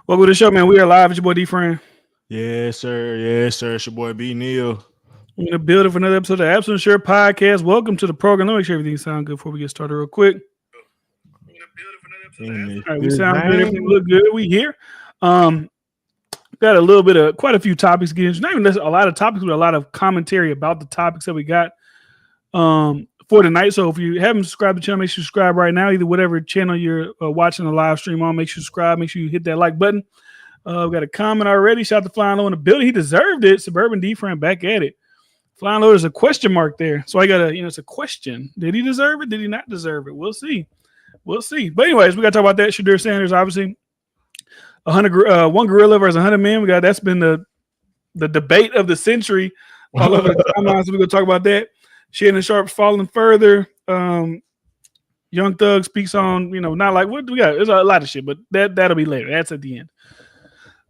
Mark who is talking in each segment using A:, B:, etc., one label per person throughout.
A: Welcome to the show, man. We are live. It's your boy D Friend.
B: Yes, sir. Yes, sir. It's your boy B Neil.
A: We're in the building for another episode of the Absolute Sure Podcast. Welcome to the program. Let me make sure everything sounds good before we get started real quick.
B: In
A: All
B: this
A: right, we
B: this
A: sound good. Everything
B: vein.
A: look good. We here. Um, got a little bit of quite a few topics to get into. Not even a lot of topics, but a lot of commentary about the topics that we got for tonight. So if you haven't subscribed to the channel, make sure you subscribe right now. Either whatever channel you're watching the live stream on, make sure you subscribe. Make sure you hit that like button. We got a comment already. Shout out to Flying Low in the building. He deserved it. Suburban D Friend back at it. Flying Low, there's a question mark there. So I got to, it's a question. Did he deserve it? Did he not deserve it? We'll see. We'll see. But anyways, we got to talk about that. Shedeur Sanders, obviously. One gorilla versus 100 men. That's been the debate of the century all over the timeline. So we're going to talk about that. Shannon Sharpe's falling further. Young Thug speaks on, not like what do we got? There's a lot of shit, but that'll be later. That's at the end.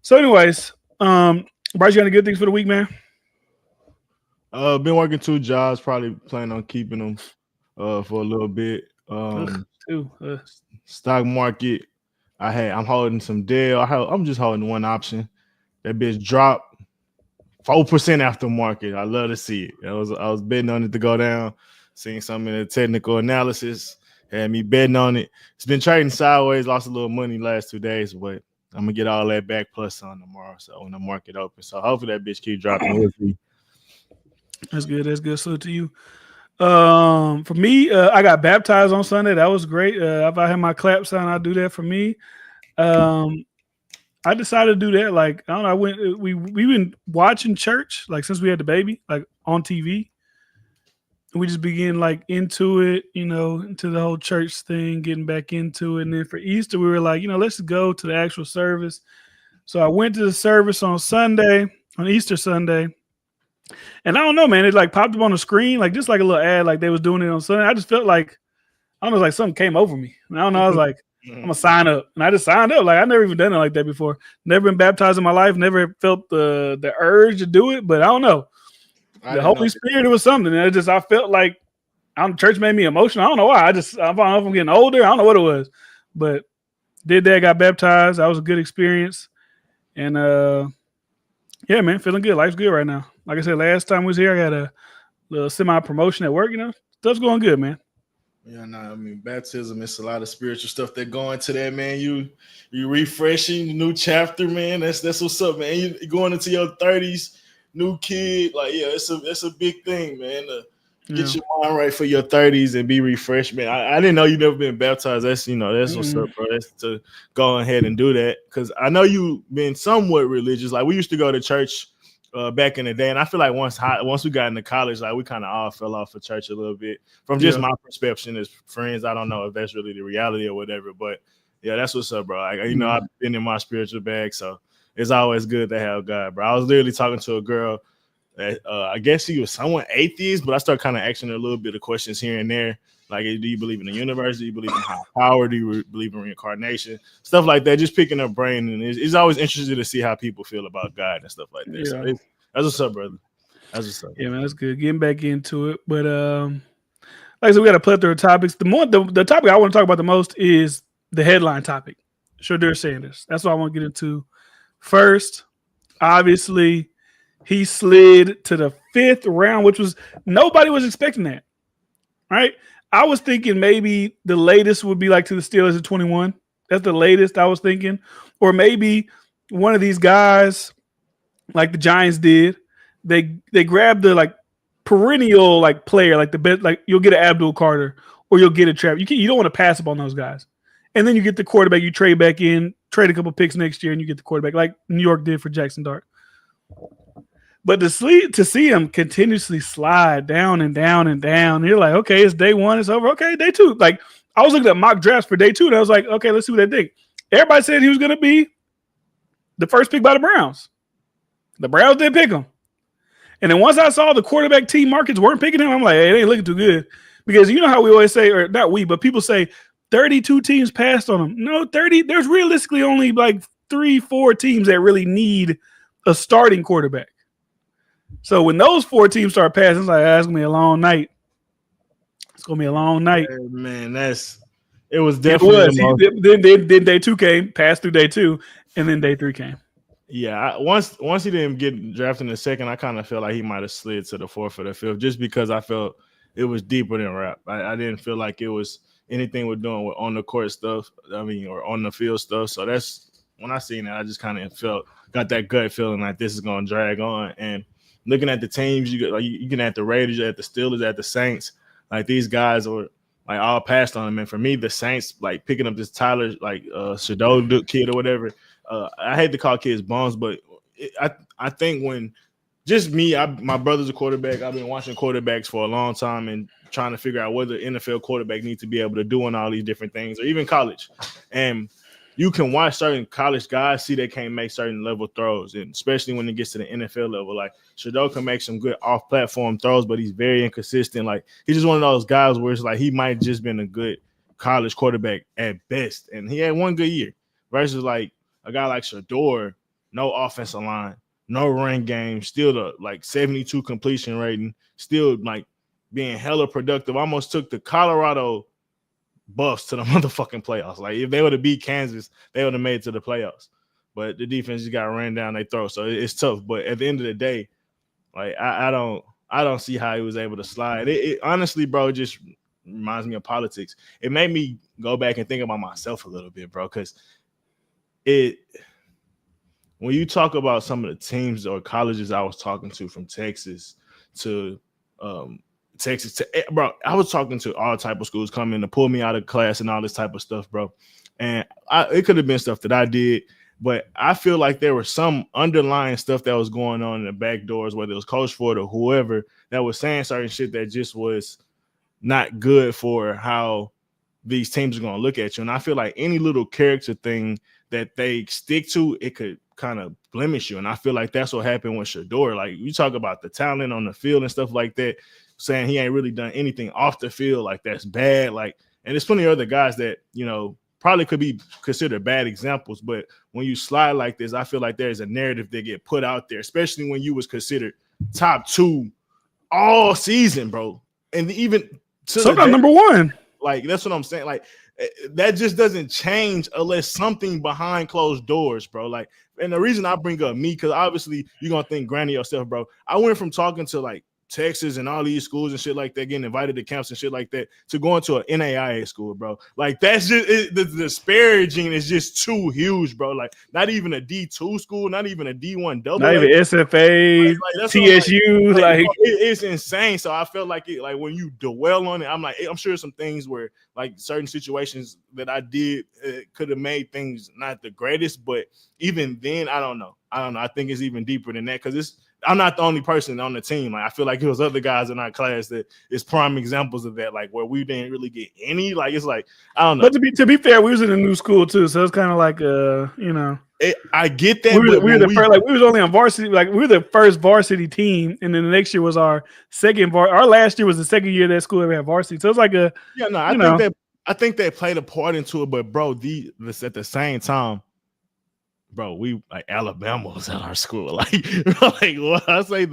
A: So, anyways, Bryce, you got any good things for the week, man?
B: Been working 2 jobs. Probably planning on keeping them for a little bit. Stock market. I'm holding some Dell. I'm just holding one option. That bitch dropped 4% after market. I love to see it. I was betting on it to go down. Seeing some in the technical analysis had me betting on it. It's been trading sideways. Lost a little money last 2 days, but I'm gonna get all that back plus on tomorrow. So when the market opens, so hopefully that bitch keep dropping. We'll see.
A: That's good. That's good. Salute to you. For me, I got baptized on Sunday. That was great. If I had my clap sign, I'd do that for me. I decided to do that. Like, I don't know. We've been watching church like since we had the baby, like on TV. We just begin like into it, into the whole church thing, getting back into it. And then for Easter, we were like, let's go to the actual service. So I went to the service on Easter Sunday. And I don't know, man, it like popped up on the screen, like just like a little ad, like they was doing it on Sunday. I just felt like, I don't know, like something came over me. And I don't know, I was like, I'm gonna sign up. And I just signed up. Like I never even done it like that before. Never been baptized in my life, never felt the urge to do it, but I don't know. The Holy Spirit, it was something. And I felt like church made me emotional. I don't know why. I don't know if I'm getting older. I don't know what it was. But did that, got baptized. That was a good experience. And yeah, man, feeling good. Life's good right now. Like I said, last time we was here, I got a little semi-promotion at work, Stuff's going good, man.
B: Yeah, baptism, it's a lot of spiritual stuff that go into that, man. You refreshing the new chapter, man. That's what's up, man. You going into your 30s. New kid, like it's a big thing, man. Get your mind right for your 30s and be refreshed, man. I didn't know you never been baptized. That's what's up, bro. That's to go ahead and do that because I know you been somewhat religious. Like we used to go to church back in the day, and I feel like once we got into college, like we kind of all fell off of church a little bit. From just my perception as friends, I don't know if that's really the reality or whatever, but yeah, that's what's up, bro. Like, I've been in my spiritual bag, so. It's always good to have God, bro. I was literally talking to a girl that I guess she was somewhat atheist, but I started kind of asking her a little bit of questions here and there. Like, do you believe in the universe? Do you believe in higher power? Do you believe in reincarnation? Stuff like that. Just picking her brain. And it's always interesting to see how people feel about God and stuff like that. Yeah. So that's what's up, brother. That's what's up.
A: Yeah, man, that's good. Getting back into it. But like I said, we got a plethora of topics. The topic I want to talk about the most is the headline topic. Shedeur Sanders. That's what I want to get into. First, obviously, he slid to the 5th round, which was nobody was expecting that. Right? I was thinking maybe the latest would be like to the Steelers at 21. That's the latest I was thinking. Or maybe one of these guys, like the Giants did, they grabbed the like perennial like player, like the best, like you'll get an Abdul Carter or you'll get a Trap. You don't want to pass up on those guys. And then you get the quarterback, you trade back in, trade a couple picks next year, and you get the quarterback like New York did for Jackson Dart. But to see him continuously slide down and down and down, you're like, okay, it's day 1, it's over. Okay, day 2. Like I was looking at mock drafts for day 2, and I was like, okay, let's see what they think. Everybody said he was going to be the first pick by the Browns. The Browns didn't pick him. And then once I saw the quarterback team markets weren't picking him, I'm like, hey, it ain't looking too good. Because you know how we always say, or not we, but people say 32 teams passed on him. No, 30. There's realistically only like 3-4 teams that really need a starting quarterback. So when those 4 teams start passing, it's like, it's going to be a long night. It's going to be a long night.
B: Hey, man, it was definitely
A: Then day 2 came, passed through day 2. and then day 3 came.
B: Yeah, once he didn't get drafted in the second, I kind of felt like he might have slid to the fourth or the fifth, just because I felt it was deeper than rap. I didn't feel like it was anything we're doing with on the court stuff. I mean, or on the field stuff. So that's when I seen it, I just kind of got that gut feeling like this is gonna drag on. And looking at the teams, you get like you get at the Raiders, at the Steelers, at the Saints, like these guys are like all passed on them. And for me, the Saints like picking up this Tyler like Shedeur kid or whatever. I hate to call kids bums, but I think when just me, my brother's a quarterback. I've been watching quarterbacks for a long time and trying to figure out what the NFL quarterback needs to be able to do in all these different things, or even college. And you can watch certain college guys see they can't make certain level throws, and especially when it gets to the NFL level. Like Shedeur can make some good off-platform throws, but he's very inconsistent. Like he's just one of those guys where it's like he might just been a good college quarterback at best, and he had one good year versus like a guy like Shedeur, no offensive line, no run game, still the like 72 completion rating, still like being hella productive. Almost took the Colorado Buffs to the motherfucking playoffs. Like if they would have beat Kansas, they would have made it to the playoffs. But the defense just got ran down they throw. So it's tough. But at the end of the day, like I don't see how he was able to slide. It honestly, bro, just reminds me of politics. It made me go back and think about myself a little bit, bro, because when you talk about some of the teams or colleges I was talking to from Texas to bro, I was talking to all type of schools coming to pull me out of class and all this type of stuff, bro. And it could have been stuff that I did, but I feel like there was some underlying stuff that was going on in the back doors, whether it was Coach Ford or whoever that was saying certain shit that just was not good for how these teams are going to look at you. And I feel like any little character thing that they stick to, it could kind of blemish you. And I feel like that's what happened with Shedeur. Like you talk about the talent on the field and stuff like that, saying he ain't really done anything off the field, like that's bad. Like, and there's plenty of other guys that, you know, probably could be considered bad examples. But when you slide like this, I feel like there's a narrative that get put out there, especially when you was considered top 2 all season, bro. And even
A: sometimes number 1.
B: Like, that's what I'm saying. Like, that just doesn't change unless something behind closed doors, bro. Like, and the reason I bring up me, because obviously you're going to think granted yourself, bro. I went from talking to, like, Texas and all these schools and shit like that, getting invited to camps and shit like that, to going to an NAIA school, bro. Like, that's just the disparaging is just too huge, bro. Like, not even a D2 school, not even a D1 double,
A: not even SFA, TSU. Like
B: it's insane. So I felt like it, like when you dwell on it, I'm sure some things where like certain situations that I did could have made things not the greatest, but even then, I don't know. I think it's even deeper than that, because I'm not the only person on the team. Like I feel like it was other guys in our class that is prime examples of that, like where we didn't really get any. Like it's like I don't know.
A: But to be fair, we was in a new school too, so it's kind of like you know.
B: I get that.
A: We were the first, like we was only on varsity, like we were the first varsity team, and then the next year was our second our last year was the second year that school ever had varsity. So it's like
B: I think they played a part into it, but bro, this at the same time. Bro, we like Alabama was at our school. Like what I say,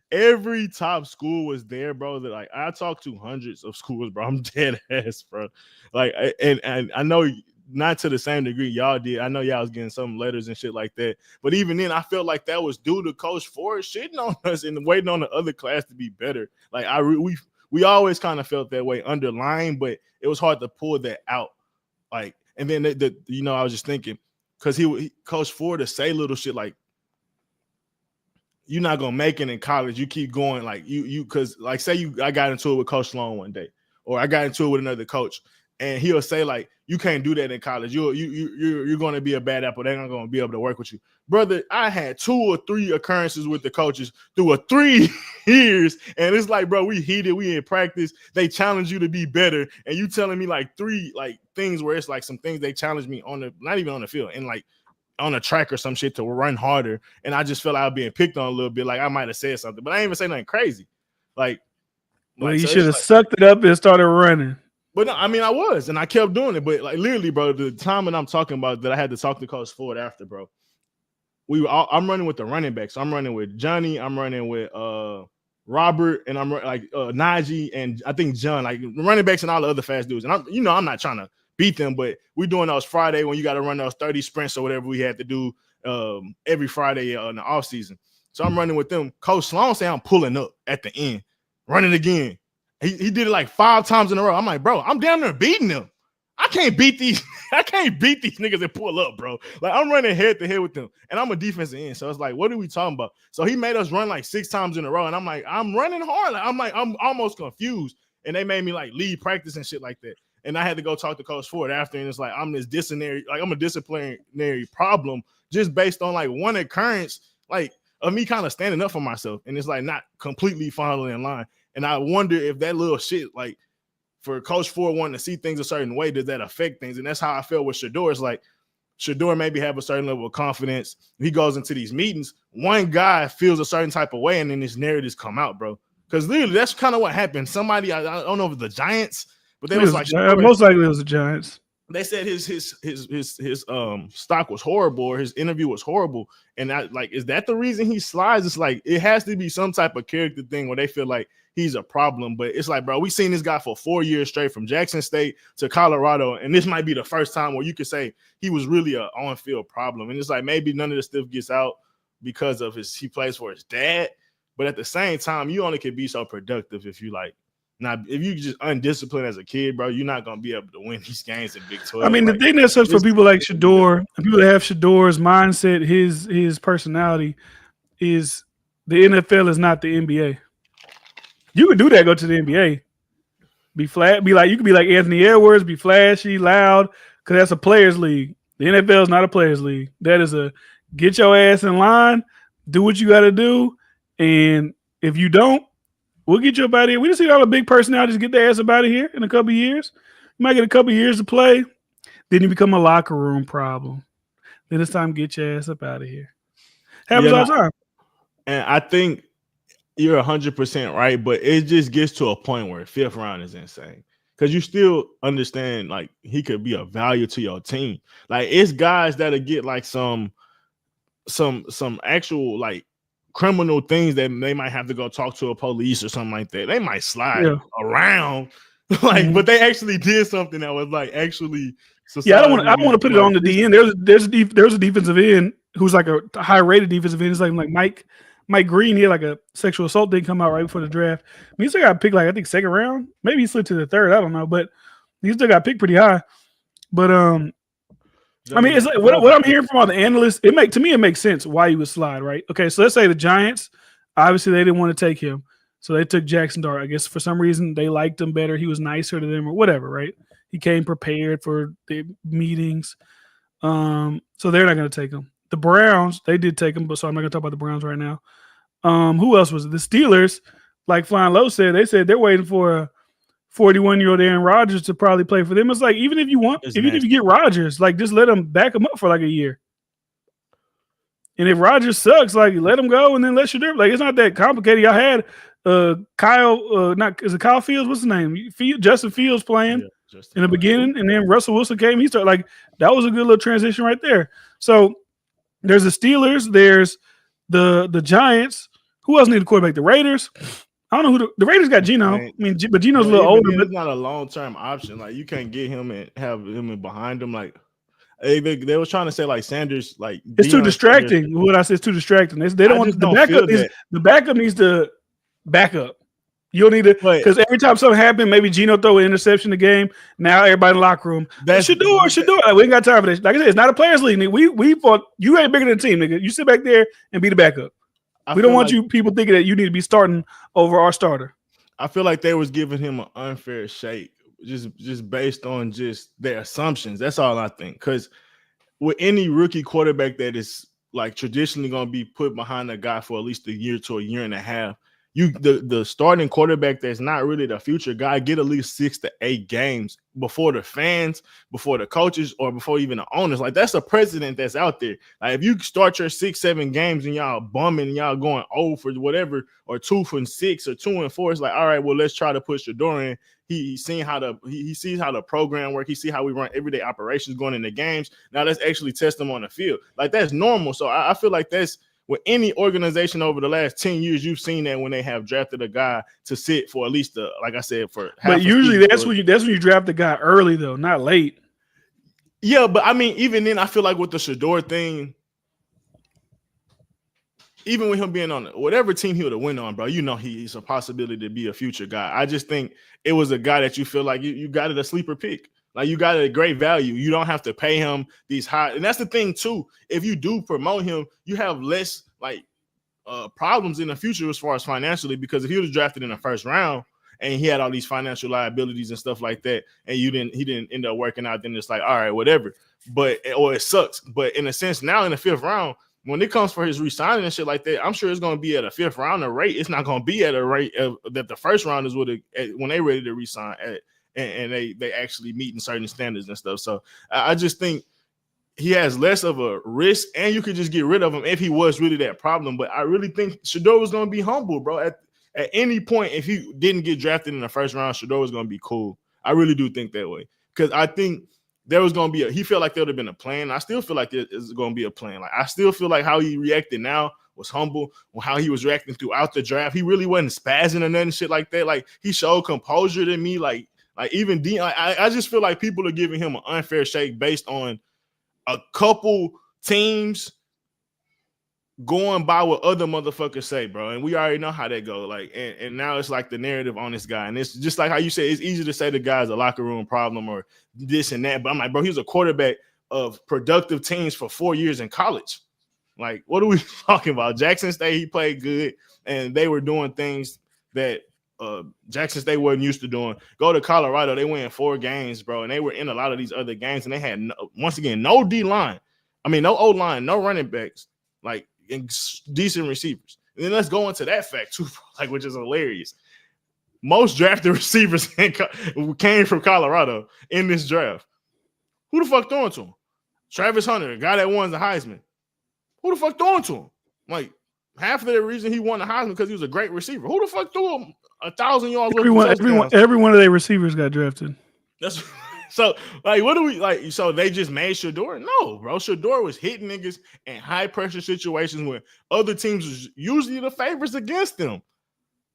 B: every top school was there, bro. That like I talked to hundreds of schools, bro. I'm dead ass, bro. Like and I know not to the same degree y'all did. I know y'all was getting some letters and shit like that. But even then, I felt like that was due to Coach Ford shitting on us and waiting on the other class to be better. Like we always kind of felt that way underlying, but it was hard to pull that out. Like, and then I was just thinking. Because he Coach Ford to say little shit like, you're not gonna make it in college. You keep going like you because like say I got into it with Coach Sloan one day, or I got into it with another coach, and he'll say like, you can't do that in college. You're going to be a bad apple. They're not going to be able to work with you, brother. I had 2 or 3 occurrences with the coaches through 3 years, and it's like, bro, we heated. We in practice. They challenge you to be better, and you telling me like 3 like things where it's like some things they challenge me on the not even on the field and like on a track or some shit to run harder, and I just felt like I was being picked on a little bit. Like I might have said something, but I ain't even say nothing crazy.
A: Well, you should have sucked it up and started running.
B: But no, I mean, I was, and I kept doing it. But like literally, bro, the time that I'm talking about that I had to talk to Coach Ford after, bro. I'm running with the running backs. So I'm running with Johnny. I'm running with Robert, and I'm like Najee, and I think John, like running backs and all the other fast dudes. And I'm not trying to beat them, but we doing those Friday when you got to run those 30 sprints or whatever we had to do every Friday in the off season. So I'm running with them. Coach Sloan said I'm pulling up at the end, running again. He did it like 5 times in a row. I'm like, bro, I'm down there beating them. I can't beat these niggas that pull up, bro. Like, I'm running head to head with them, and I'm a defensive end. So it's like, what are we talking about? So he made us run like 6 times in a row, and I'm like, I'm running hard. I'm almost confused, and they made me like leave practice and shit like that. And I had to go talk to Coach Ford after, and it's like I'm a disciplinary problem just based on like one occurrence, like of me kind of standing up for myself, and it's like not completely following in line. And I wonder if that little shit, like, for Coach Ford wanting to see things a certain way, does that affect things? And that's how I felt with Shedeur. It's like Shedeur maybe have a certain level of confidence. He goes into these meetings, one guy feels a certain type of way, and then his narratives come out, bro. Because literally, that's kind of what happened. Somebody, I don't know if it's the Giants, but they was like,
A: most likely it was the Giants.
B: They said his stock was horrible, or his interview was horrible, and I like, is that the reason he slides? It's like it has to be some type of character thing where they feel like he's a problem. But it's like, bro, we seen this guy for 4 years straight from Jackson State to Colorado, and this might be the first time where you could say he was really an on-field problem. And it's like maybe none of the stuff gets out because of he plays for his dad, but at the same time, you only can be so productive if you like. Now, if you just undisciplined as a kid, bro, you're not gonna be able to win these games in Big 12.
A: I mean, the thing that sucks for people like Shedeur, and people that have Shedeur's mindset, his personality, is the NFL is not the NBA. You can do that, go to the NBA, be flat, be like, you can be like Anthony Edwards, be flashy, loud, because that's a players' league. The NFL is not a players' league. That is a get your ass in line, do what you got to do, and if you don't, we'll get you up out of here. We just see all the big personalities get their ass up out of here in a couple of years. You might get a couple of years to play. Then you become a locker room problem. Then it's time to get your ass up out of here. Happens all the time.
B: And I think you're 100% right, but it just gets to a point where 5th round is insane. Because you still understand, like, he could be a value to your team. Like, it's guys that'll get, like, some actual, like, criminal things that they might have to go talk to a police or something like that. They might slide around, like, but they actually did something that was like actually.
A: Yeah, I don't want to put it on the DN. There's a defensive end who's like a high rated defensive end. It's like Mike Green. He had like a sexual assault thing come out right before the draft. I mean, he still got picked like I think 2nd round. Maybe he slid to the 3rd. I don't know, but he still got picked pretty high. But I mean, it's like what I'm hearing from all the analysts. It makes sense why he would slide, right? Okay, so let's say the Giants, obviously they didn't want to take him, so they took Jackson Dart. I guess for some reason they liked him better. He was nicer to them or whatever, right? He came prepared for the meetings, so they're not going to take him. The Browns, they did take him, but so I'm not going to talk about the Browns right now. Who else was it? The Steelers, like Flying Low said, they said they're waiting for a 41-year-old Aaron Rodgers to probably play for them. It's like, even if you get Rodgers, like, just let him back him up for like a year. And if Rodgers sucks, like, let him go and then let Shedeur. Like, it's not that complicated. Y'all had Kyle Fields? What's his name? Justin Fields playing in the beginning, and then Russell Wilson came. He started, like, that was a good little transition right there. So there's the Steelers, there's the Giants. Who else needs a quarterback? The Raiders. I don't know who the Raiders got. Geno. I mean, but Geno's a little older.
B: But it's not a long-term option. Like, you can't get him and have him behind him. Like, they was trying to say like Sanders. Like,
A: it's too distracting. Sanders. What I said is too distracting. They don't want the backup. The backup needs to back up. You don't need to, because every time something happened, maybe Geno throw an interception in the game. Now everybody in the locker room. That's Shedeur. Like, we ain't got time for this. Like I said, it's not a players' league. Nigga. We fought. You ain't bigger than the team, nigga. You sit back there and be the backup. We don't want you people thinking that you need to be starting over our starter.
B: I feel like they was giving him an unfair shake, just based on just their assumptions. That's all I think. Because with any rookie quarterback that is like traditionally going to be put behind a guy for at least a year to a year and a half, the starting quarterback that's not really the future guy get at least 6 to 8 games before the fans, before the coaches, or before even the owners. Like, that's a precedent that's out there. Like, if you start your 6-7 games and y'all bumming and y'all going 0 for whatever, or 2 for 6 or 2 and 4, it's like, all right, well, let's try to push Shedeur in. He sees how the program work. He see how we run everyday operations going in the games. Now let's actually test them on the field. Like, that's normal. So I feel like that's with any organization over the last 10 years, you've seen that when they have drafted a guy to sit for at least, like I said, for half.
A: But usually that's when you draft the guy early, though, not late.
B: Yeah, but I mean, even then, I feel like with the Shedeur thing, even with him being on whatever team he would have went on, bro, you know he's a possibility to be a future guy. I just think it was a guy that you feel like you got it a sleeper pick. Like you got it a great value. You don't have to pay him these high. And that's the thing too. If you do promote him, you have less like problems in the future as far as financially, because if he was drafted in the first round and he had all these financial liabilities and stuff like that, and he didn't end up working out, then it's like, all right, whatever. But or it sucks. But in a sense, now in the fifth round, when it comes for his re-signing and shit like that, I'm sure it's going to be at a fifth rounder rate. It's not going to be at a rate that the first rounders would have when they ready to re-sign at, and they actually meeting certain standards and stuff. So I just think he has less of a risk, and you could just get rid of him if he was really that problem. But I really think Shedeur was going to be humble, bro. At any point, if he didn't get drafted in the first round, Shedeur was going to be cool. I really do think that way, because I think there was going to be he felt like there would have been a plan. I still feel like there is going to be a plan. Like I still feel like how he reacted now was humble, or how he was reacting throughout the draft. He really wasn't spazzing or nothing shit like that. Like he showed composure to me. Like even I just feel like people are giving him an unfair shake based on a couple teams going by what other motherfuckers say, bro. And we already know how that go. Like, and now it's like the narrative on this guy. And it's just like how you say, it's easy to say the guy's a locker room problem or this and that. But I'm like, bro, he was a quarterback of productive teams for 4 years in college. Like, what are we talking about? Jackson State, he played good, and they were doing things that Jackson State wasn't used to doing. Go to Colorado, they win 4 games, bro, and they were in a lot of these other games, and they had once again no D line. I mean, no O line, no running backs, like decent receivers. And then let's go into that fact too, like, which is hilarious. Most drafted receivers came from Colorado in this draft. Who the fuck throwing to him? Travis Hunter, a guy that won the Heisman. Who the fuck throwing to him? Like, half of the reason he won the Heisman because he was a great receiver. Who the fuck threw him 1,000 yards?
A: Every one of their receivers got drafted.
B: That's so. Like, what do we like? So they just made Shedeur? No, bro. Shedeur was hitting niggas in high pressure situations where other teams was usually the favorites against them,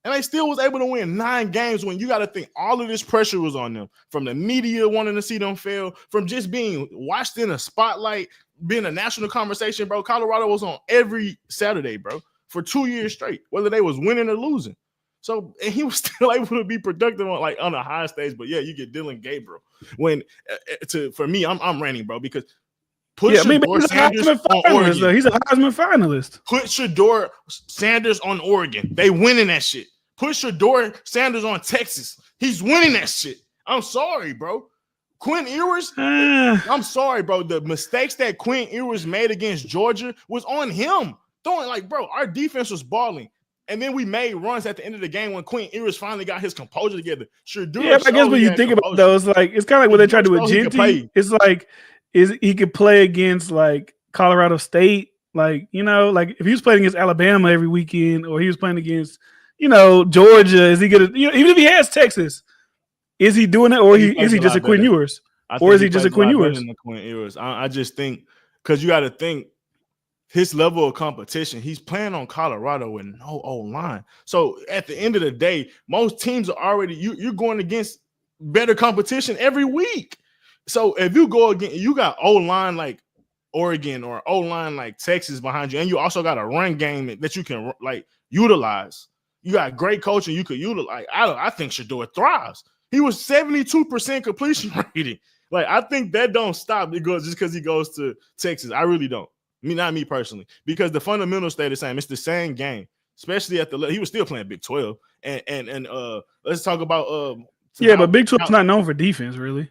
B: and they still was able to win 9 games. When you got to think all of this pressure was on them, from the media wanting to see them fail, from just being watched in a spotlight, being a national conversation, bro. Colorado was on every Saturday, bro, for 2 years straight, whether they was winning or losing. So, and he was still able to be productive on a high stage. But yeah, you get Dylan Gabriel. When for me, I'm ranting, bro, because Shedeur Sanders on Oregon.
A: He's a Heisman finalist.
B: Put Shedeur Sanders on Oregon. They winning that shit. Put Shedeur Sanders on Texas. He's winning that shit. I'm sorry, bro. Quinn Ewers, I'm sorry, bro. The mistakes that Quinn Ewers made against Georgia was on him. Throwing, like, bro, our defense was balling. And then we made runs at the end of the game when Quinn Ewers finally got his composure together. Shedeur,
A: yeah, I guess when you think about those, like, it's kind of like what they tried to do with Genty. It's like he could play against like Colorado State, like, you know, like if he was playing against Alabama every weekend, or he was playing against, you know, Georgia, is he gonna, you know, even if he has Texas, is he doing it, or is he just a Quinn Ewers, or is he just a Quinn Ewers?
B: I just think, because you got to think, his level of competition, he's playing on Colorado with no O-line. So at the end of the day, most teams are already, you're going against better competition every week. So if you go against, you got O-line like Oregon or O-line like Texas behind you, and you also got a run game that you can like utilize. You got great coaching you could utilize. I think Shedeur thrives. He was 72% completion rating. Like, I think that don't stop just because he goes to Texas. I really don't. Not me personally, because the fundamentals stay the same. It's the same game, especially at he was still playing Big 12. And let's talk about
A: but Big 12 is not known for defense, really.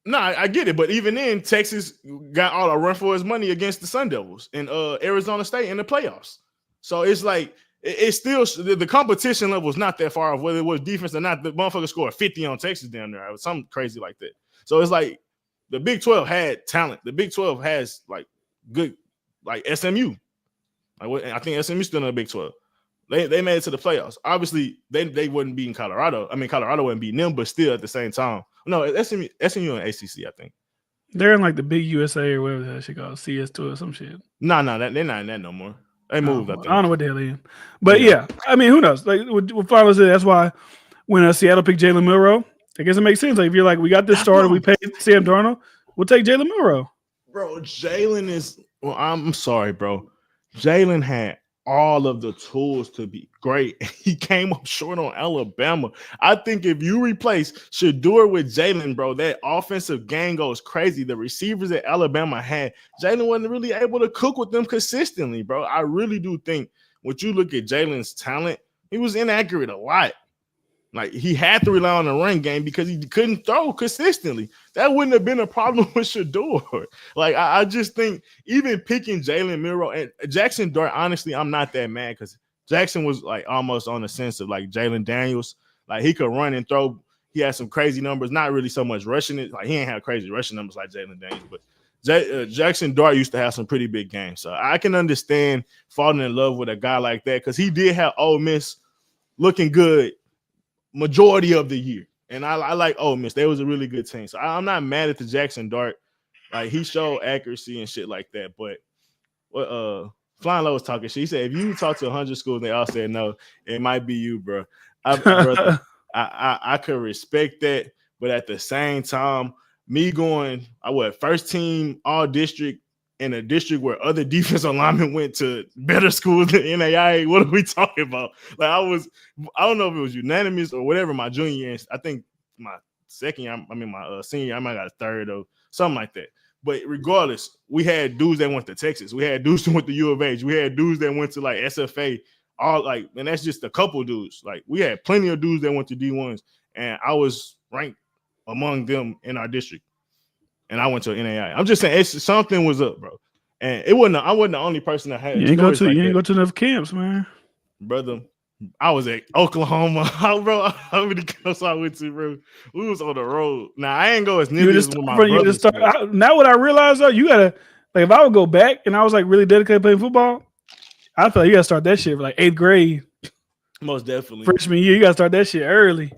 B: No, I get it, but even then, Texas got all a run for his money against the Sun Devils and Arizona State in the playoffs. So it's like it's still the competition level is not that far off, whether it was defense or not. The motherfucker scored 50 on Texas down there, or something crazy like that. So it's like the Big 12 had talent. The Big 12 has like good, like SMU. I think SMU still in the Big 12. They made it to the playoffs. Obviously, they wouldn't beating Colorado. I mean, Colorado wouldn't beating them, but still at the same time. No, SMU and ACC, I think.
A: They're in like the Big USA or whatever that shit called, CS2 or some shit.
B: No, they're not in that no more. They moved, I think.
A: I don't know what the hell they in. But yeah, I mean, who knows? Like, with Flowers, that's why when Seattle picked Jalen Milroe, I guess it makes sense. Like, if you're like, we got this started, we paid Sam Darnold, We'll take Jalen Milroe.
B: Bro, Jalen is. Well, I'm sorry, bro. Jalen had all of the tools to be great. He came up short on Alabama. I think if you replace Shedeur with Jalen, bro, that offensive game goes crazy. The receivers that Alabama had, Jalen wasn't really able to cook with them consistently, bro. I really do think when you look at Jalen's talent, he was inaccurate a lot. Like he had to rely on the run game because he couldn't throw consistently. That wouldn't have been a problem with Shedeur. Like I just think even picking Jalen Milroe and Jackson Dart, honestly, I'm not that mad because Jackson was like almost on the sense of like Jalen Daniels. Like he could run and throw. He had some crazy numbers, not really so much rushing it. Like he ain't have crazy rushing numbers like Jalen Daniels, but Jackson Dart used to have some pretty big games. So I can understand falling in love with a guy like that because he did have Ole Miss looking good majority of the year. And I like Ole Miss. They was a really good team. So I'm not mad at the Jackson Dart. Like he showed accuracy and shit like that. But what Flying Low was talking shit. He said, if you talk to 100 schools, they all said no, it might be you, bro. Brother, I could respect that. But at the same time, me going, first team all district in a district where other defensive linemen went to better schools than NAIA. What are we talking about? Like I don't know if it was unanimous or whatever. My junior year, I think my second year, my senior year, I might have got a third or something like that. But regardless, we had dudes that went to Texas. We had dudes that went to U of H. We had dudes that went to like SFA. All like, and that's just a couple of dudes. Like we had plenty of dudes that went to D1s, and I was ranked among them in our district. And I went to an NAI. I'm just saying something was up, bro. And I wasn't the only person that had.
A: You ain't go to enough camps, man.
B: Brother, I was at Oklahoma, bro. How many camps I went to, bro? We was on the road. Now I ain't go as nearly as with my brothers.
A: Now what I realized though, you gotta like if I would go back and I was like really dedicated to playing football, I feel like you gotta start that shit for like 8th grade.
B: Most definitely.
A: Freshman year, you gotta start that shit early.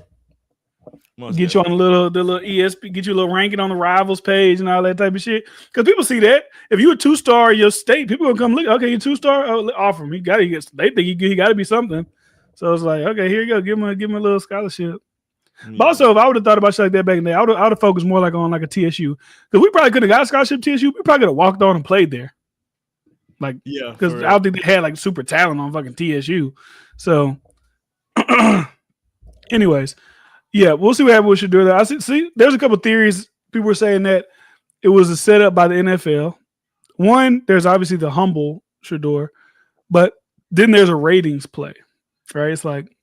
A: Get you on the little ESP, get you a little ranking on the rivals page and all that type of shit. Because people see that if you a 2-star in your state, people gonna come look. Okay, you 2-star. Oh, offer him. He got to get. They think he got to be something. So it's like, okay, here you go. Give him a little scholarship. Yeah. But also, if I would have thought about shit like that back in the day, I would have focused more like on like a TSU because we probably could have got a scholarship TSU. We probably could have walked on and played there. Like, yeah, because I don't think they had like super talent on fucking TSU. So, anyways. Yeah, we'll see what happens with Shedeur. I see. There's a couple theories. People were saying that it was a setup by the NFL. One, there's obviously the humble Shedeur, but then there's a ratings play, right? It's like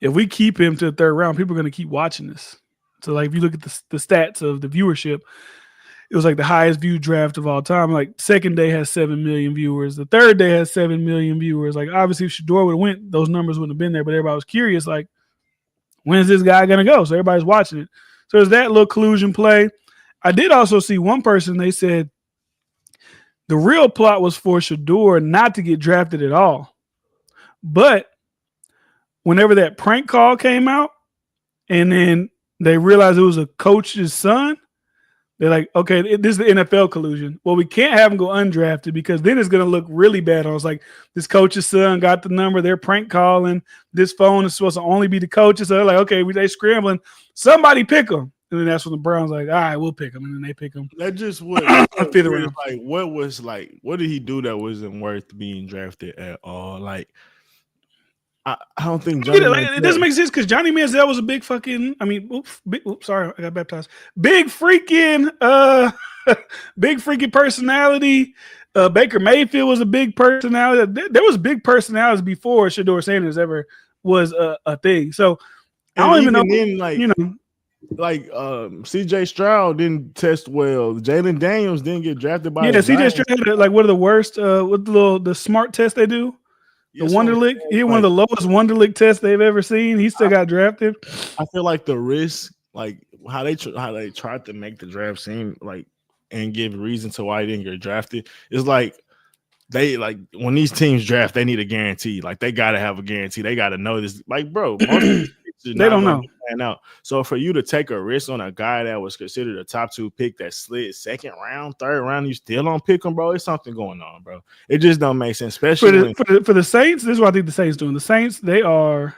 A: if we keep him to the 3rd round, people are going to keep watching this. So, like, if you look at the stats of the viewership, it was like the highest viewed draft of all time. Like, second day has 7 million viewers. The third day has 7 million viewers. Like, obviously, if Shedeur would have went, those numbers wouldn't have been there. But everybody was curious, like, when is this guy going to go? So everybody's watching it. So there's that little collusion play. I did also see one person, they said the real plot was for Shedeur not to get drafted at all. But whenever that prank call came out and then they realized it was a coach's son, they're like, okay, this is the NFL collusion. Well, we can't have him go undrafted because then it's going to look really bad. I was like, this coach's son got the number. They're prank calling. This phone is supposed to only be the coach's. So they're like, okay, they scrambling. Somebody pick him. And then that's when the Browns like, all right, we'll pick him. And then they pick him.
B: That just was like, what did he do that wasn't worth being drafted at all? Like, I don't think
A: it doesn't make sense because Johnny Manziel was a big fucking. I mean, sorry, I got baptized. Big freaking personality. Baker Mayfield was a big personality. There was big personalities before Shedeur Sanders ever was a thing. So I don't even know.
B: CJ Stroud didn't test well. Jalen Daniels didn't get drafted by.
A: Yeah, CJ Stroud had like one of the worst. With the smart test they do. The Wonderlic, he had one of the lowest Wonderlic tests they've ever seen. He still got drafted.
B: I feel like the risk, like how they tried to make the draft seem like and give reason to why he didn't get drafted, is like they like when these teams draft, they need a guarantee. Like they gotta have a guarantee. They gotta know this. Like, bro,
A: they don't know.
B: Out. So for you to take a risk on a guy that was considered a top 2 pick that slid 2nd round, 3rd round, you still don't pick him, bro. It's something going on, bro. It just don't make sense. Especially
A: for the Saints. This is what I think the Saints doing. The Saints, I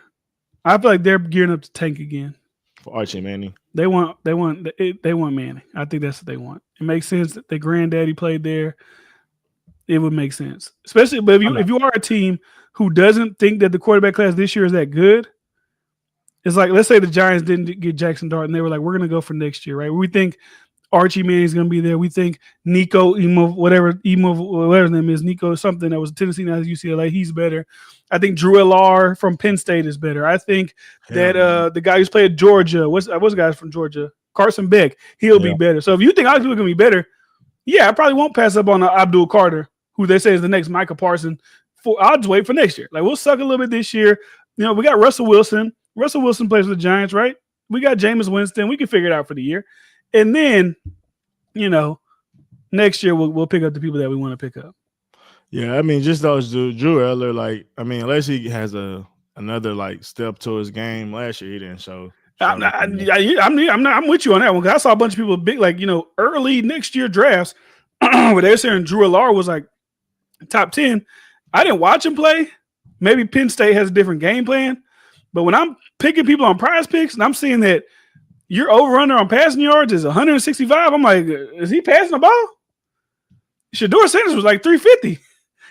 A: feel like they're gearing up to tank again.
B: for Archie Manning.
A: They want Manning. I think that's what they want. It makes sense that their granddaddy played there. It would make sense, especially. But
B: I'm not.
A: if you are a team who doesn't think that the quarterback class this year is that good, it's like, let's say the Giants didn't get Jackson Dart and they were like, we're going to go for next year, right? We think Archie Manning's going to be there. We think Nico whatever his name is, Nico something that was Tennessee, now UCLA. He's better. I think Drew Ellar from Penn State is better. I think
B: Hell
A: that
B: no.
A: the guy who's played Georgia, what's the guy from Georgia? Carson Beck. He'll be
B: Yeah.
A: better. So if you think Alex is going to be better, yeah, I probably won't pass up on Abdul Carter, who they say is the next Micah Parsons. I'll just wait for next year. Like, we'll suck a little bit this year. We got Russell Wilson. Russell Wilson plays for the Giants, right? We got Jameis Winston. We can figure it out for the year. And then, next year we'll pick up the people that we want to pick up.
B: Yeah, I mean, just those Drew Eller, like, I mean, unless he has another like step to his game. Last year he didn't show.
A: I'm with you on that one, because I saw a bunch of people big, like, early next year drafts where they're saying Drew Ellar was like top 10. I didn't watch him play. Maybe Penn State has a different game plan. But when I'm picking people on Prize Picks and I'm seeing that your over-under on passing yards is 165, I'm like, is he passing the ball? Shedeur Sanders was like 350.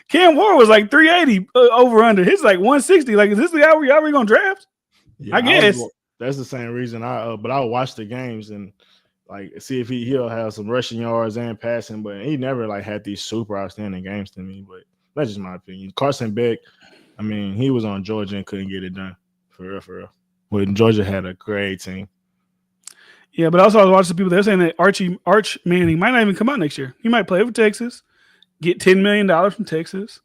A: Cam Ward was like 380 over-under. His like 160. Like, is this the guy we going to draft?
B: Yeah,
A: I guess.
B: That's the same reason but I'll watch the games and like see if he'll have some rushing yards and passing, but he never like had these super outstanding games to me. But that's just my opinion. Carson Beck, I mean, he was on Georgia and couldn't get it done. For real. When Georgia had a great team.
A: Yeah, but also I was watching people, they're saying that Arch Manning might not even come out next year. He might play for Texas, get $10 million from Texas.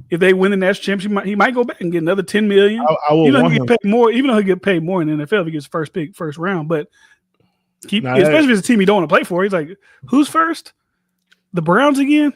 A: If they win the national championship, he might go back and get another $10 million.
B: I will
A: even though
B: want
A: he
B: him.
A: get paid more, even though he get paid more in the NFL if he gets first pick, first round. But especially if it's a team he don't want to play for. He's like, who's first? The Browns again?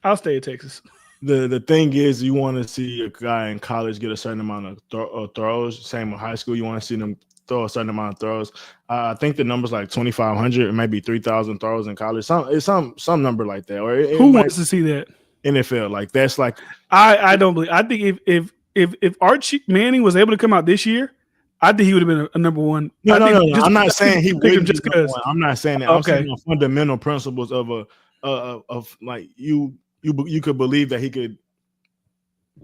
A: I'll stay at Texas.
B: The thing is, you want to see a guy in college get a certain amount of throws. Same in high school, you want to see them throw a certain amount of throws. I think the number's like 2,500, maybe 3,000 throws in college. Some number like that. Or
A: who wants to see that?
B: NFL, like that's like
A: I don't believe. I think if Archie Manning was able to come out this year, I think he would have been a number one.
B: No. I'm not saying he wouldn't just because. I'm not saying that.
A: Okay.
B: I'm saying the fundamental principles of like you could believe that he could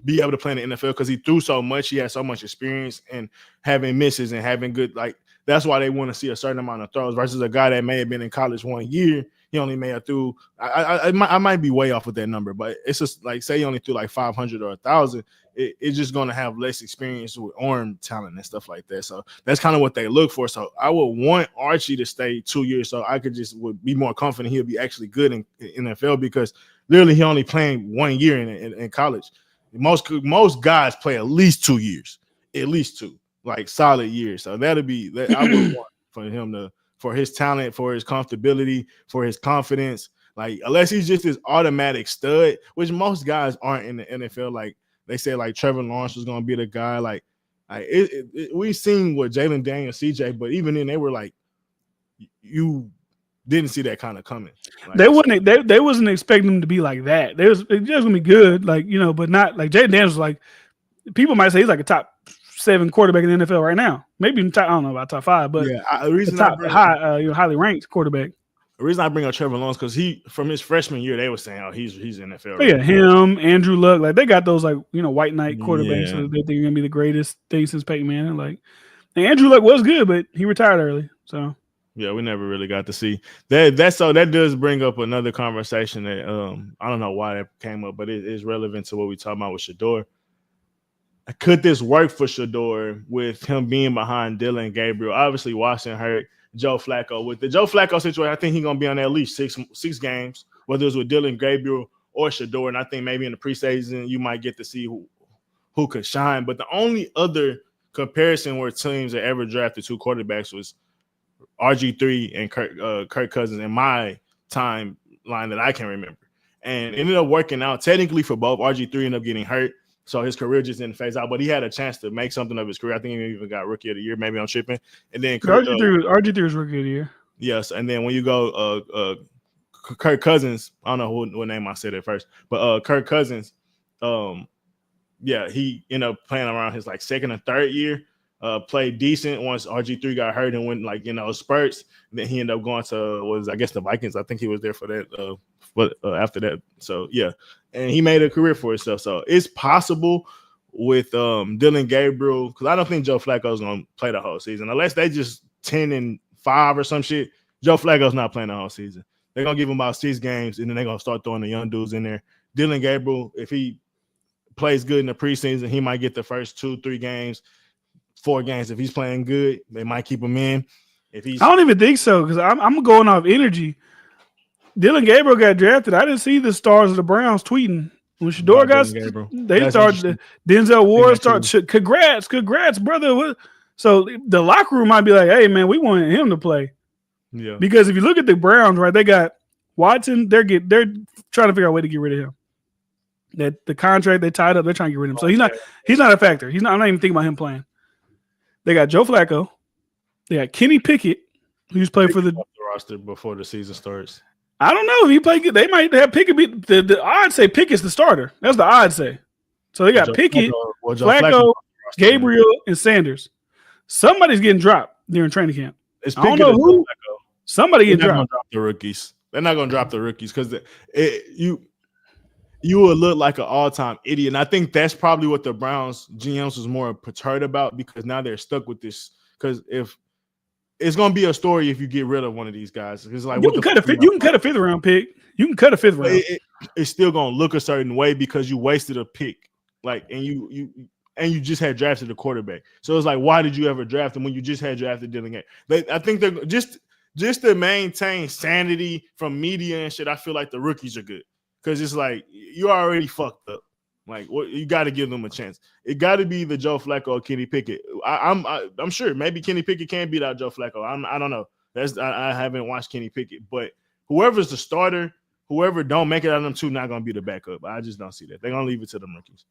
B: be able to play in the NFL because he threw so much. He had so much experience and having misses and having good, like, that's why they want to see a certain amount of throws versus a guy that may have been in college 1 year. He only may have threw. I might be way off with that number, but it's just like, say he only threw like 500 or 1,000. It's just going to have less experience with arm talent and stuff like that. So that's kind of what they look for. So I would want Archie to stay 2 years so I would be more confident he'll be actually good in NFL because literally he only playing 1 year in college. Most guys play at least 2 years, at least two, like solid years. So that'll be that I would want for him for his talent, for his comfortability, for his confidence. Like, unless he's just this automatic stud, which most guys aren't in the NFL. Like they said, like Trevor Lawrence was going to be the guy. Like we've seen what Jalen Daniels, CJ, but even then they were like, you didn't see that kind of coming. Like,
A: they wasn't expecting them to be like that. It was gonna be good, like, but not like Jalen Daniels. Like, people might say he's like a top 7 quarterback in the NFL right now. Maybe even I don't know about top 5, but
B: yeah, the reason
A: highly ranked quarterback.
B: The reason I bring up Trevor Lawrence because he from his freshman year they were saying, oh, he's NFL.
A: Right? Yeah, him, Andrew Luck, like they got those like white knight quarterbacks. So they think they're gonna be the greatest thing since Peyton Manning. Like, and Andrew Luck was good, but he retired early. So
B: yeah, we never really got to see that. So that does bring up another conversation that I don't know why that came up, but it is relevant to what we talking about with Shedeur. Could this work for Shedeur with him being behind Dylan Gabriel? Obviously, Washington hurt Joe Flacco. With the Joe Flacco situation, I think he's gonna be on at least six games, whether it's with Dylan Gabriel or Shedeur. And I think maybe in the preseason you might get to see who could shine. But the only other comparison where teams that ever drafted 2 quarterbacks was RG3 and Kirk Cousins in my timeline that I can remember. And it ended up working out technically for both. RG3 ended up getting hurt, so his career just didn't phase out. But he had a chance to make something of his career. I think he even got Rookie of the Year. Maybe I'm tripping. And then
A: RG3 was Rookie of the Year.
B: Yes, and then when you go Kirk Cousins, I don't know what name I said at first, but Kirk Cousins, he ended up playing around his like second or third year. played decent once RG3 got hurt and went spurts. And then he ended up going to the Vikings. I think he was there for that. But after that, so yeah, and he made a career for himself. So it's possible with Dylan Gabriel, because I don't think Joe Flacco is going to play the whole season unless they just 10-5 or some shit. Joe Flacco's not playing the whole season. They're going to give him about 6 games, and then they're going to start throwing the young dudes in there. Dylan Gabriel, if he plays good in the preseason, he might get the first 2-3 games, 4 games. If he's playing good, they might keep him in.
A: I don't even think so, because I'm going off energy. Dylan Gabriel got drafted. I didn't see the stars of the Browns tweeting. When Shedeur they started. Denzel Ward started. Congrats, brother. So the locker room might be like, "Hey, man, we want him to play."
B: Yeah.
A: Because if you look at the Browns, right, they got Watson. They're trying to figure out a way to get rid of him. That the contract they tied up, they're trying to get rid of him. So he's not a factor. I'm not even thinking about him playing. They got Joe Flacco. They got Kenny Pickett, who's played for the
B: roster before the season starts.
A: I don't know if he played good. They might have Pickett be the odds say Pickett's the starter. That's the odds say. So they got Pickett, Flacco, Gabriel, and Sanders. Somebody's getting dropped during training camp. I don't know who. Somebody getting dropped.
B: Drop the rookies. They're not going to drop the rookies because you will look like an all-time idiot. And I think that's probably what the Browns GMs was more perturbed about, because now they're stuck with this. Because if it's going to be a story if you get rid of one of these guys. It's like
A: you can cut a 5th round pick. You can cut a 5th round.
B: It's still going to look a certain way because you wasted a pick. And you just had drafted a quarterback. So it's like, why did you ever draft him when you just had drafted Dylan Gabriel? I think they're just to maintain sanity from media and shit. I feel like the rookies are good because it's like you already fucked up. Like, you got to give them a chance. It got to be the Joe Flacco or Kenny Pickett. I'm sure maybe Kenny Pickett can beat out Joe Flacco. I don't know. I haven't watched Kenny Pickett, but whoever's the starter, whoever don't make it out of them two, not gonna be the backup. I just don't see that. They're gonna leave it to them rookies.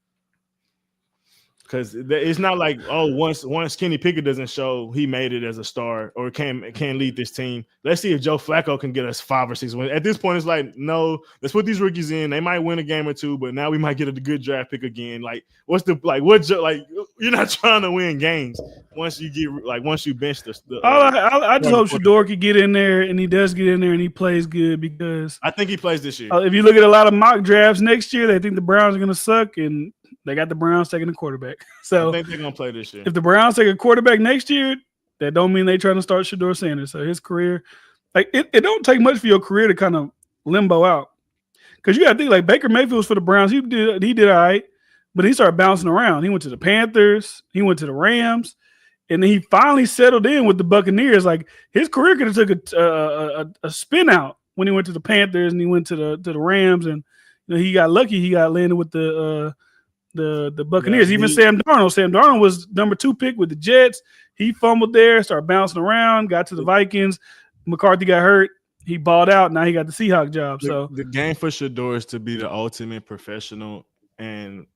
B: Because it's not like, once Kenny Pickett doesn't show he made it as a star or can lead this team. Let's see if Joe Flacco can get us 5 or 6 wins. At this point, it's like, no, let's put these rookies in. They might win a game or 2, but now we might get a good draft pick again. Like, you're not trying to win games once you bench the.
A: I just hope Shedeur could get in there, and he does get in there, and he plays good, because
B: I think he plays this year.
A: If you look at a lot of mock drafts next year, they think the Browns are going to suck, and they got the Browns taking a quarterback. So
B: I think they're going to play this year.
A: If the Browns take a quarterback next year, that don't mean they trying to start Shedeur Sanders. So his career, like it don't take much for your career to kind of limbo out. Because you got to think, like, Baker Mayfield was for the Browns. He did all right, but he started bouncing around. He went to the Panthers. He went to the Rams. And then he finally settled in with the Buccaneers. Like, his career could have took a spin out when he went to the Panthers and he went to the Rams. And he got lucky. He got landed with the Buccaneers. Yeah, even Sam Darnold. Sam Darnold was number 2 pick with the Jets. He fumbled there, started bouncing around, got to the Vikings. McCarthy got hurt. He balled out. Now he got the Seahawks job. So
B: the game for Shedeur is to be the ultimate professional and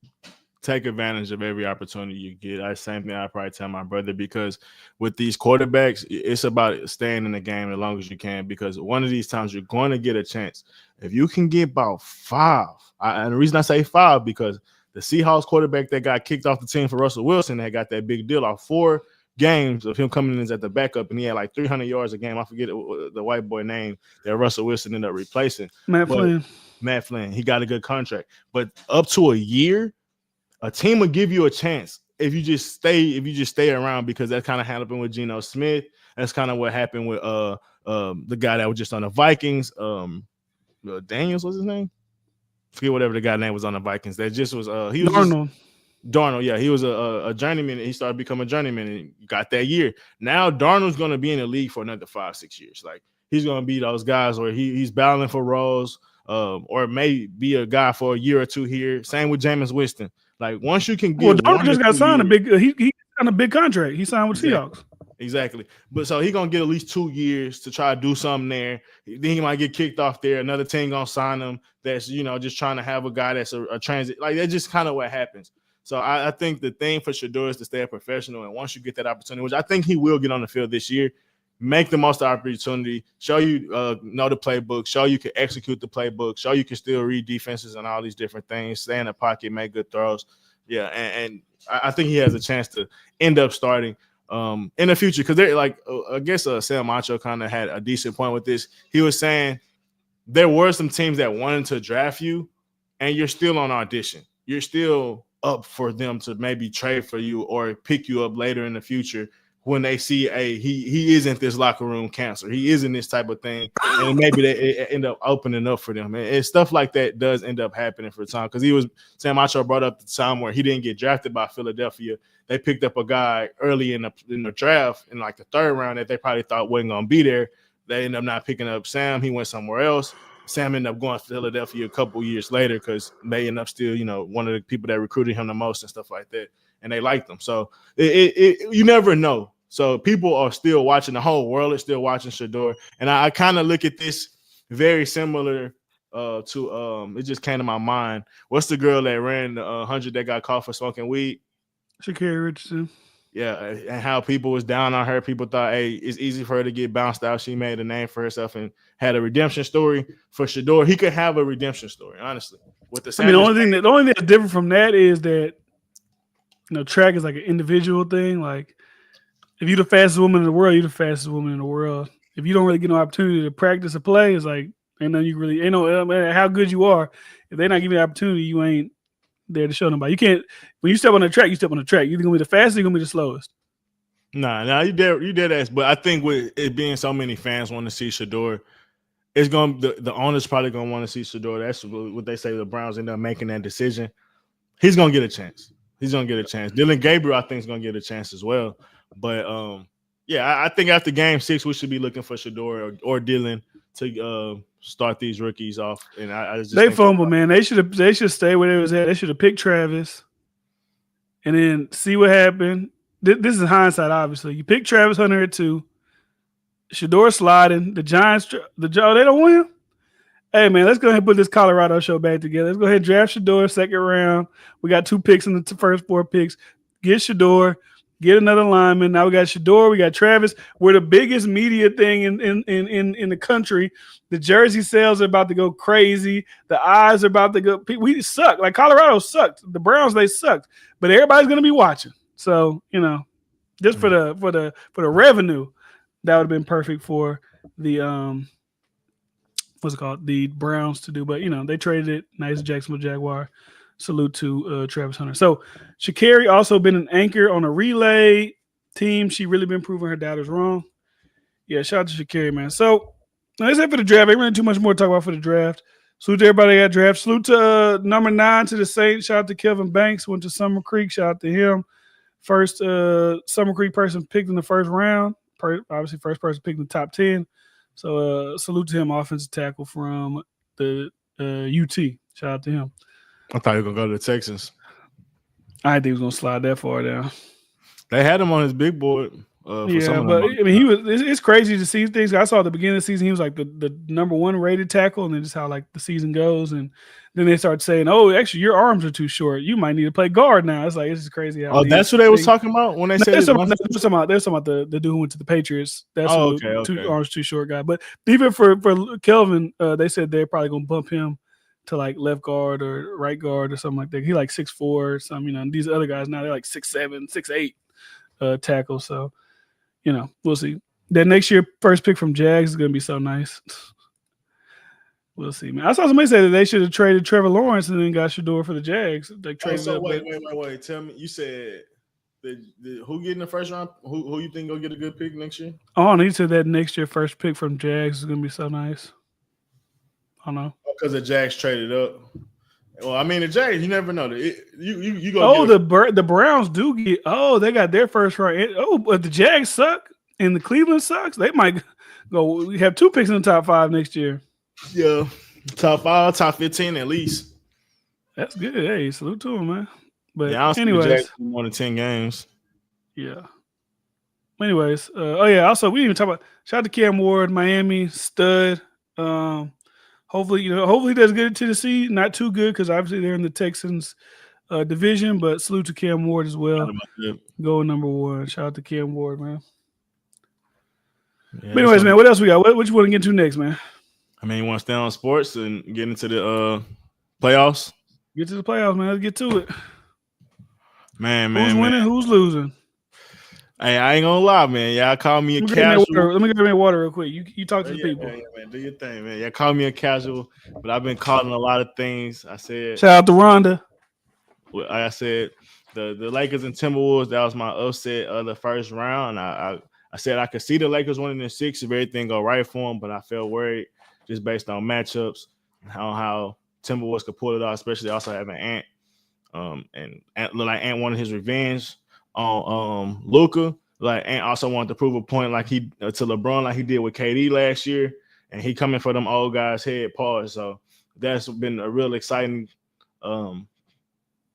B: take advantage of every opportunity you get. That's the same thing I probably tell my brother, because with these quarterbacks, it's about staying in the game as long as you can, because one of these times you're going to get a chance. If you can get about 5, and the reason I say 5, because the Seahawks quarterback that got kicked off the team for Russell Wilson had got that big deal off 4 games of him coming in as at the backup, and he had like 300 yards a game. I forget the white boy name that Russell Wilson ended up replacing.
A: Matt
B: Flynn. He got a good contract. But up to a year, a team will give you a chance if you just stay around, because that kind of happened with Geno Smith. That's kind of what happened with the guy that was just on the Vikings. Daniels was his name? Forget whatever the guy's name was on the Vikings. That just was he was Darnold. Yeah, he was a journeyman. He started becoming a journeyman and got that year. Now Darnold's going to be in the league for another 5-6 years. Like, he's going to be those guys where he's battling for roles, or may be a guy for a year or 2 here. Same with Jameis Winston. Like, once you can get,
A: Darnold just got signed a big. He signed a big contract. He signed with Seahawks.
B: Exactly. But so he's going to get at least 2 years to try to do something there. Then he might get kicked off there. Another team going to sign him that's, just trying to have a guy that's a transit. Like, that's just kind of what happens. So I think the thing for Shedeur is to stay a professional. And once you get that opportunity, which I think he will get on the field this year, make the most of the opportunity, show you know the playbook, show you can execute the playbook, show you can still read defenses and all these different things, stay in the pocket, make good throws. Yeah, and I think he has a chance to end up starting in the future because they're like I guess Sam Macho kind of had a decent point with this. He was saying there were some teams that wanted to draft you, and you're still on audition. You're still up for them to maybe trade for you or pick you up later in the future when they see he isn't this locker room cancer. He isn't this type of thing, and maybe they end up opening up for them. And stuff like that does end up happening for Tom because Sam Macho brought up the time where he didn't get drafted by Philadelphia. They picked up a guy early in the draft in like the third round that they probably thought wasn't going to be there. They ended up not picking up Sam. He went somewhere else. Sam ended up going to Philadelphia a couple years later because they ended up still, one of the people that recruited him the most and stuff like that. And they liked him. So you never know. So people are still watching. The whole world is still watching Shedeur. And I kind of look at this very similar to it just came to my mind. What's the girl that ran the 100 that got caught for smoking weed?
A: Sha'Carri Richardson.
B: Yeah, and how people was down on her. People thought, hey, it's easy for her to get bounced out. She made a name for herself and had a redemption story. For Shedeur, he could have a redemption story, honestly. With the
A: the only thing that's different from that is that track is like an individual thing. Like if you're the fastest woman in the world, you're the fastest woman in the world. If you don't really get no opportunity to practice or play, it's like ain't no matter how good you are. If they're not giving you the opportunity, you ain't there to show nobody. You can't. When you step on the track, you step on the track. You're either gonna be the fastest, or you're gonna be the slowest.
B: Nah, you did ass. But I think with it being so many fans want to see Shedeur, it's the owner's probably gonna want to see Shedeur. That's what they say. The Browns end up making that decision. He's gonna get a chance. Dylan Gabriel, I think, is gonna get a chance as well. But I think after Game 6, we should be looking for Shedeur or Dylan to start these rookies off. And I just
A: they fumbled, man. They should stay where they was at. They should have picked Travis, and then see what happened. This is hindsight, obviously. You pick Travis Hunter at 2. Shedeur sliding. The Giants, they don't win. Hey, man, let's go ahead and put this Colorado show back together. Let's go ahead and draft Shedeur second round. We got 2 picks in the first 4 picks. Get Shedeur. Get another lineman. Now we got Shedeur. We got Travis. We're the biggest media thing in the country. The jersey sales are about to go crazy. The eyes are about to go. We suck. Like Colorado sucked. The Browns, they sucked. But everybody's gonna be watching. So just for the revenue, that would have been perfect for the what's it called? The Browns to do. But they traded it. Nice Jacksonville Jaguar. Salute to Travis Hunter. So Sha'Carri also been an anchor on a relay team. She really been proving her doubters wrong. Yeah, shout out to Sha'Carri, man. So that's it for the draft. Ain't really too much more to talk about for the draft. Salute to everybody that got drafted. Salute to number 9 to the Saints. Shout out to Kelvin Banks. Went to Summer Creek. Shout out to him. First Summer Creek person picked in the first round. Obviously, first person picked in the top 10. So salute to him, offensive tackle from the UT. Shout out to him.
B: I thought he was going to go to the Texans.
A: I didn't think he was going to slide that far down.
B: They had him on his big board.
A: But I mean, it's crazy to see things. I saw at the beginning of the season, he was like the number 1 rated tackle, and then just how like the season goes. And then they start saying, oh, actually, your arms are too short. You might need to play guard now. It's like, it's just crazy.
B: That's what they was talking about when they said
A: they're talking about the dude who went to the Patriots. That's two arms too short guy. But even for Kelvin, they said they're probably going to bump him to like left guard or right guard or something like that. He like 6'4" or something, and these other guys now they're like 6'7", 6'8" tackles. So, we'll see. That next year first pick from Jags is gonna be so nice. We'll see, man. I saw somebody say that they should have traded Trevor Lawrence and then got Shedeur for the Jags. Like
B: wait. Tell me, you said who get in the first round? Who you think gonna get a good pick next year?
A: Oh, he said that next year first pick from Jags is gonna be so nice. I don't know.
B: Because the Jags traded up. Well, I mean the Jags, you never know. You go.
A: Oh, the Browns do get. Oh, they got their first round. Oh, but the Jags suck and the Cleveland sucks. They might go. We have 2 picks in the top 5 next year.
B: Yeah, top 5, top 15 at least.
A: That's good. Hey, salute to him, man. But
B: yeah,
A: anyways,
B: more than 10 games.
A: Yeah. Anyways, also we didn't even talk about shout out to Cam Ward, Miami stud. Hopefully he does good at Tennessee. Not too good because obviously they're in the Texans division, but salute to Cam Ward as well. Going number 1. Shout out to Cam Ward, man. Yeah, but anyways, man, what else we got? What you want to get to next, man?
B: I mean, you want to stay on sports and get into the playoffs?
A: Get to the playoffs, man. Let's get to it. Who's
B: Man.
A: winning? Who's losing?
B: Hey, I ain't gonna lie, man. Y'all call me a
A: Let me get me
B: casual.
A: water. Let me get me water real quick. You talk to the
B: Yeah,
A: people.
B: man. Do your thing, man. Y'all call me a casual, but I've been calling a lot of things. I said,
A: Shout out to Rhonda.
B: like I said, the Lakers and Timberwolves. That was my upset of the first round. I said I could see the Lakers winning in 6 if everything go right for them, but I felt worried just based on matchups, how Timberwolves could pull it off, especially also having Ant. And Ant looked like Ant wanted his revenge on Luka. Like Ant also wanted to prove a point like he to LeBron like he did with KD last year, and he coming for them old guys' head paws. So that's been a real exciting um,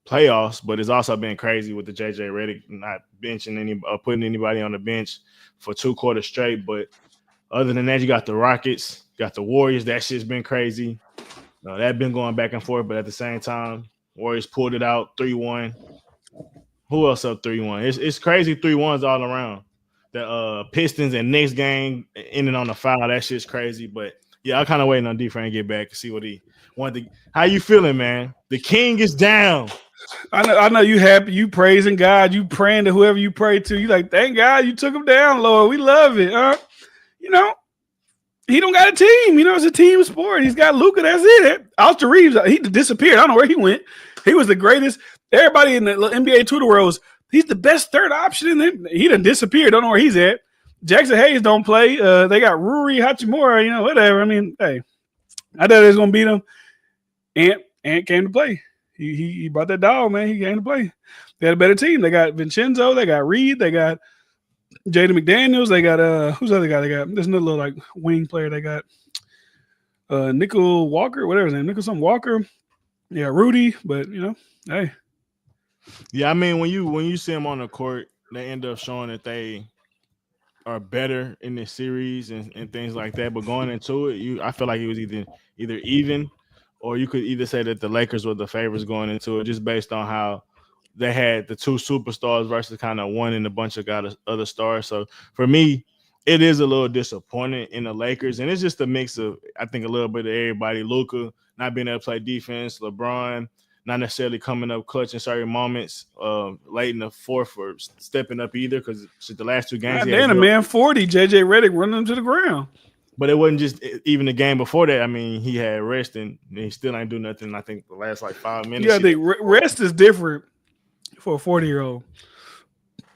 B: playoffs, but it's also been crazy with the JJ Redick not benching any putting anybody on the bench for 2 quarters straight. But other than that, you got the Rockets, got the Warriors. That shit's been crazy. That been going back and forth, but at the same time, Warriors pulled it out 3-1. Who else up 3-1? It's crazy 3-1s all around. The Pistons and Knicks game ending on a foul. That shit's crazy. But yeah, I'm kind of waiting on D-Frank to get back to see what he wanted to. How you feeling, man? The king is down.
A: I know you happy. You praising God. You praying to whoever you pray to. You like, thank God you took him down, Lord. We love it. You know, he don't got a team. You know, it's a team sport. He's got Luka. That's it. Austin Reeves, he disappeared. I don't know where he went. He was the greatest. Everybody in the NBA Twitter world was, he's the best third option. And he done disappeared. Don't know where he's at. Jackson Hayes don't play. They got Ruri Hachimura. You know, whatever. I mean, hey, I thought they was gonna beat him. Ant came to play. He brought that dog, man. He came to play. They had a better team. They got Vincenzo. They got Reed. They got Jaden McDaniels. They got who's the other guy? They got there's another little like wing player. They got Nickel Walker, whatever his name, Nickel something Walker. Yeah, Rudy. But you know, hey.
B: Yeah, I mean when you see them on the court, they end up showing that they are better in this series and things like that. But going into it, I feel like it was either even, or you could either say that the Lakers were the favorites going into it, just based on how they had the 2 superstars versus kind of one and a bunch of other stars. So for me, it is a little disappointing in the Lakers, and it's just a mix of I think a little bit of everybody. Luka not being able to play defense, LeBron not necessarily coming up clutch in certain moments late in the fourth or stepping up either because the last 2 games
A: God damn, man, 40. JJ Redick running him to the ground.
B: But it wasn't just even the game before that. I mean, he had rest and he still ain't do nothing. I think the last like 5 minutes.
A: Yeah, I think rest is different for a 40-year-old.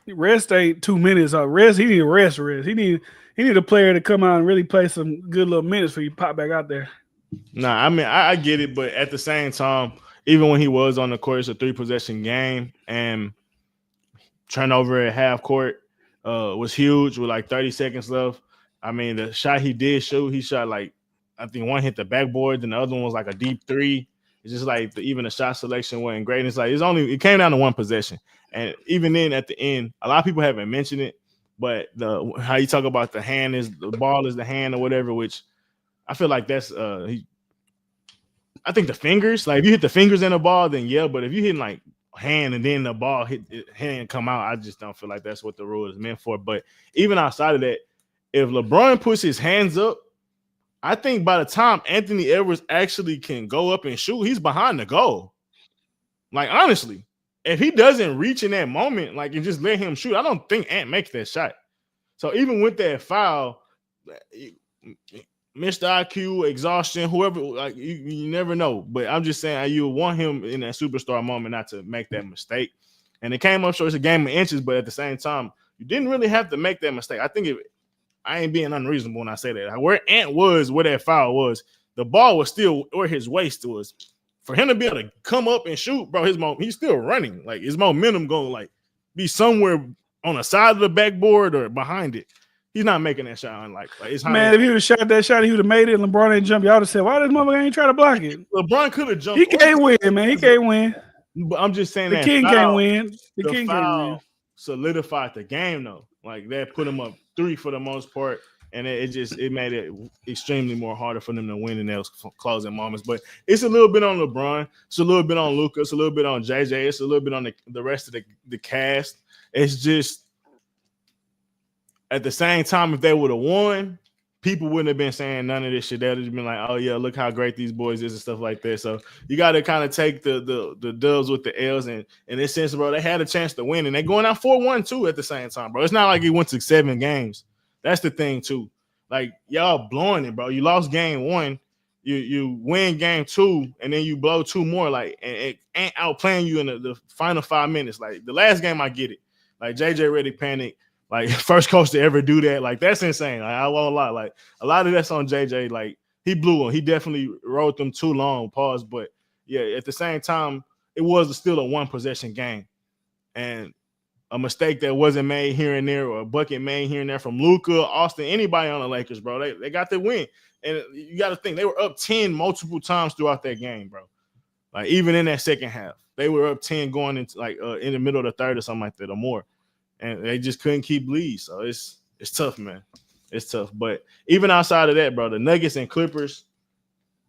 A: Rest ain't 2 minutes. Rest, he need a rest. He need a player to come out and really play some good little minutes for you pop back out there.
B: Nah, I mean I get it, but at the same time, even when he was on the court, it's a 3-possession game, and turnover at half court was huge with like 30 seconds left. I mean, the shot he did shoot, he shot like I think one hit the backboard, and the other one was like a deep 3. It's just like even the shot selection wasn't great. And it's like it came down to 1 possession, and even then at the end, a lot of people haven't mentioned it, but how you talk about the ball is the hand or whatever, which I feel like that's I think the fingers, like if you hit the fingers in the ball, then yeah. But if you hit like hand and then the ball hit hand come out, I just don't feel like that's what the rule is meant for. But even outside of that, if LeBron puts his hands up, I think by the time Anthony Edwards actually can go up and shoot, he's behind the goal. Like honestly, if he doesn't reach in that moment, like and just let him shoot, I don't think Ant makes that shot. So even with that foul, Mr. IQ, exhaustion, whoever, like you never know. But I'm just saying you want him in that superstar moment not to make that mistake. And it came up short. It's a game of inches, but at the same time, you didn't really have to make that mistake. I think I ain't being unreasonable when I say that. Where Ant was, where that foul was, the ball was still where his waist was. For him to be able to come up and shoot, bro, he's still running. Like his momentum going to like be somewhere on the side of the backboard or behind it. He's not making that shot unlikely. Like,
A: man, if he would have shot that shot, he would have made it. And LeBron ain't jump. Y'all would have said, "Why this motherfucker ain't try to block it?"
B: LeBron could have jumped.
A: He can't win, man. He can't win.
B: But I'm just saying
A: the
B: that
A: king
B: foul,
A: can't win. The king
B: foul
A: can't win.
B: Solidified the game though. Like that put him up 3 for the most part, and it made it extremely more harder for them to win in those closing moments. But it's a little bit on LeBron. It's a little bit on Luka. It's a little bit on JJ. It's a little bit on the rest of the cast. It's just. At the same time, if they would have won, people wouldn't have been saying none of this shit. They'd have been like, oh yeah, look how great these boys is and stuff like that. So you got to kind of take the dubs with the L's, and in this sense, bro, they had a chance to win, and they going out 4-1 too at the same time, bro. It's not like it went to 7 games. That's the thing too. Like y'all blowing it, bro. You lost game 1, you win game 2, and then you blow 2 more. Like and it ain't outplaying you in the final 5 minutes. Like the last game, I get it. Like JJ Redick panicked. Like first coach to ever do that. Like that's insane. Like, I won't lie. Like a lot of that's on JJ. Like he blew them. He definitely rode them too long. Pause. But yeah, at the same time, it was still a 1 possession game, and a mistake that wasn't made here and there, or a bucket made here and there from Luka, Austin, anybody on the Lakers, bro. They got the win, and you got to think they were up 10 multiple times throughout that game, bro. Like even in that second half, they were up 10 going into like in the middle of the third or something like that or more. And they just couldn't keep leads. So it's tough, man. It's tough. But even outside of that, bro, the Nuggets and Clippers,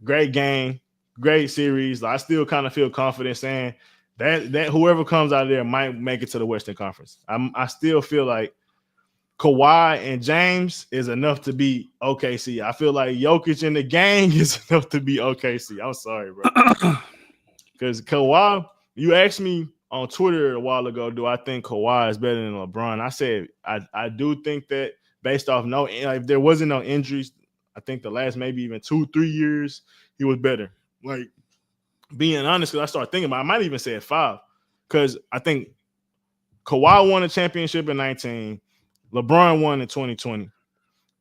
B: great game, great series. I still kind of feel confident saying that whoever comes out of there might make it to the Western Conference. I still feel like Kawhi and James is enough to beat OKC. I feel like Jokic in the gang is enough to beat OKC. I'm sorry, bro. Because Kawhi, you asked me on Twitter a while ago, do I think Kawhi is better than LeBron? I said I do think that based off if there wasn't no injuries, I think the last maybe even 2-3 years he was better. Like being honest, because I started thinking about, I might even say 5, because I think Kawhi won a championship in 19, LeBron won in 2020.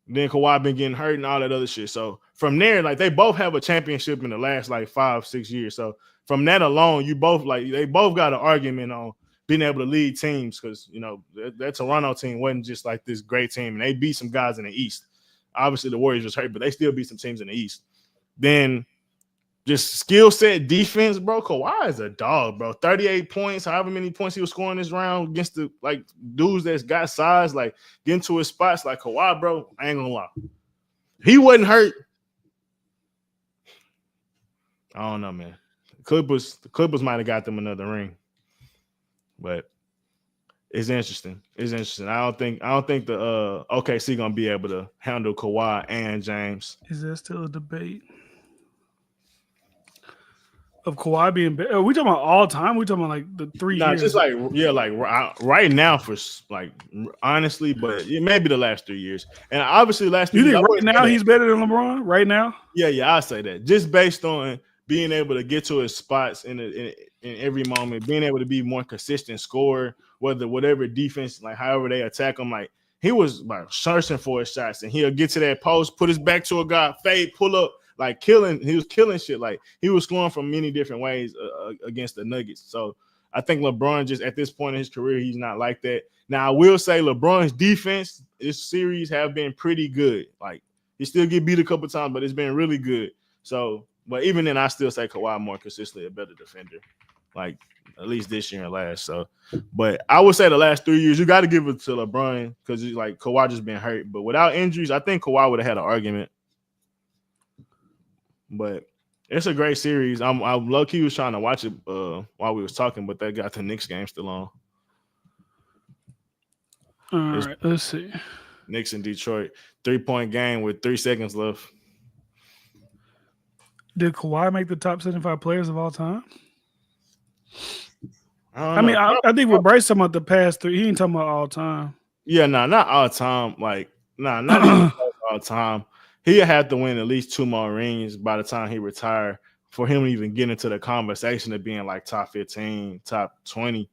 B: Then Kawhi been getting hurt and all that other shit. So from there, like they both have a championship in the last like 5-6 years. So from that alone, they both got an argument on being able to lead teams, because that Toronto team wasn't just like this great team, and they beat some guys in the East. Obviously, the Warriors was hurt, but they still beat some teams in the East. Then just skill set, defense, bro. Kawhi is a dog, bro. 38 points, however many points he was scoring this round against the like dudes that's got size, like getting to his spots. Like Kawhi, bro, I ain't gonna lie, he wasn't hurt. I don't know, man. The Clippers might have got them another ring, but it's interesting. It's interesting. I don't think the OKC gonna be able to handle Kawhi and James.
A: Is there still a debate of Kawhi being better? Are we talking about all time? We talking about like the 3 years?
B: Just like right now for like honestly, but maybe the last 3 years. And obviously last 3 years.
A: You think right now he's better than LeBron? Right now?
B: Yeah, I say that. Just based on being able to get to his spots in every moment, being able to be more consistent scorer, whatever defense, like however they attack him, like he was like searching for his shots, and he'll get to that post, put his back to a guy, fade, pull up, like he was killing shit. Like he was scoring from many different ways against the Nuggets. So I think LeBron just at this point in his career, he's not like that. Now I will say LeBron's defense this series have been pretty good. Like he still get beat a couple times, but it's been really good. So, but even then, I still say Kawhi more consistently a better defender, like at least this year and last. So, but I would say the last 3 years, you got to give it to LeBron because like Kawhi just been hurt. But without injuries, I think Kawhi would have had an argument. But it's a great series. I'm low-key was trying to watch it while we was talking, but they got the Knicks game still on.
A: All right, let's see.
B: Knicks in Detroit, 3-point game with 3 seconds left.
A: Did Kawhi make the top 75 players of all time?
B: I
A: think with Bryce talking about the past 3, he ain't talking about all time.
B: Yeah, not all time. Like, not even all time. He'll have to win at least 2 more rings by the time he retire for him to even get into the conversation of being like top 15, top 20.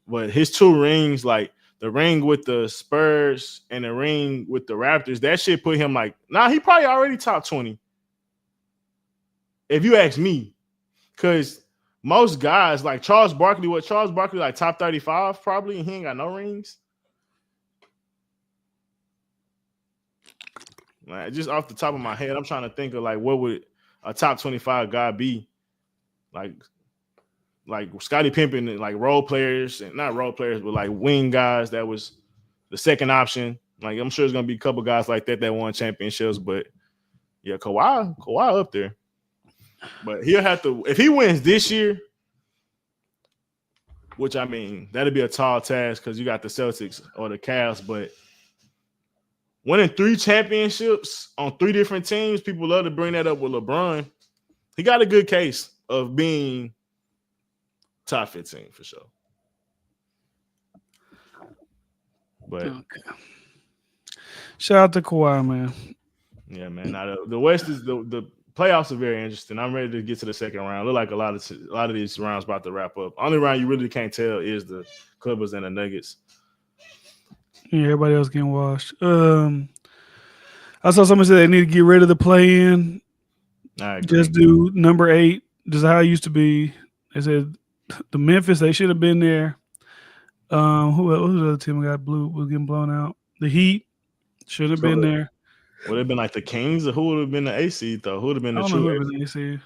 B: But his 2 rings, like the ring with the Spurs and the ring with the Raptors, that shit put him like, he probably already top 20. If you ask me, because most guys like Charles Barkley like top 35 probably, and he ain't got no rings. Like, just off the top of my head, I'm trying to think of like what would a top 25 guy be, like Scottie Pippen, like role players, and not role players, but like wing guys. That was the second option. Like I'm sure there's gonna be a couple guys like that won championships, but yeah, Kawhi up there. But he'll have to, if he wins this year, which I mean, that'd be a tall task because you got the Celtics or the Cavs, but winning 3 championships on 3 different teams. People love to bring that up with LeBron. He got a good case of being top 15 for sure. But
A: okay. Shout out to Kawhi, man.
B: yeah, man. Now the West is the playoffs are very interesting. I'm ready to get to the second round. Look like a lot of these rounds about to wrap up. Only round you really can't tell is the Clippers and the Nuggets.
A: Yeah, everybody else getting washed. I saw somebody say they need to get rid of the play-in.
B: I agree.
A: Just do number 8. Just how it used to be. They said the Memphis, they should have been there. Who was the other team was getting blown out? The Heat should have been there.
B: Would it have been like the Kings, or who would have been the AC though? Who would have been
A: I
B: the
A: don't know
B: true
A: who
B: AC?
A: was AC.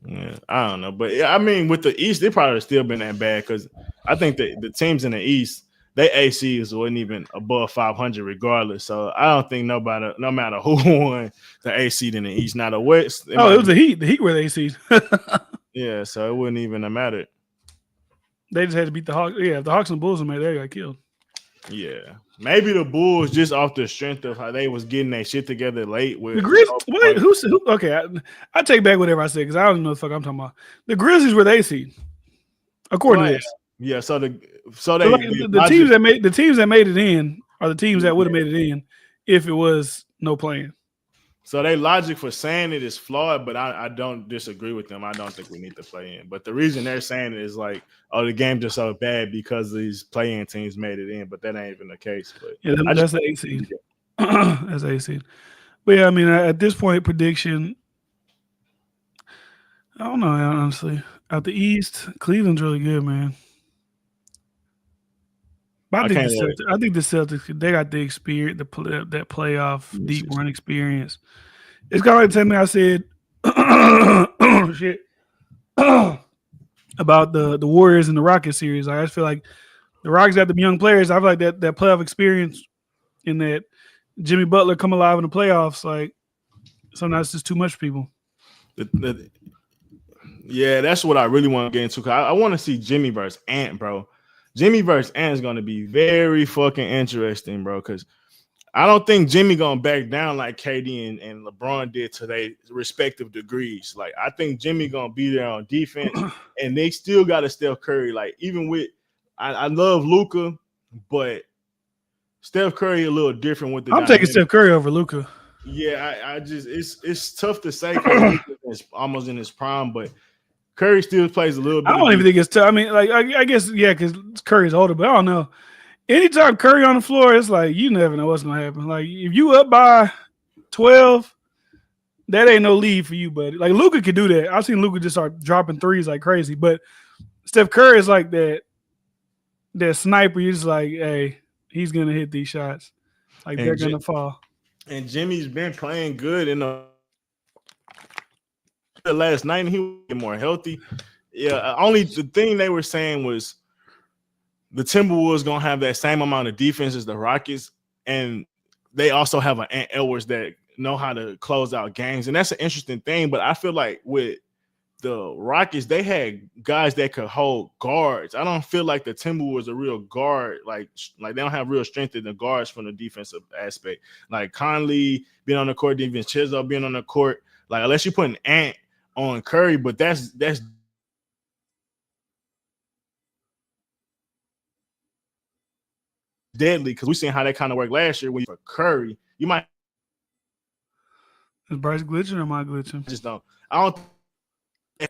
B: Yeah, I don't know, but I mean, with the East, they probably still been that bad because I think that the teams in the East, they ACs wasn't even above 500 regardless. So I don't think no matter who won the AC in the East, not the West.
A: It was the Heat. The Heat were the AC.
B: Yeah, so it wouldn't even have mattered.
A: They just had to beat the Hawks. Yeah, if the Hawks and Bulls made, they got killed.
B: Yeah, maybe the Bulls just off the strength of how they was getting their shit together late with
A: the Grizzlies. Wait, who? Okay, I take back whatever I said because I don't even know what the fuck I'm talking about. The Grizzlies were the AC, according to this.
B: Yeah, so the
A: teams that made it in are the teams that would have made it in if it was no playing.
B: So their logic for saying it is flawed, but I don't disagree with them. I don't think we need to play in. But the reason they're saying it is like, oh, the game's just so bad because these play-in teams made it in, but that ain't even the case. But
A: yeah, that's the AC. That's the AC. But yeah, I mean, at this point, prediction, I don't know, honestly. Out the East, Cleveland's really good, man. But I think the Celtics, they got the experience, that playoff deep run experience. It's kind of like the same thing I said shit, about the Warriors and the Rockets series. I just feel like the Rockets got them young players. I feel like that playoff experience in that Jimmy Butler come alive in the playoffs, like sometimes it's just too much for people.
B: Yeah, that's what I really want to get into. I want to see Jimmy versus Ant, bro. Jimmy versus Ant is going to be very fucking interesting, bro, because I don't think Jimmy gonna back down like KD and LeBron did to their respective degrees. Like I think Jimmy gonna be there on defense, and they still got a Steph Curry. Like even with, I love Luka, but Steph Curry a little different with the.
A: I'm taking Steph Curry over Luka.
B: Yeah, I just it's tough to say because it's almost in his prime, but Curry still plays a little bit.
A: I don't even think it's tough. I mean, like I guess because Curry's older, but I don't know. Anytime Curry on the floor, it's like you never know what's gonna happen. Like if you up by 12, that ain't no lead for you, buddy. Like Luka could do that. I've seen Luka just start dropping threes like crazy, but Steph Curry is like that sniper. You're just like, hey, he's gonna hit these shots. Like they're gonna fall.
B: And Jimmy's been playing good in the last night, and he was more healthy. Yeah, only the thing they were saying was the Timberwolves gonna have that same amount of defense as the Rockets, and they also have an Ant Edwards that know how to close out games, and that's an interesting thing. But I feel like with the Rockets, they had guys that could hold guards. I don't feel like the Timberwolves are real guard, like they don't have real strength in the guards from the defensive aspect. Like Conley being on the court, even Chizo being on the court. Like unless you put an Ant on Curry, but that's deadly because we seen how that kind of worked last year. When you for Curry, you might.
A: Is Bryce glitching or am I glitching?
B: I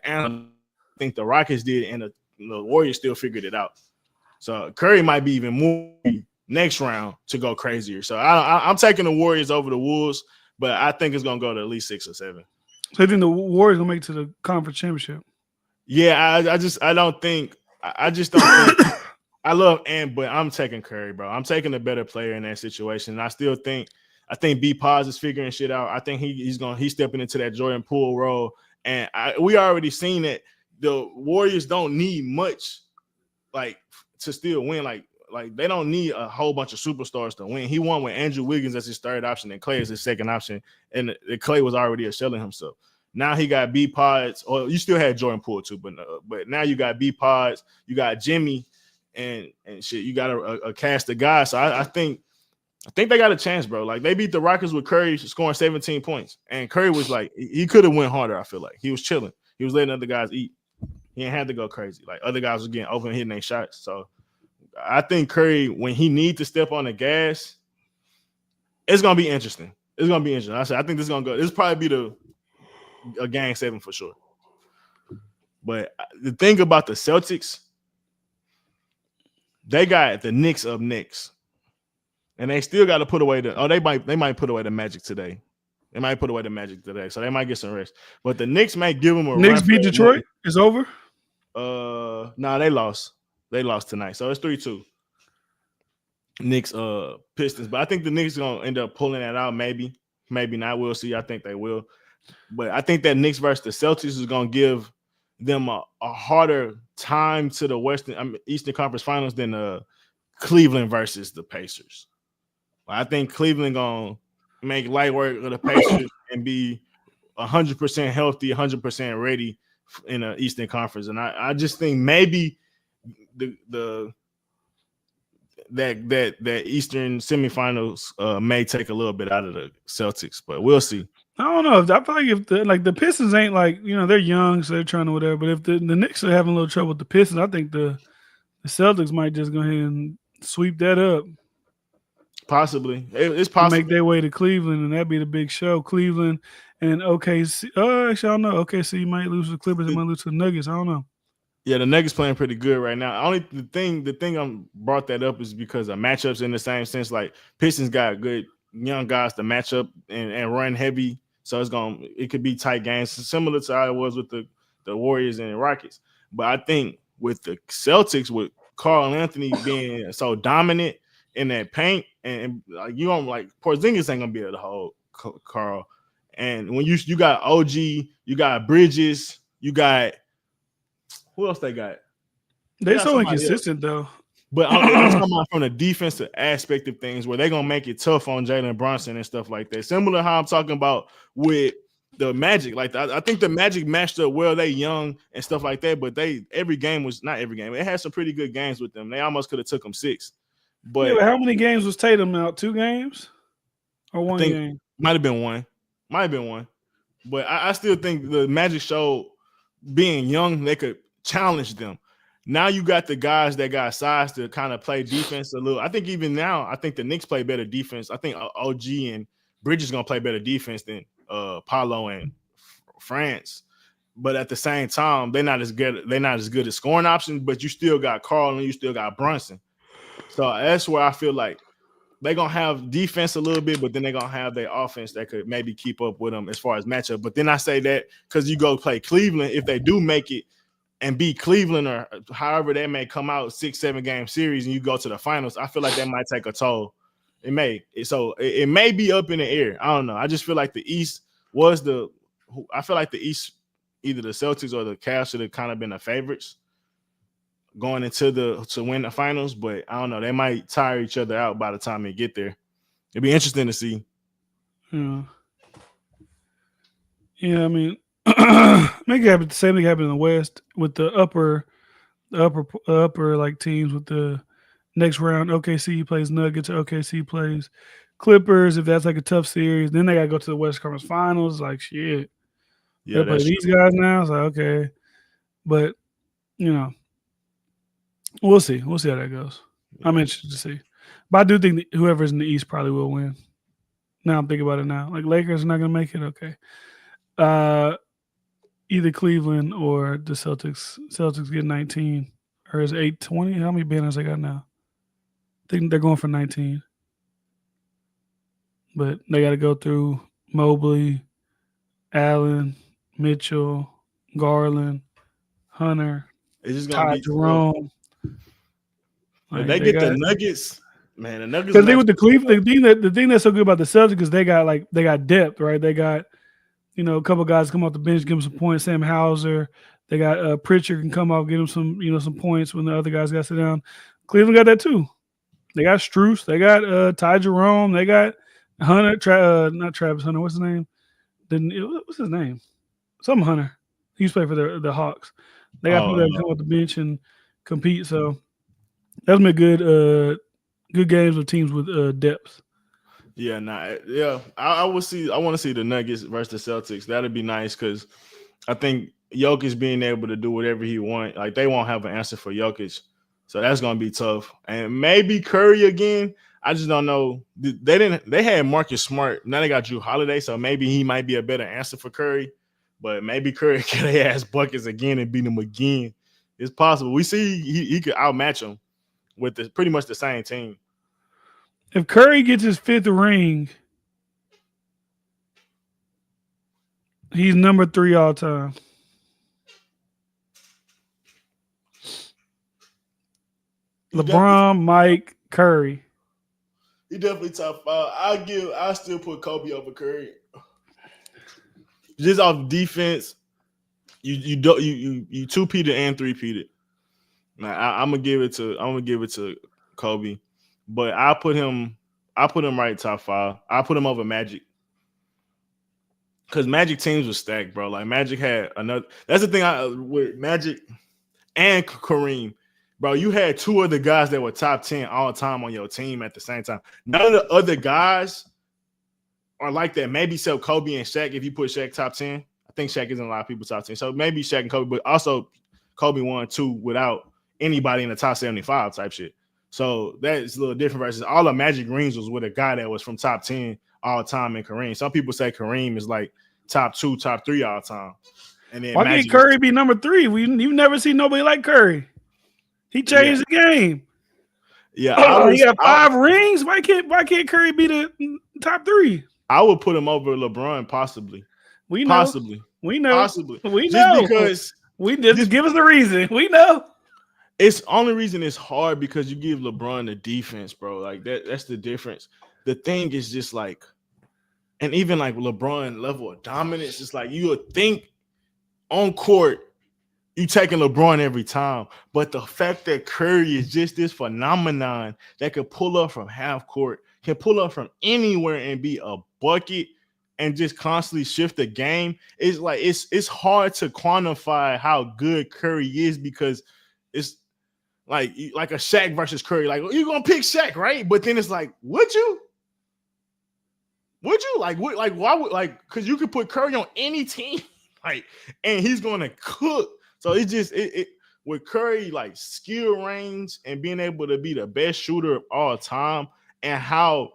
B: don't think the Rockets did, and the Warriors still figured it out. So Curry might be even more next round to go crazier. So I'm taking the Warriors over the Wolves, but I think it's gonna go to at least 6 or 7.
A: So you think the Warriors gonna make it to the conference championship?
B: Yeah, I just don't think. I love Ant, but I'm taking Curry, bro. I'm taking a better player in that situation. And I think B Paz is figuring shit out. I think he's stepping into that Jordan Poole role. And we already seen that the Warriors don't need much like to still win. Like they don't need a whole bunch of superstars to win. He won with Andrew Wiggins as his third option and Clay as his second option. And Clay was already excelling himself. Now he got B Pods, or you still had Jordan Poole too, but now you got B Pods, you got Jimmy. And shit, you got a cast of guys. So I think I think they got a chance, bro. Like they beat the Rockets with Curry scoring 17 points, and Curry was like he could have went harder. I feel like he was chilling. He was letting other guys eat. He ain't had to go crazy. Like other guys was getting open, hitting their shots. So I think Curry, when he needs to step on the gas, it's gonna be interesting. It's gonna be interesting. I think this is gonna go. This probably be a game 7 for sure. But the thing about the Celtics, they got the Knicks up next, and they still got to put away they might put away the Magic today. They might put away the Magic today, so they might get some rest. But the Knicks might give them a
A: Knicks
B: run.
A: beat Detroit. It's over.
B: Nah, they lost. They lost tonight, so it's 3-2. Knicks, Pistons, but I think the Knicks gonna end up pulling that out. Maybe not. We'll see. I think they will, but I think that Knicks versus the Celtics is gonna give them a harder time to the Eastern Conference Finals than Cleveland versus the Pacers. I think Cleveland gonna make light work of the Pacers and be 100% healthy, 100% ready in the Eastern Conference, and I just think maybe that Eastern semifinals may take a little bit out of the Celtics, but we'll see.
A: I don't know. I feel like if the Pistons ain't they're young, so they're trying to whatever. But if the Knicks are having a little trouble with the Pistons, I think the Celtics might just go ahead and sweep that up.
B: Possibly, it's possible.
A: Make their way to Cleveland, and that'd be the big show. Cleveland and OKC. Actually, I don't know. OKC might lose to the Clippers. They might lose to the Nuggets. I don't know.
B: Yeah, the Nuggets playing pretty good right now. Only the thing I'm brought that up is because of matchups in the same sense. Like Pistons got good young guys to match up and run heavy, so it could be tight games, similar to how it was with the Warriors and the Rockets. But I think with the Celtics, with Karl Anthony being so dominant in that paint, and like you don't like Porzingis ain't gonna be able to hold Karl. And when you got OG, you got Bridges, you got. Who else they got?
A: They're so inconsistent, though.
B: But I'm talking about from the defensive aspect of things where they're going to make it tough on Jalen Brunson and stuff like that. Similar to how I'm talking about with the Magic. Like, I think the Magic matched up well. They young and stuff like that, but every game was not every game. It had some pretty good games with them. They almost could have took them 6. But
A: how many games was Tatum out? 2 games? Or 1 game?
B: Might have been one. But I still think the Magic showed being young, they could challenge them. Now you got the guys that got size to kind of play defense a little. I think even now, I think the Knicks play better defense. I think OG and Bridges gonna play better defense than Paolo and France. But at the same time, they're not as good. They're not as good as scoring options. But you still got Karl and you still got Brunson. So that's where I feel like they're gonna have defense a little bit, but then they're gonna have their offense that could maybe keep up with them as far as matchup. But then I say that because you go play Cleveland, if they do make it and beat Cleveland or however they may come out 6-7 game series and you go to the finals, I feel like that might take a toll. It may. So it may be up in the air. I don't know. I just feel like the East I feel like the East, either the Celtics or the Cavs should have kind of been the favorites going into to win the finals, but I don't know. They might tire each other out by the time they get there. It'd be interesting to see.
A: Yeah. I mean, maybe the same thing happened in the West with the upper like teams with the next round. OKC plays Nuggets. OKC plays Clippers. If that's like a tough series, then they got to go to the West Conference Finals. Like shit. Yeah, they play these guys now. It's like okay, but we'll see. We'll see how that goes. Yeah. I'm interested to see, but I do think that whoever's in the East probably will win. Now I'm thinking about it now. Like Lakers are not going to make it. Okay. Either Cleveland or the Celtics. Celtics get 19, or is it 8-20? How many banners they got now? I think they're going for 19, but they got to go through Mobley, Allen, Mitchell, Garland, Hunter, Ty Jerome.
B: Like, they get the Nuggets. Man, the Nuggets.
A: The thing with the Cleveland, the thing that's so good about the Celtics is they got depth, right? They got a couple guys come off the bench, give them some points. Sam Hauser, they got Pritchard can come off, give them some points when the other guys got to sit down. Cleveland got that too. They got Strus, they got Ty Jerome, they got Hunter, not Travis Hunter. What's his name? What's his name? Some Hunter. He used to play for the Hawks. They got people that come off the bench and compete. So that's been good games with teams with depth.
B: Yeah, nah, yeah. I will see. I want to see the Nuggets versus the Celtics. That'd be nice because I think Jokic being able to do whatever he wants, like they won't have an answer for Jokic, so that's gonna be tough. And maybe Curry again. I just don't know. They didn't. They had Marcus Smart. Now they got Drew Holiday, so maybe he might be a better answer for Curry. But maybe Curry can ass buckets again and beat him again. It's possible. We see he could outmatch him with pretty much the same team.
A: If Curry gets his fifth ring, he's number 3 all time.
B: He definitely
A: LeBron, Mike, Curry.
B: He definitely top five. I still put Kobe over Curry. Just off defense, you two peated and three peated. Now I'm gonna give it to Kobe, but I put him right top five. I put him over Magic because Magic teams were stacked, bro. Like Magic had another. That's the thing with Magic and Kareem. Bro, you had two other guys that were top 10 all time on your team at the same time. None of the other guys are like that. Maybe so Kobe and Shaq, if you put Shaq top 10. I think Shaq isn't a lot of people top 10. So maybe Shaq and Kobe, but also Kobe won 2 without anybody in the top 75 type shit. So that's a little different versus all the Magic rings was with a guy that was from top 10 all time in Kareem. Some people say Kareem is like top 2, top 3 all time. And then
A: Why can't Curry be number 3? You've never seen nobody like Curry. He changed the game.
B: Yeah,
A: he got 5 rings. Why can't Curry be the top 3?
B: I would put him over LeBron, possibly.
A: We know.
B: Possibly.
A: We know.
B: Possibly.
A: We
B: just
A: know.
B: Because
A: just give us the reason. We know.
B: It's only reason it's hard because you give LeBron the defense, bro. Like that's the difference. The thing is just like, and even like LeBron level of dominance, it's like you would think on court, you taking LeBron every time. But the fact that Curry is just this phenomenon that could pull up from half court, can pull up from anywhere and be a bucket and just constantly shift the game, it's like it's hard to quantify how good Curry is because it's like a Shaq versus Curry. Like, you're gonna pick Shaq, right? But then it's like, would you? Like why would because you could put Curry on any team, like, and he's gonna cook. So it's just it with Curry, like skill range and being able to be the best shooter of all time, and how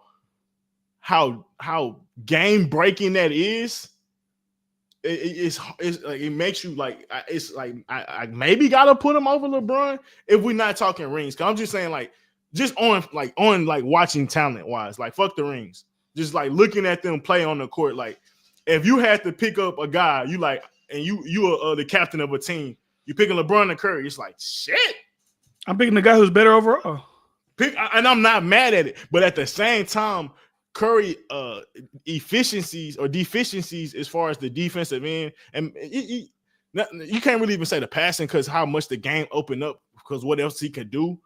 B: game breaking that is. It's like it makes you like it's like I maybe gotta put him over LeBron if we're not talking rings. Cause I'm just saying like just on watching talent wise, like fuck the rings. Just like looking at them play on the court. Like if you had to pick up a guy, you like and you are the captain of a team, you picking LeBron and Curry. It's like shit.
A: I'm picking the guy who's better overall.
B: And I'm not mad at it, but at the same time, Curry efficiencies or deficiencies as far as the defensive end, and you can't really even say the passing because how much the game opened up because what else he could do.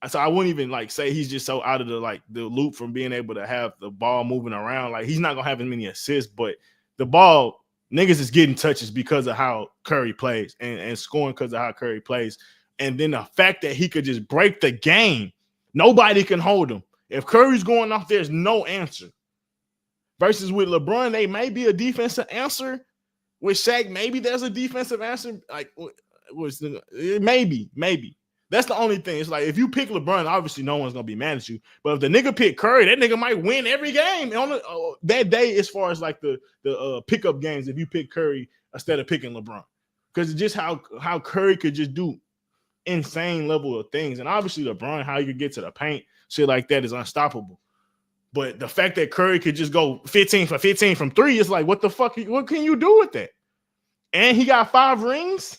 B: So I wouldn't even like say he's just so out of the loop from being able to have the ball moving around. Like he's not gonna have as many assists, but the ball niggas is getting touches because of how Curry plays and scoring because of how Curry plays. And then the fact that he could just break the game, nobody can hold him. If Curry's going off, there's no answer. Versus with LeBron, they may be a defensive answer. With Shaq, maybe there's a defensive answer. Like, maybe. That's the only thing. It's like if you pick LeBron, obviously no one's gonna be mad at you. But if the nigga pick Curry, that nigga might win every game on that day. As far as like the pickup games, if you pick Curry instead of picking LeBron, because it's just how Curry could just do insane level of things, and obviously LeBron, how you could get to the paint. Shit like that is unstoppable. But the fact that Curry could just go 15 for 15 from 3 is like, what the fuck? What can you do with that? And he got 5 rings.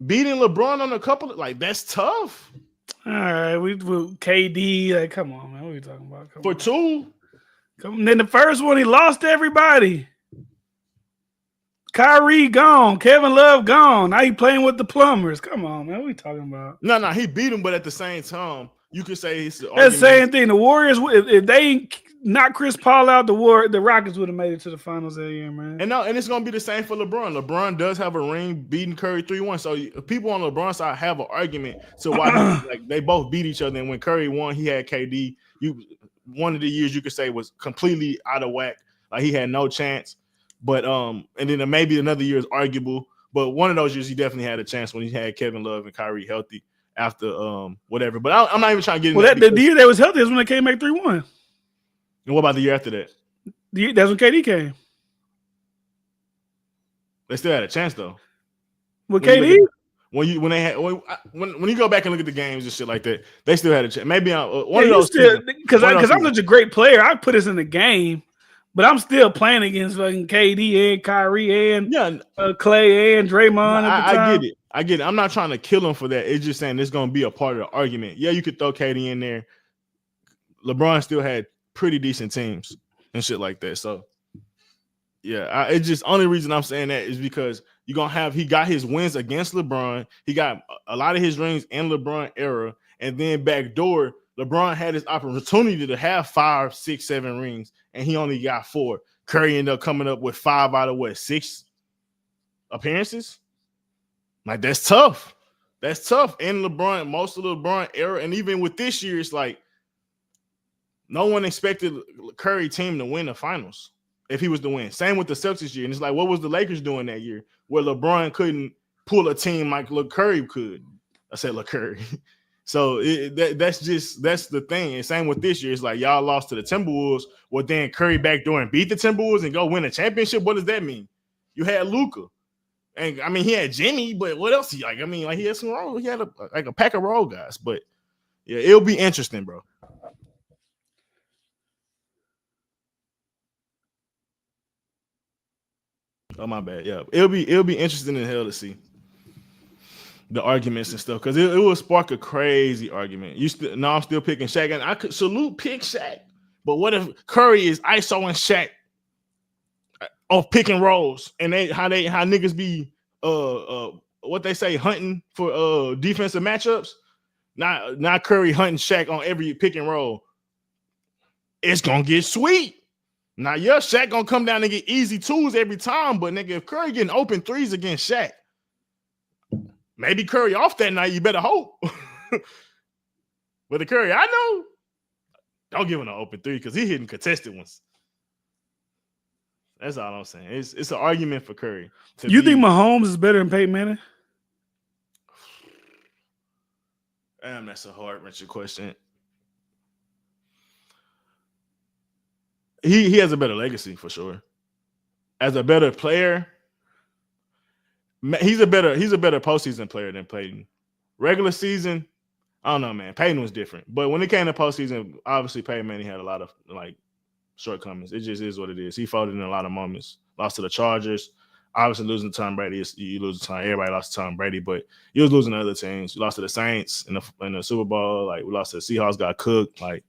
B: Beating LeBron on a couple, like that's tough.
A: All right, we KD. Like, come on, man. What are we talking about?
B: For 2.
A: Then the first one, he lost everybody. Kyrie gone. Kevin Love gone. Now he playing with the plumbers. Come on, man. What are we talking about?
B: No, he beat him, but at the same time, you could say it's
A: the same thing. The Warriors, if they knocked Chris Paul out, the Rockets would have made it to the finals that year, man.
B: And it's gonna be the same for LeBron. LeBron does have a ring beating Curry 3-1. So people on LeBron's side have an argument to why like they both beat each other. And when Curry won, he had KD. one of the years you could say was completely out of whack. Like he had no chance. But and then maybe another year is arguable. But one of those years he definitely had a chance when he had Kevin Love and Kyrie healthy after whatever. But I'm not even trying to get into that.
A: The year that was healthy is when they came back 3-1.
B: And what about the year after that?
A: That's when KD came.
B: They still had a chance though.
A: With KD?
B: When you go back and look at the games and shit like that, they still had a chance. Maybe one of those
A: because I'm such a great player. I put us in the game, but I'm still playing against fucking KD and Kyrie and Clay and Draymond.
B: I get it. I'm not trying to kill him for that. It's just saying it's going to be a part of the argument. Yeah, you could throw KD in there. LeBron still had pretty decent teams and shit like that. So yeah, it's just only reason I'm saying that is because you're gonna have he got his wins against LeBron. He got a lot of his rings in LeBron era, and then backdoor, LeBron had his opportunity to have 5, 6, 7 rings, and he only got 4. Curry ended up coming up with 5 out of 6 appearances. Like that's tough. That's tough. And LeBron, most of the LeBron era, and even with this year, it's like no one expected Curry team to win the finals. If he was to win. Same with the Celtics year. And it's like, what was the Lakers doing that year where LeBron couldn't pull a team like Curry could? I said Curry. So that's the thing. And same with this year. It's like y'all lost to the Timberwolves. Well, then Curry backdoor and beat the Timberwolves and go win a championship. What does that mean? You had Luka. And I mean, he had Jimmy, but what else he like? I mean, like he had some role. He had a pack of role guys. But yeah, it'll be interesting, bro. Oh my bad. Yeah, it'll be interesting in hell to see the arguments and stuff because it will spark a crazy argument. I'm still picking Shaq, and I could pick Shaq, but what if Curry is ISO and Shaq off pick and rolls, and how niggas be what they say hunting for defensive matchups? Not Curry hunting Shaq on every pick and roll. It's gonna get sweet. Now, yeah, Shaq gonna come down and get easy 2s every time, but nigga, if Curry getting open 3s against Shaq, maybe Curry off that night, you better hope. But the Curry I know, don't give him an open 3 because he hitting contested ones. That's all I'm saying. It's an argument for Curry.
A: You think Mahomes is better than Peyton Manning?
B: Damn, that's a heart-wrenching question. He has a better legacy for sure. As a better player, he's a better postseason player than Peyton. Regular season, I don't know, man. Peyton was different, but when it came to postseason, obviously Peyton Manning had a lot of like shortcomings. It just is what it is. He folded in a lot of moments. Lost to the Chargers. Obviously losing to Tom Brady, you lose to Tom. Everybody lost to Tom Brady, but you was losing to other teams. You lost to the Saints in the Super Bowl. Like we lost to the Seahawks, got cooked. Like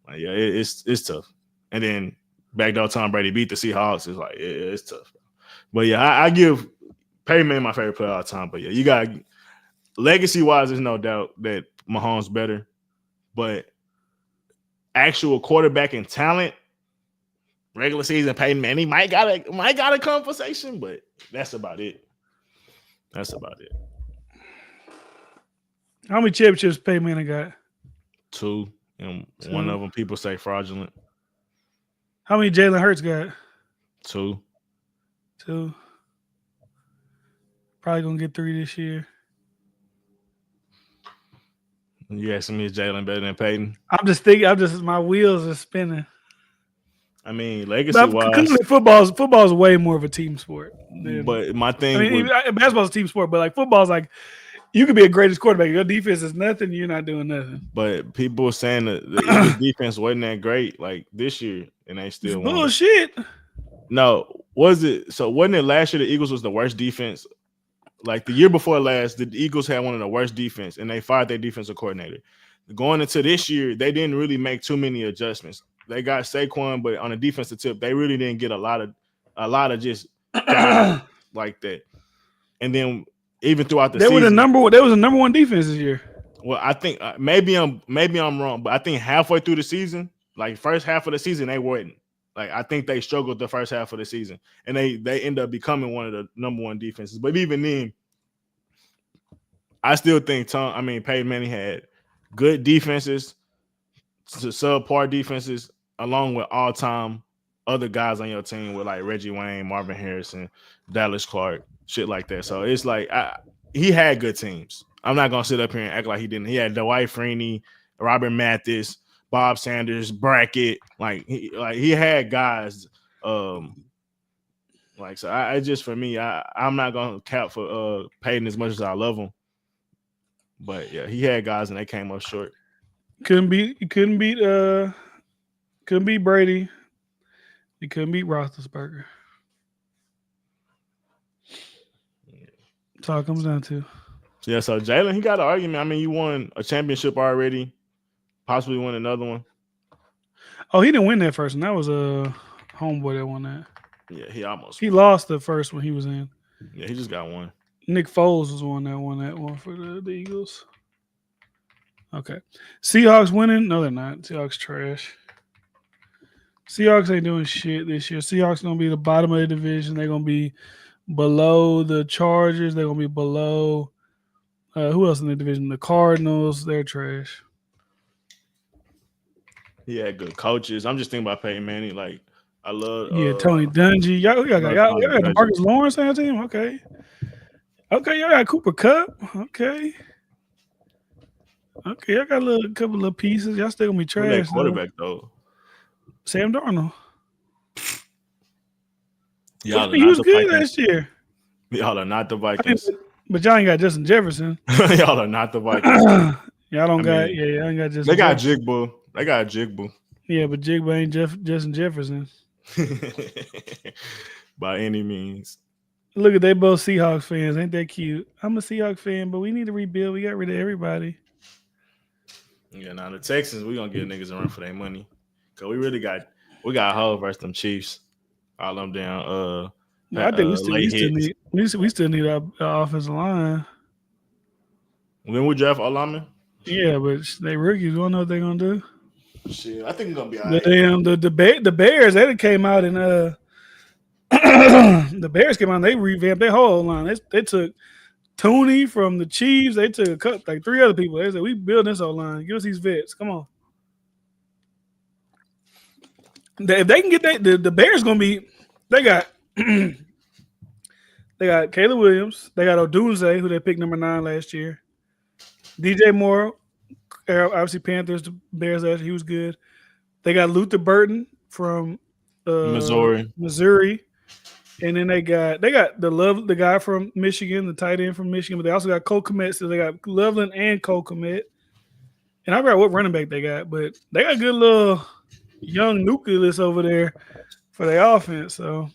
B: yeah, it's tough. And then backdoor Tom Brady beat the Seahawks. It's like it's tough. But yeah, I give Peyton Manning my favorite player all the time. But yeah, you got legacy wise, there's no doubt that Mahomes better. But actual quarterback and talent, regular season Peyton Manning might got a conversation, but that's about it. That's about it.
A: How many championships Peyton Manning got?
B: 2. And 1 of them people say fraudulent.
A: How many Jalen Hurts got?
B: 2.
A: Probably gonna get 3 this year.
B: You asking me is Jalen better than Peyton?
A: I'm just thinking. My wheels are spinning.
B: I mean, legacy-wise,
A: football's way more of a team sport.
B: But my thing,
A: basketball's a team sport, but like football's like you could be a greatest quarterback. Your defense is nothing. You're not doing nothing.
B: But people were saying that the Eagles defense wasn't that great like this year, and they still won.
A: Bullshit.
B: No, was it? So wasn't it last year the Eagles was the worst defense? Like the year before last, the Eagles had one of the worst defense, and they fired their defensive coordinator. Going into this year, they didn't really make too many adjustments. They got Saquon, but on a defensive tip, they really didn't get a lot of just guys like that. And then even throughout the season,
A: they was the number 1 defense this year.
B: Well, I think maybe I'm wrong, but I think halfway through the season, like first half of the season, they weren't. Like I think they struggled the first half of the season, and they end up becoming one of the number 1 defenses. But even then, I still think Peyton Manning had good defenses subpar defenses, along with all time other guys on your team with like Reggie Wayne, Marvin Harrison, Dallas Clark, shit like that. So it's like he had good teams. I'm not gonna sit up here and act like he didn't. He had Dwight Freeney, Robert Mathis, Bob Sanders, Brackett. He had guys. So I just for me, I'm not gonna count for Peyton as much as I love him. But yeah, he had guys and they came up short.
A: Couldn't beat Brady. He couldn't beat Roethlisberger. That's all it comes down to.
B: Yeah, so Jalen, he got an argument. I mean, you won a championship already, possibly win another one.
A: Oh, he didn't win that first one. That was a homeboy that won that.
B: Yeah, he almost.
A: He lost the first one he was in.
B: Yeah, he just got one.
A: Nick Foles was one that won that one for the Eagles. Okay. Seahawks winning? No, they're not. Seahawks trash. Seahawks ain't doing shit this year. Seahawks gonna be the bottom of the division. They're gonna be below the Chargers. They're gonna be below who else in the division? The Cardinals. They're trash.
B: He had good coaches. I'm just thinking about Peyton Manning. Like I love
A: Tony Dungy. Y'all got Marcus Lawrence on your team? Okay. Okay, y'all got Cooper Kupp. Okay. Okay, I got a couple of pieces. Y'all still gonna be trash.
B: That quarterback though.
A: Sam Darnold.
B: Y'all
A: he was good last year.
B: Y'all are not the Vikings.
A: But y'all ain't got Justin Jefferson.
B: Y'all are not the Vikings.
A: Y'all don't got. Y'all ain't got Justin.
B: They got Jigba. They got Jigba.
A: Yeah, but Jigba ain't Justin Jefferson.
B: By any means.
A: Look at they both Seahawks fans. Ain't that cute? I'm a Seahawks fan, but we need to rebuild. We got rid of everybody.
B: Yeah, now the Texans, we gonna give niggas a run for their money. Cause we got Hull versus them Chiefs. All them down.
A: I think we still need our offensive line.
B: When we draft a lineman?
A: Yeah, but they rookies. We don't know what they're gonna do.
B: Shit, I think we're gonna be all right.
A: The Bears, they came out and the Bears came out and they revamped their whole line. They took Tooney from the Chiefs. They took a couple, like 3 other people. They said, we building this whole line. Give us these vets. Come on. If they can get that, the Bears gonna be. They got they got Caleb Williams. They got Odunze, who they picked number 9 last year. DJ Moore, obviously Panthers, the Bears last year, he was good. They got Luther Burton from Missouri. And then they got the guy from Michigan, the tight end from Michigan, but they also got Cole Kmet. So they got Loveland and Cole Kmet. And I forgot what running back they got, but they got a good little young nucleus over there for their offense. So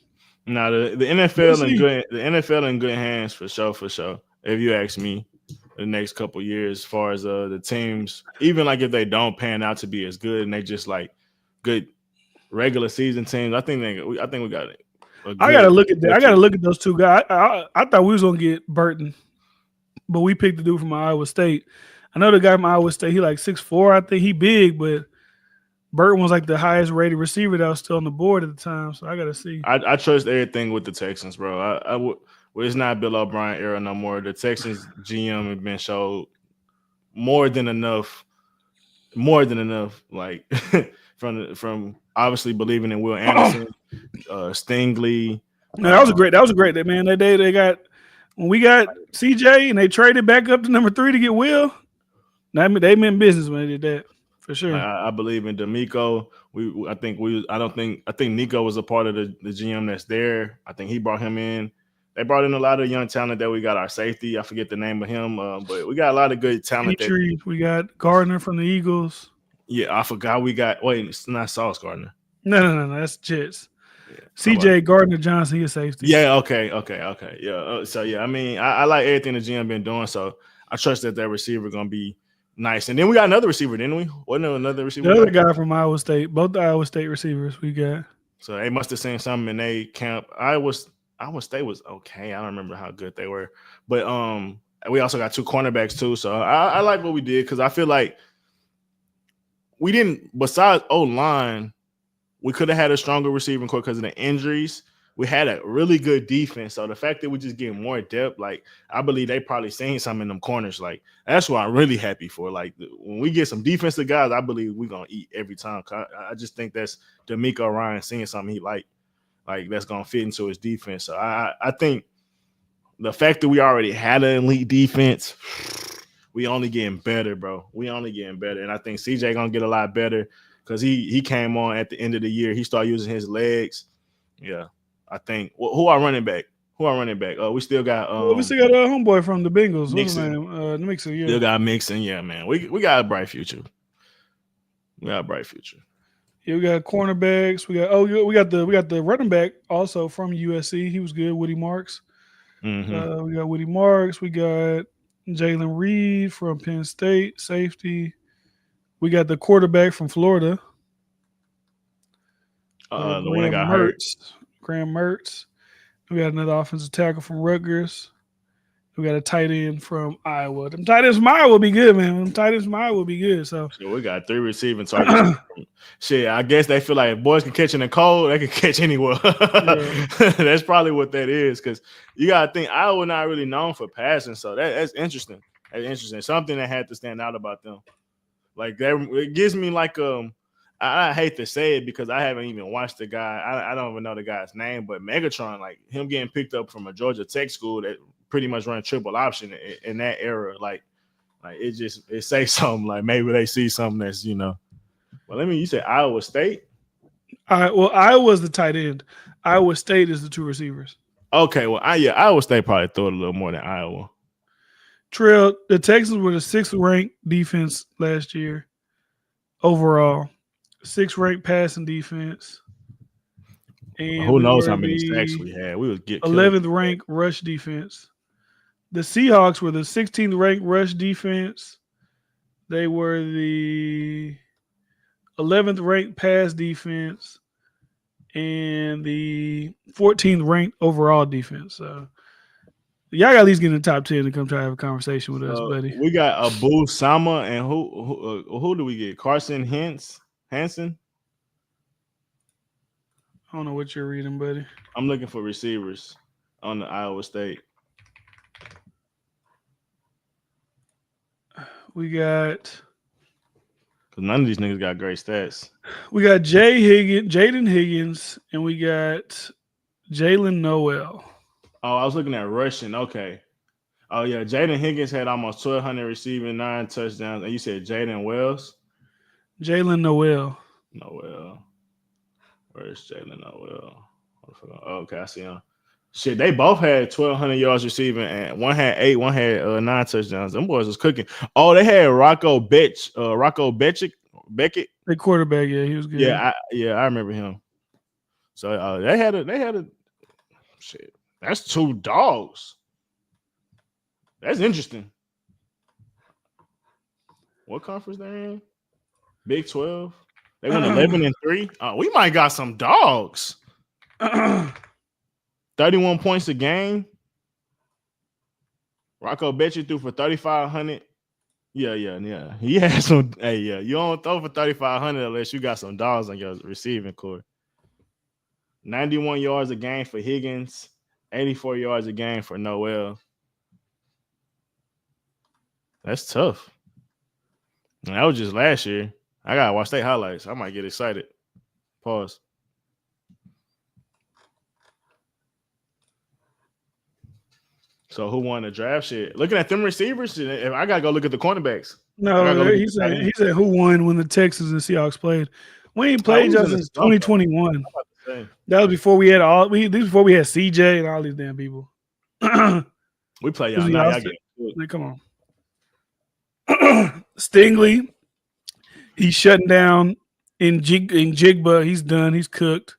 B: now the NFL in good hands for sure. If you ask me, the next couple of years, as far as the teams, even like if they don't pan out to be as good and they just like good regular season teams, I think we got it.
A: I gotta look at that. I gotta look at those 2 guys. I thought we was gonna get Burton, but we picked the dude from Iowa State. I know the guy from Iowa State. He like 6'4". I think he big, but Burton was like the highest rated receiver that was still on the board at the time. So I gotta see.
B: I trust everything with the Texans, bro. It's not Bill O'Brien era no more. The Texans GM have been showed more than enough. Like from obviously believing in Will Anderson, Stingley.
A: No, that was a great man. They got when we got CJ and they traded back up to number 3 to get Will. They meant business when they did that for sure.
B: I believe in D'Amico. I think Nico was a part of the GM that's there. I think he brought him in. They brought in a lot of young talent that we got. Our safety, I forget the name of him, but we got a lot of good talent.
A: We got Gardner from the Eagles.
B: Yeah, I forgot we got. Wait, it's not Sauce Gardner.
A: No, that's Jets. Yeah, CJ Gardner Johnson, he a safety.
B: Yeah, okay. Yeah, so yeah, I mean, I like everything the GM been doing, so I trust that receiver gonna be nice. And then we got another receiver, didn't we? Wasn't there another receiver?
A: The other guy from Iowa State, both the Iowa State receivers we got.
B: So they must have seen something in their camp. Iowa State was okay. I don't remember how good they were, but we also got 2 cornerbacks too. So I like what we did because I feel like we didn't. Besides O-line, we could have had a stronger receiving core because of the injuries. we had a really good defense. So the fact that we just getting more depth, like I believe they probably seen something in them corners. Like that's what I'm really happy for. Like when we get some defensive guys, I believe we're gonna eat every time. I just think that's D'Amico Ryan seeing something he like that's gonna fit into his defense. So I think the fact that we already had an elite defense, we only getting better, bro. We only getting better, and I think CJ gonna get a lot better because he came on at the end of the year. He started using his legs. Yeah, I think who are running back? Who are running back? We still got
A: Well, we still got a homeboy from the Bengals. What's his
B: Nixon.
A: name? Mixon. Yeah.
B: Still got Mixon. Yeah, man. We got a bright future. We got a bright future.
A: Yeah, we got cornerbacks. We got the running back also from USC. He was good. Woody Marks.
B: Mm-hmm.
A: We got Woody Marks. We got Jalen Reed from Penn State, safety. We got the quarterback from Florida,
B: The one that
A: Graham
B: got hurt.
A: Mertz. Graham Mertz. We got another offensive tackle from Rutgers. We got a tight end from Iowa. Them tight ends from Iowa will be good, man. Them tight ends from Iowa will be good. So
B: So we got 3 receiving targets. Shit, I guess they feel like if boys can catch in the cold, they can catch anywhere.
A: yeah.
B: That's probably what that is. Because you gotta think Iowa not really known for passing, so that's interesting. That's interesting. Something that had to stand out about them. Like that, it gives me like I hate to say it because I haven't even watched the guy. I don't even know the guy's name, but Megatron, like him getting picked up from a Georgia Tech school that pretty much run triple option in that era, like it say something like maybe they see something that's Well, you said Iowa State.
A: Iowa's the tight end. Iowa State is the two receivers.
B: Okay, well, Iowa State probably threw it a little more than Iowa.
A: Trail, the Texans were the 6th ranked defense last year overall. 6th ranked passing defense. And
B: Who
A: we
B: knows
A: were
B: how many sacks
A: the
B: we had? We would get
A: 11th ranked rush defense. The Seahawks were the 16th ranked rush defense. They were the 11th ranked pass defense and the 14th ranked overall defense. So y'all got at least get in the top 10 to come try to have a conversation with us, buddy.
B: We got Abu Sama and who do we get? Carson Hansen.
A: I don't know what you're reading, buddy.
B: I'm looking for receivers on the Iowa State.
A: We got
B: Because none of these niggas got great stats.
A: we got Jaden Higgins, and we got Jalen Noel.
B: Oh, I was looking at rushing. Okay. Oh yeah, Jaden Higgins had almost 1,200 receiving, 9 touchdowns, and you said Jaden Wells.
A: Jalen Noel.
B: Noel. Where's Jalen Noel? Oh, okay, I see him. Shit, they both had 1,200 yards receiving, and one had 8, one had 9 touchdowns. Them boys was cooking. Oh, they had Rocco Beckett.
A: The quarterback, yeah, he was good.
B: Yeah, I remember him. So they had a shit. That's 2 dogs. That's interesting. What conference they in? Big 12. They went 11-3. Oh, we might got some dogs. 31 points a game. Rocco Beckett threw for 3,500. Yeah. He had some. Hey, yeah. You don't throw for 3,500 unless you got some dogs on your receiving core. 91 yards a game for Higgins. 84 yards a game for Noel. That's tough. And that was just last year. I gotta watch their highlights. I might get excited. Pause. So who won the draft? Shit. Looking at them receivers, I gotta go look at the cornerbacks.
A: No, he said who won when the Texans and Seahawks played. We ain't played just since 2021. That was before we had before we had CJ and all these damn people.
B: We play y'all now.
A: Like, come on. Stingley, he's shutting down in Jigba. He's done. He's cooked.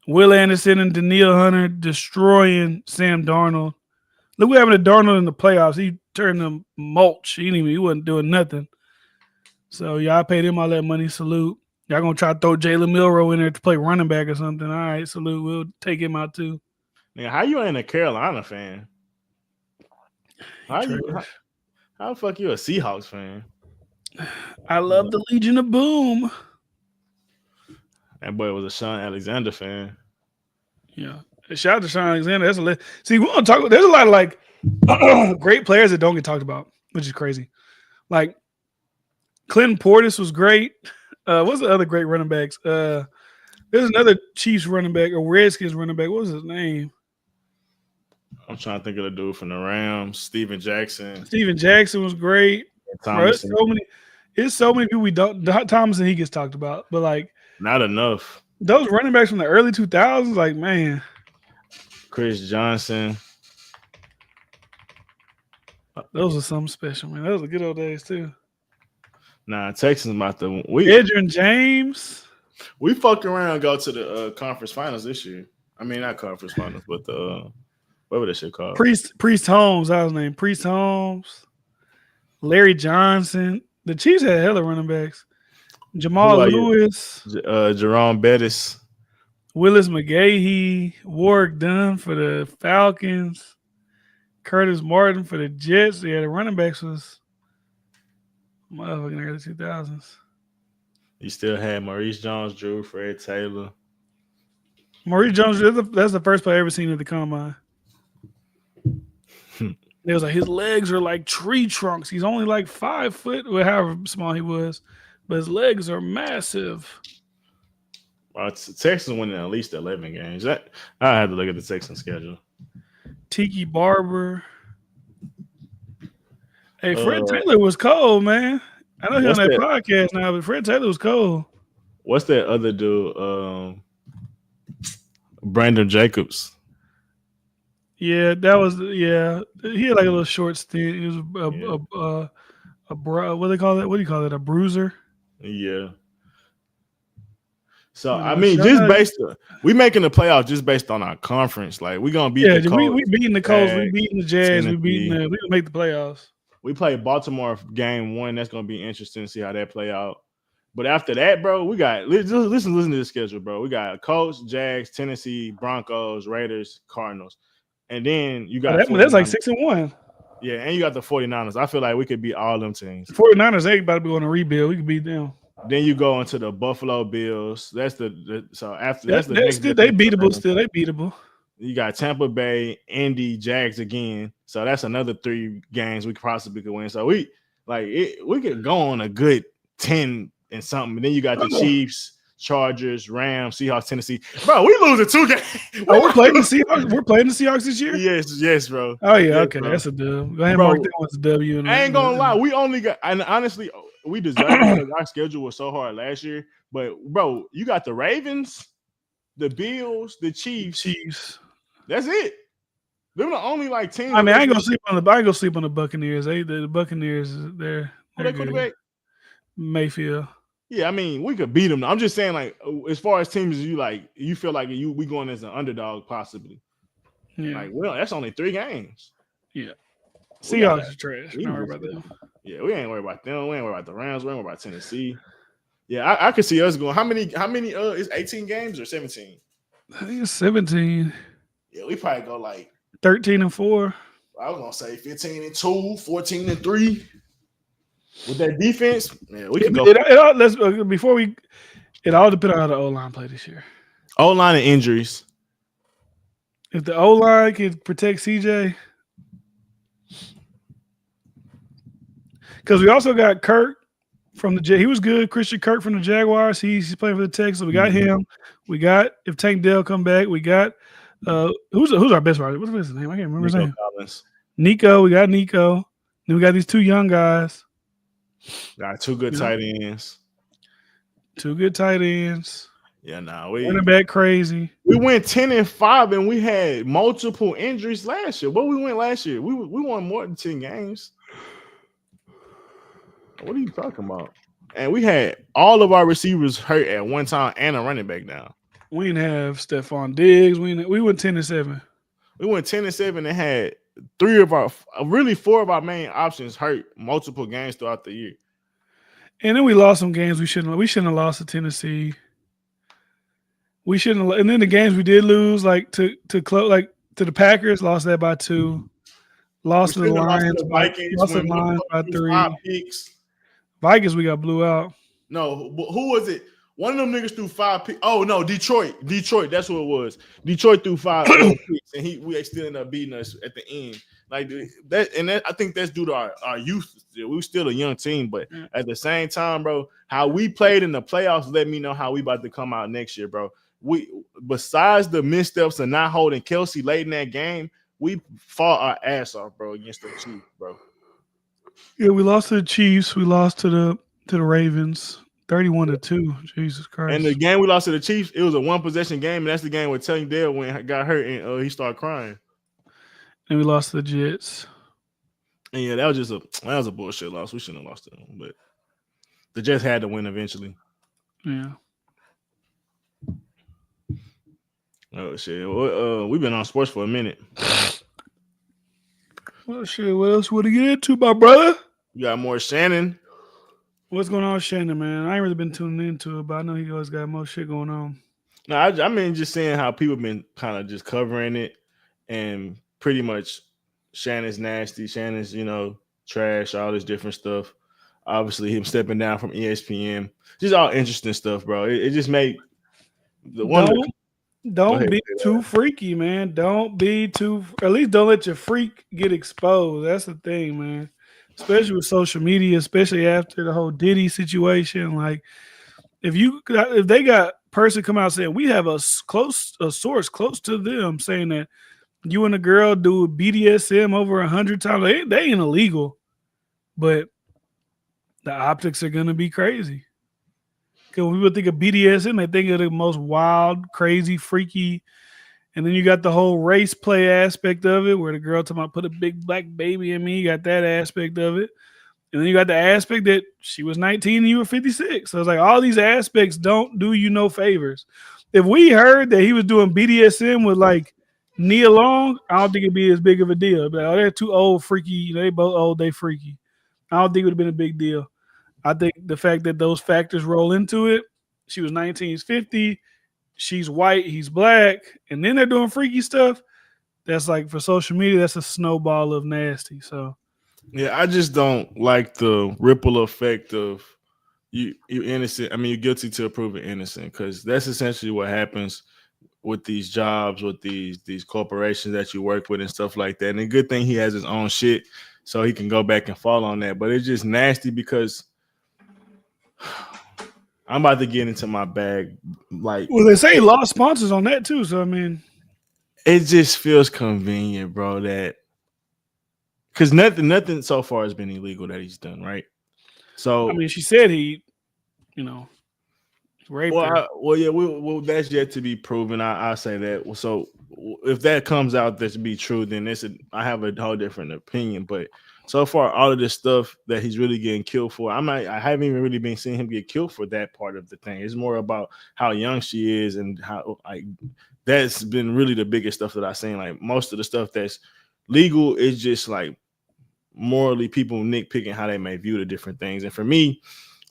A: Will Anderson and Daniil Hunter destroying Sam Darnold. Look what happened to Darnold in the playoffs. He turned them mulch. He wasn't doing nothing. So y'all paid him all that money. Salute. Y'all gonna try to throw Jalen Milroe in there to play running back or something. All right, salute. We'll take him out too.
B: Nigga, how you ain't a Carolina fan? How the fuck you a Seahawks fan?
A: I love the Legion of Boom.
B: That boy was a Sean Alexander fan.
A: Yeah. Shout out to Sean Alexander. See, we want to talk. There's a lot of like great players that don't get talked about, which is crazy. Like Clinton Portis was great. What's the other great running backs? There's another Chiefs running back or Redskins running back. What was his name?
B: I'm trying to think of the dude from the Rams, Steven Jackson,
A: Steven Jackson was great. Bro,
B: Thomas.
A: it's so many people we don't. Thomason, he gets talked about, but like
B: Not enough.
A: those running backs from the early 2000s, like man,
B: Chris Johnson.
A: those are something special, man. Those are good old days too.
B: Nah, Texans about to
A: Edgerrin James.
B: We fucked around and go to the conference finals this year. I mean, not conference finals, but the whatever that shit called.
A: Priest Holmes, that was his name. Priest Holmes. Larry Johnson. The Chiefs had hella running backs. Jamal Lewis.
B: Jerome Bettis.
A: Willis McGahee. Warwick Dunn for the Falcons. Curtis Martin for the Jets. Yeah, the running backs was motherfucking early 2000s.
B: You still had Maurice Jones-Drew, Fred Taylor.
A: Maurice Jones, that's the first player I ever seen at the combine. It was like his legs are like tree trunks. He's only like 5 foot, or however small he was, but his legs are massive.
B: Texans winning at least 11 games. I had to look at the Texans schedule.
A: Tiki Barber. Hey, Fred Taylor was cold, man. I know he's on that podcast now, but Fred Taylor was cold.
B: What's that other dude? Brandon Jacobs.
A: Yeah, that was He had like a little short stint. He was what do they call that? What do you call it? A bruiser.
B: Yeah. So I mean, we making the playoffs just based on our conference. Like we're gonna beat the Colts.
A: We beating the Colts, we beating the Jazz, we gonna make the playoffs.
B: We play Baltimore game 1. That's gonna be interesting to see how that play out. But after that, bro, we got listen to the schedule, bro. We got Colts, Jags, Tennessee, Broncos, Raiders, Cardinals, and then you got
A: that's like 6-1.
B: Yeah, and you got the 49ers. I feel like we could beat all them teams.
A: 49ers, they about to be on a rebuild. We could beat them.
B: Then you go into the Buffalo Bills. That's they
A: beatable still. They beatable.
B: You got Tampa Bay, Indy, Jags again. So that's another 3 games we possibly could win. So we could go on a good 10 and something. And then you got the Chiefs, Chargers, Rams, Seahawks, Tennessee. Bro, we losing 2 games.
A: We're playing the Seahawks. We're playing the Seahawks this year?
B: Yes, bro.
A: Oh, yeah,
B: yes,
A: okay.
B: Bro.
A: That's a dub. Go ahead and mark that one as a W.
B: I ain't gonna lie. We only got, and honestly, we deserve it because our schedule was so hard last year. But, bro, you got the Ravens, the Bills, the Chiefs. That's it. They're the only like teams.
A: I mean, I ain't gonna sleep on the Buccaneers. The Buccaneers, they're
B: good.
A: Mayfield.
B: Yeah, I mean, we could beat them. I'm just saying, like, as far as teams, you feel like we going as an underdog possibly.
A: Yeah.
B: Like, well, that's only 3 games.
A: Yeah. Seahawks are trash. Don't worry about them.
B: Yeah, we ain't worried about them. We ain't worried about the Rams. We ain't worried about Tennessee. Yeah, I could see us going. How many is 18 games or 17?
A: I think it's 17.
B: Yeah, we probably go like
A: 13-4.
B: I was gonna say 15-2, 14-3. With that defense, man, we can go.
A: It all depends on how the O-line play this year.
B: O-line and injuries.
A: If the O-line can protect CJ, because we also got Kirk from the he was good. Christian Kirk from the Jaguars. He's playing for the Texans. So we got him. We got if Tank Dell come back. We got who's our best wide? What's his name? I can't remember his name.
B: Collins.
A: Nico. We got Nico. Then we got these 2 young guys.
B: Got 2 good tight ends.
A: 2 good tight ends.
B: Yeah, we
A: running back crazy.
B: We went 10-5 and we had multiple injuries last year. What we went last year? We won more than 10 games. What are you talking about? And we had all of our receivers hurt at one time and a running back down.
A: We didn't have Stephon Diggs. We went 10-7.
B: We went 10-7 and had 4 of our main options hurt multiple games throughout the year.
A: And then we lost some games we shouldn't have lost to Tennessee. We shouldn't have, and then the games we did lose, like to the Packers, lost that by 2. Lost to the Lions by 3. Vikings we got blew out.
B: No, who was it? One of them niggas threw 5 picks. Oh no, Detroit. That's what it was. Detroit threw 5 picks, and we still ended up beating us at the end. Like that, and I think that's due to our youth. We were still a young team, but at the same time, bro, how we played in the playoffs let me know how we about to come out next year, bro. We besides the missteps and not holding Kelsey late in that game, we fought our ass off, bro, against the Chiefs, bro.
A: Yeah, we lost to the Chiefs. We lost to the Ravens, 31-2. Jesus
B: And the
A: Christ.
B: game we lost to the Chiefs, it was a one possession game, and that's the game where Teddy Dale when he got hurt and he started crying.
A: And we lost to the Jets.
B: And yeah, that was a bullshit loss. We shouldn't have lost to them, but the Jets had to win eventually.
A: Yeah.
B: Oh shit! Well, we've been on sports for a minute.
A: Well, shit. What else you want to get into, my brother?
B: We got more Shannon.
A: What's going on, with Shannon, man? I ain't really been tuning into it, but I know he always got more shit going on.
B: No, I mean just saying how people been kind of just covering it, and pretty much Shannon's nasty, Shannon's trash, all this different stuff. Obviously, him stepping down from ESPN, just all interesting stuff, bro. It just made the one.
A: Don't be too freaky, man. Don't be too. At least don't let your freak get exposed. That's the thing, man. Especially with social media, especially after the whole Diddy situation. Like, if they got person come out saying we have a source close to them saying that you and a girl do BDSM over 100 times, they ain't illegal, but the optics are gonna be crazy. Because when people think of BDSM, they think of the most wild, crazy, freaky. And then you got the whole race play aspect of it, where the girl talking about put a big black baby in me. You got that aspect of it. And then you got the aspect that she was 19 and you were 56. So it's like all these aspects don't do you no favors. If we heard that he was doing BDSM with like Nia Long, I don't think it'd be as big of a deal. But oh, they're too old, freaky. They both old, they freaky. I don't think it would have been a big deal. I think the fact that those factors roll into it, she was 19, he's 50, she's white, he's black, and then they're doing freaky stuff. That's like for social media, that's a snowball of nasty. So
B: yeah, I just don't like the ripple effect of you're innocent. I mean, you're guilty till proven innocent, because that's essentially what happens with these jobs, with these corporations that you work with and stuff like that. And the good thing he has his own shit, so he can go back and fall on that. But it's just nasty because I'm about to get into my bag. Like,
A: well, they say he lost sponsors on that too. So I mean,
B: it just feels convenient, bro. That because nothing so far has been illegal that he's done, right? So
A: I mean, she said he, raped her.
B: Well, that's yet to be proven. I say that. So if that comes out to be true, then I have a whole different opinion. But so far, all of this stuff that he's really getting killed for, I haven't even really been seeing him get killed for that part of the thing. It's more about how young she is and how that's been really the biggest stuff that I've seen. Like most of the stuff that's legal is just like morally people nitpicking how they may view the different things. And for me,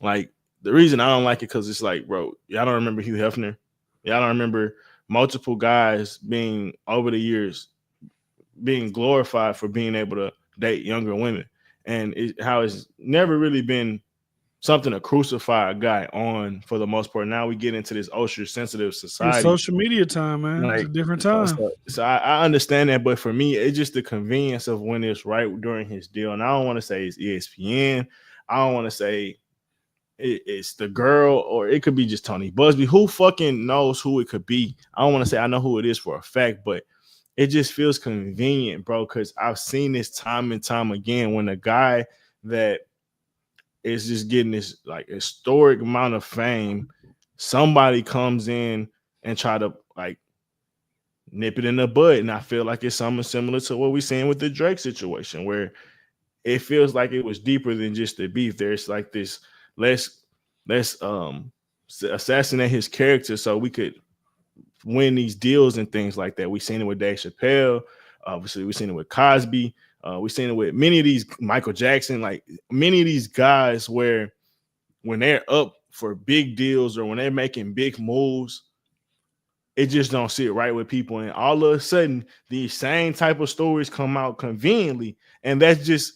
B: like the reason I don't like it because it's like, bro, y'all don't remember Hugh Hefner? Y'all don't remember multiple guys being over the years being glorified for being able to date younger women, and how it's never really been something to crucify a guy on for the most part. Now we get into this ultra sensitive society.
A: It's social media time, man. Like, it's a different time.
B: So I understand that, but for me, it's just the convenience of when it's right during his deal. And I don't want to say it's ESPN. I don't want to say it's the girl, or it could be just Tony Busby. Who fucking knows who it could be? I don't want to say I know who it is for a fact, but it just feels convenient, bro, because I've seen this time and time again when a guy that is just getting this like historic amount of fame, somebody comes in and try to like nip it in the bud. And I feel like it's something similar to what we're seeing with the Drake situation, where it feels like it was deeper than just the beef. There's like this let's assassinate his character so we could win these deals and things like that. We've seen it with Dave Chappelle. Obviously, we've seen it with Cosby. We've seen it with many of these, Michael Jackson, like many of these guys where when they're up for big deals or when they're making big moves, it just don't sit right with people. And all of a sudden, these same type of stories come out conveniently. And that's just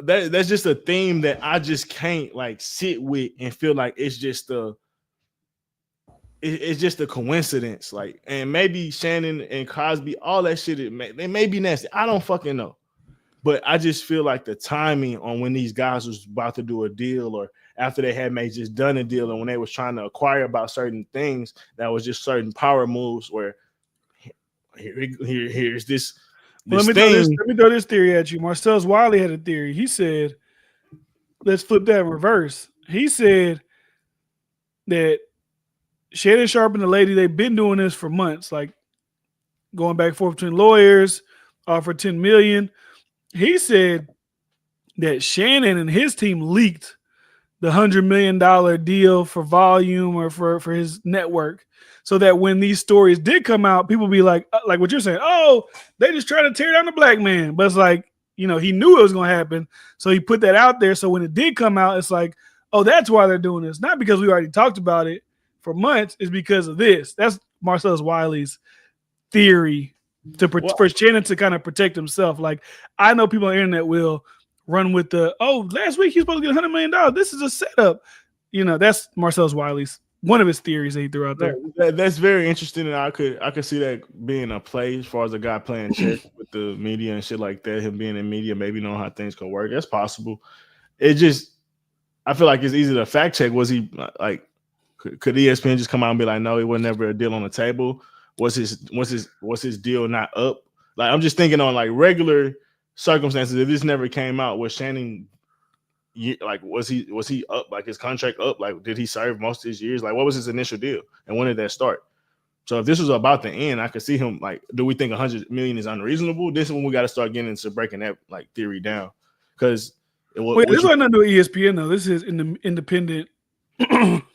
B: a theme that I just can't like sit with and feel like it's just it's just a coincidence. Like, and maybe Shannon and Cosby, all that shit, they may be nasty. I don't fucking know. But I just feel like the timing on when these guys was about to do a deal, or after they had made just done a deal, and when they was trying to acquire about certain things, that was just certain power moves where here's this
A: Well,
B: thing.
A: let me throw this theory at you. Marcellus Wiley had a theory. He said, let's flip that in reverse. He said that Shannon Sharpe and the lady, they've been doing this for months, like going back and forth between lawyers, offered 10 million. He said that Shannon and his team leaked the $100 million deal for volume or for his network, so that when these stories did come out, people be like what you're saying. Oh, they just trying to tear down the black man. But it's like, he knew it was going to happen, so he put that out there. So when it did come out, it's like, oh, that's why they're doing this. Not because we already talked about it for months. It's because of this. That's Marcellus Wiley's theory for Shannon to kind of protect himself. Like, I know people on the internet will run with last week he's supposed to get $100 million. This is a setup. That's Marcellus Wiley's one of his theories that he threw out there.
B: That's very interesting, and I could see that being a play as far as a guy playing chess with the media and shit like that. Him being in media, maybe knowing how things can work. That's possible. I feel like it's easy to fact check. Was he like? Could ESPN just come out and be like, no, it was never a deal on the table? Was his deal not up? Like, I'm just thinking on like regular circumstances, if this never came out, was Shannon like was he up, like his contract up? Like, did he serve most of his years? Like, what was his initial deal and when did that start? So if this was about to end, I could see him like, do we think 100 million is unreasonable? This is when we got to start getting into breaking that like theory down, because
A: this is nothing to do with ESPN though. This is in the independent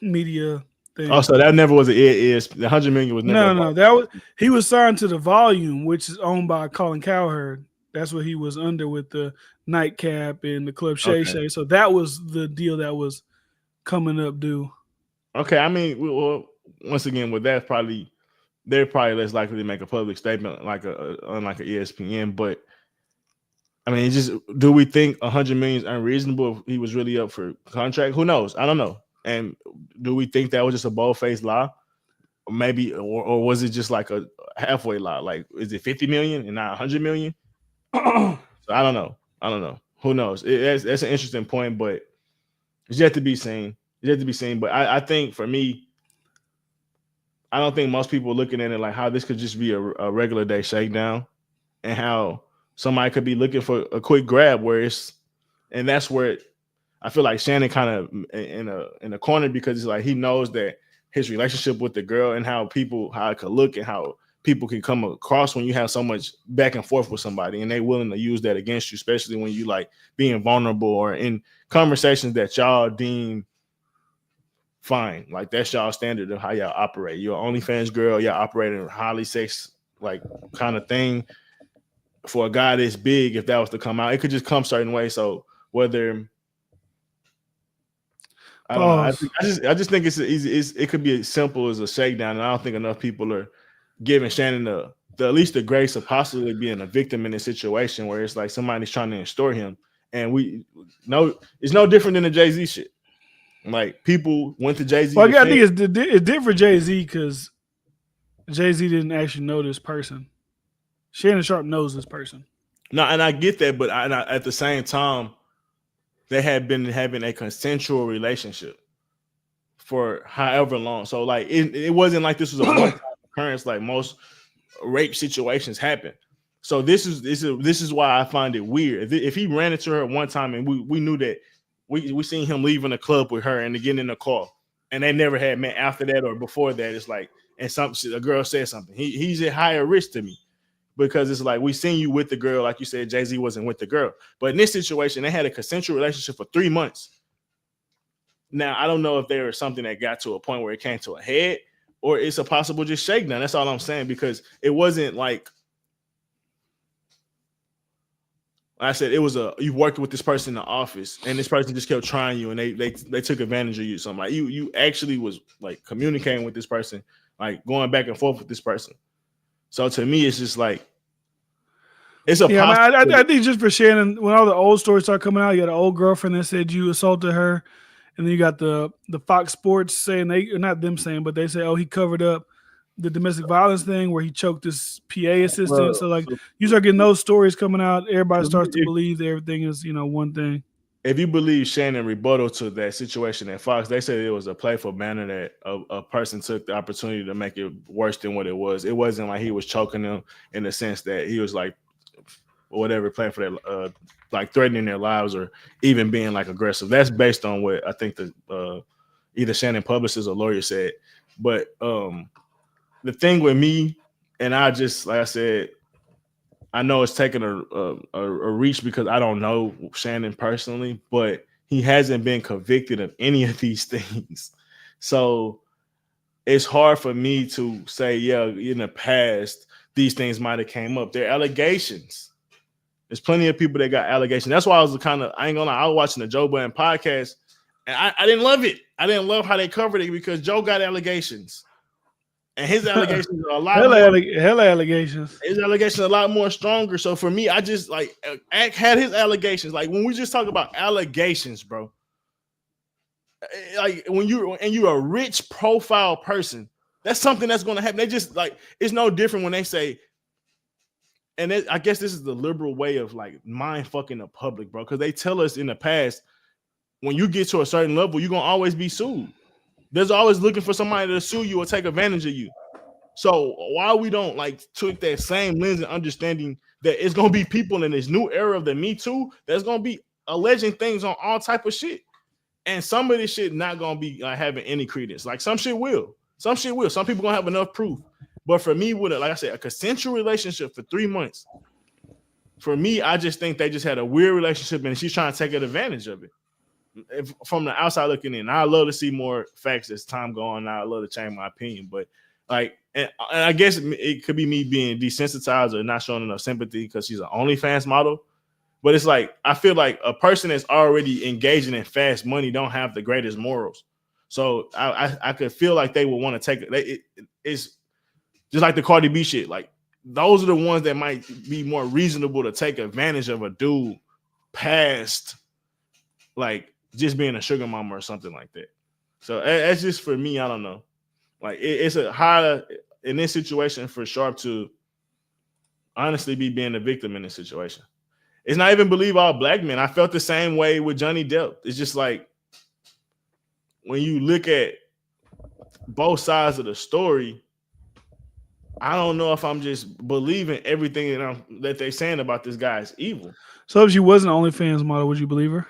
A: media thing.
B: Oh, so that never was the 100 million was never.
A: No. That was, he was signed to the Volume, which is owned by Colin Cowherd. That's what he was under with the Nightcap and the Club Shay Shay. So that was the deal that was coming up due.
B: Okay, I mean, well, once again, with that, they're probably less likely to make a public statement unlike an ESPN. But I mean, do we think 100 million is unreasonable if he was really up for contract? Who knows? I don't know. And do we think that was just a bold-faced lie? Or maybe, or was it just like a halfway lie? Like, is it 50 million and not 100 million? So I don't know. Who knows? That's an interesting point, but it's yet to be seen. But I think for me, I don't think most people are looking at it like how this could just be a regular day shakedown, and how somebody could be looking for a quick grab and that's where I feel like Shannon kind of in a corner, because it's like he knows that his relationship with the girl and how it could look and how people can come across when you have so much back and forth with somebody, and they willing to use that against you, especially when you like being vulnerable or in conversations that y'all deem fine. Like, that's y'all standard of how y'all operate. You're an OnlyFans girl, y'all operating a highly sex like kind of thing. For a guy this big, if that was to come out, it could just come certain way. So whether I don't know, I just think it's easy. It could be as simple as a shakedown, and I don't think enough people are giving Shannon the at least the grace of possibly being a victim in a situation where it's like somebody's trying to extort him, and we know it's no different than the Jay-Z shit. Like, people went to Jay-Z.
A: Well, I think it's different for Jay-Z because Jay-Z didn't actually know this person. Shannon Sharpe knows this person.
B: No, and I get that, but at the same time, they had been having a consensual relationship for however long. So like it wasn't like this was a one-time occurrence like most rape situations happen. So this is why I find it weird. If he ran into her one time and we knew that we seen him leaving the club with her and getting in the car, and they never had met after that or before that, it's like, and a girl said something. He's at higher risk to me. Because it's like, we seen you with the girl, like you said, Jay-Z wasn't with the girl. But in this situation, they had a consensual relationship for 3 months. Now, I don't know if there was something that got to a point where it came to a head, or it's a possible just shakedown. That's all I'm saying, because it wasn't like I said, it was you worked with this person in the office, and this person just kept trying you, and they took advantage of you. So I'm like, you actually was like communicating with this person, like going back and forth with this person. So to me, it's just like, it's a
A: I think just for Shannon, when all the old stories start coming out, you had an old girlfriend that said you assaulted her, And then you got the Fox Sports saying they not them saying, but they say, oh, he covered up the domestic violence thing where he choked his PA assistant.
B: Well,
A: So like
B: so,
A: you start getting those stories coming out, everybody
B: so
A: starts to believe that everything is one thing.
B: if you believe Shannon rebuttal to that situation at Fox, they said it was a playful manner that a person took the opportunity to make it worse than what it was. It wasn't like he was choking them in the sense that he was like whatever playing for their like threatening their lives or even being like aggressive. That's based on what I think the either Shannon publicist or lawyer said. But the thing with me, and I just like I said, I know it's taking a reach because I don't know Shannon personally, but he hasn't been convicted of any of these things. So it's hard for me to say, yeah, in the past, these things might have came up. They're allegations. There's plenty of people that got allegations. That's why I was I ain't gonna lie, I was watching the Joe Budden podcast, and I didn't love it. I didn't love how they covered it because Joe got allegations. And his allegations are a lot
A: hella allegations.
B: His allegations are a lot more stronger. So for me, I just like Ack had his allegations. Like when we just talk about allegations, bro. Like when you're a rich profile person, that's something that's going to happen. They just like it's no different when they say, and I guess this is the liberal way of like mind fucking the public, bro. Because they tell us in the past, when you get to a certain level, you're gonna always be sued. There's always looking for somebody to sue you or take advantage of you. So why we don't like took that same lens and understanding that it's gonna be people in this new era of the Me Too that's gonna be alleging things on all type of shit, and some of this shit not gonna be having any credence. Like some shit will. Some people gonna have enough proof. But for me, with like I said, a consensual relationship for 3 months, for me, I just think they just had a weird relationship and she's trying to take advantage of it. From the outside looking in, I love to see more facts as time go on. I love to change my opinion, but like, and I guess it could be me being desensitized or not showing enough sympathy because she's an OnlyFans model. But it's like I feel like a person that's already engaging in fast money don't have the greatest morals. So I could feel like they would want to take it. It's just like the Cardi B shit. Like those are the ones that might be more reasonable to take advantage of a dude past like just being a sugar mama or something like that. So that's just for me. I don't know. Like it's a high in this situation for Sharpe to honestly be being a victim in this situation. It's not even believe all black men. I felt the same way with Johnny Depp. It's just like when you look at both sides of the story, I don't know if I'm just believing everything that they're saying about this guy is evil.
A: So if she wasn't an OnlyFans model, would you believe her?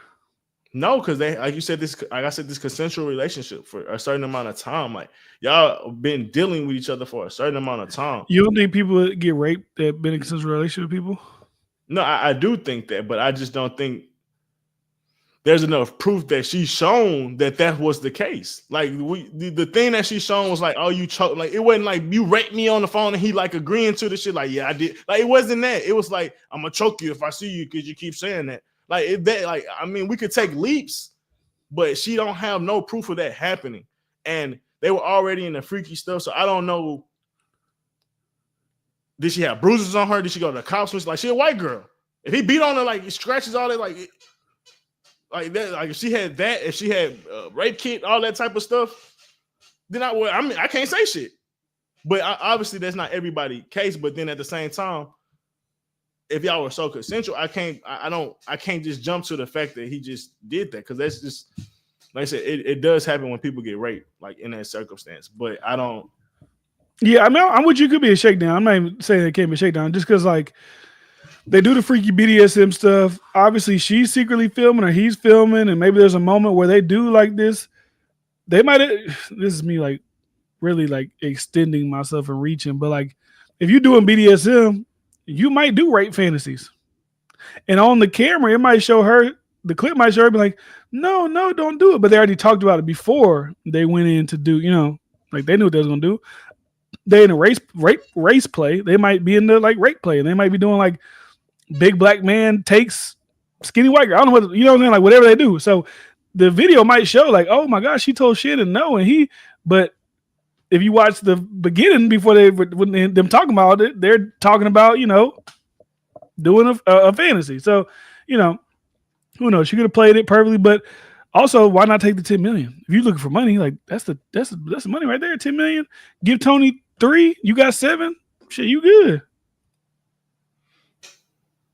B: No, because they, like you said, this consensual relationship for a certain amount of time. Like y'all been dealing with each other for a certain amount of time.
A: You don't think people get raped that been in a consensual relationship with people?
B: No, I do think that, but I just don't think there's enough proof that she's shown that was the case. Like the thing that she's shown was like, oh, you choked. Like it wasn't like you raped me on the phone and he like agreeing to the shit. Like, yeah, I did. Like it wasn't that. It was like, I'm gonna choke you if I see you because you keep saying that. Like that, like I mean, we could take leaps, but she don't have no proof of that happening. And they were already in the freaky stuff, so I don't know. Did she have bruises on her? Did she go to the cops? Like she a white girl. If he beat on her, like scratches all that, like that, like if she had that, if she had rape kit, all that type of stuff, then I can't say shit. But obviously that's not everybody's case. But then at the same time, if y'all were so consensual, I can't just jump to the fact that he just did that because that's just like I said, it does happen when people get raped, like in that circumstance. But I don't.
A: Yeah, I mean, I'm with you. Could be a shakedown. I'm not even saying it can't be a shakedown, just because like they do the freaky BDSM stuff. Obviously, she's secretly filming or he's filming, and maybe there's a moment where they do like this. They might. This is me like really like extending myself and reaching, but like if you're doing BDSM, you might do rape fantasies, and on the camera, it might show her. The clip might show her be like, no, don't do it. But they already talked about it before they went in to do, like they knew what they was gonna do. They in a race play. They might be in the like rape play, and they might be doing like big black man takes skinny white girl. I don't know what what I'm saying, like whatever they do. So the video might show like, oh my gosh, she told Shannon no, and he. But if you watch the beginning before them talking about it, they're talking about doing a fantasy. So who knows? She could have played it perfectly, but Also, why not take the 10 million? If you're looking for money, like that's the money right there. 10 million. Give Tony 3. You got 7. Shit, you good.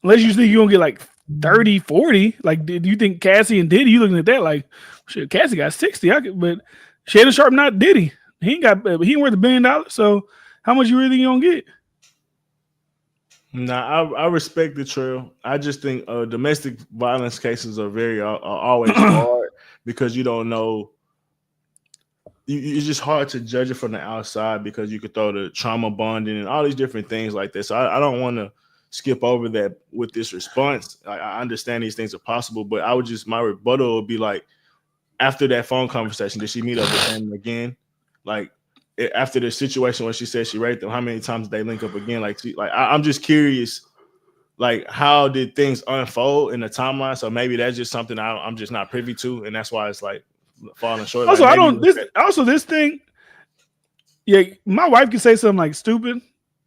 A: Unless you think you're gonna get like 30, 40. Like, do you think Cassie and Diddy? You looking at that like, shit? Cassie got 60. But Shannon Sharpe not Diddy. He ain't worth $1 billion. So how much you really gonna get?
B: Nah, I respect the trail. I just think domestic violence cases are always hard because you don't know. It's just hard to judge it from the outside because you could throw the trauma bonding and all these different things like this. So I don't want to skip over that with this response. I understand these things are possible, but my rebuttal would be like, after that phone conversation, did she meet up with him again? Like, after the situation where she said she raped them, how many times did they link up again? I'm just curious, like, how did things unfold in the timeline? So maybe that's just something I'm just not privy to, and that's why it's like falling short.
A: Also,
B: like,
A: this thing. Yeah, my wife can say something like stupid,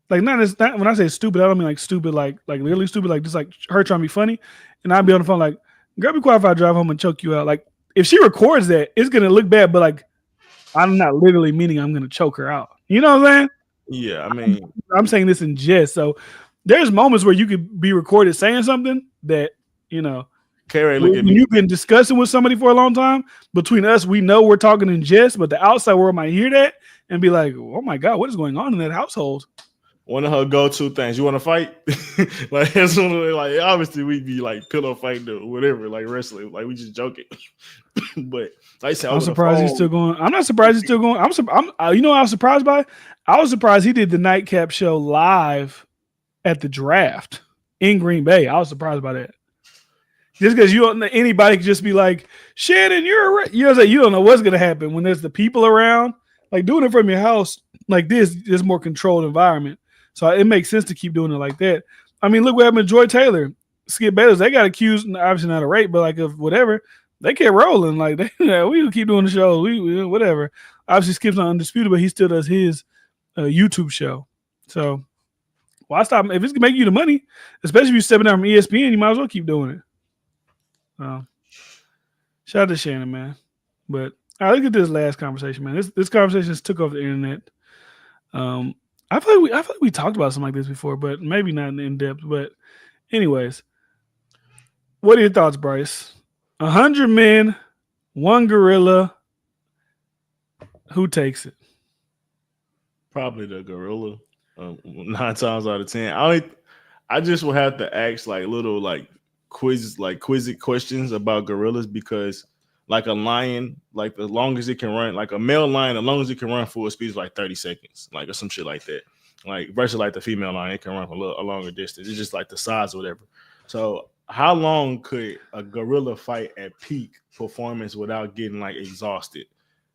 A: like not when I say stupid, I don't mean like stupid, like literally stupid, like just like her trying to be funny, and I'd be on the phone like, "Girl, be quiet if I drive home and choke you out." Like, if she records that, it's gonna look bad, but like, I'm not literally meaning I'm gonna choke her out. You know what I'm saying?
B: Yeah, I mean,
A: I'm saying this in jest. So there's moments where you could be recorded saying something that, you know, when you've been discussing with somebody for a long time. Between us, we know we're talking in jest, but the outside world might hear that and be like, "Oh my God, what is going on in that household?"
B: One of her go-to things. You want to fight? Like, that's one of the, like, obviously we'd be like pillow fighting or whatever, like wrestling, like we just joking. But like I said,
A: I'm surprised he's still going. I'm not surprised he's still going. You know what I was surprised by? I was surprised he did the nightcap show live at the draft in Green Bay. I was surprised by that. Just because anybody could just be like, "Shannon, you don't know what's gonna happen when there's the people around." Like, doing it from your house like this is more controlled environment. So it makes sense to keep doing it like that. I mean, look what happened to Joy Taylor, Skip Bayless. They got accused, obviously not of rape, but like of whatever. They kept rolling. Like, we will keep doing the show. We whatever. Obviously, Skip's not undisputed, but he still does his YouTube show. So why stop? If it's gonna make you the money, especially if you're stepping down from ESPN, you might as well keep doing it. Shout out to Shannon, man. But all right, look at this last conversation, man. This conversation just took over the internet. I feel like we talked about something like this before, but maybe not in depth. But anyways, what are your thoughts, Bryce? 100 men, 1 gorilla. Who takes it?
B: Probably the gorilla. 9 times out of 10. I just will have to ask like little like quizzy questions about gorillas because like a lion, like the longest it can run, like a male lion, the longest it can run full speed is like 30 seconds, like or some shit like that. Like versus like the female lion, it can run a longer distance. It's just like the size or whatever. So how long could a gorilla fight at peak performance without getting like exhausted?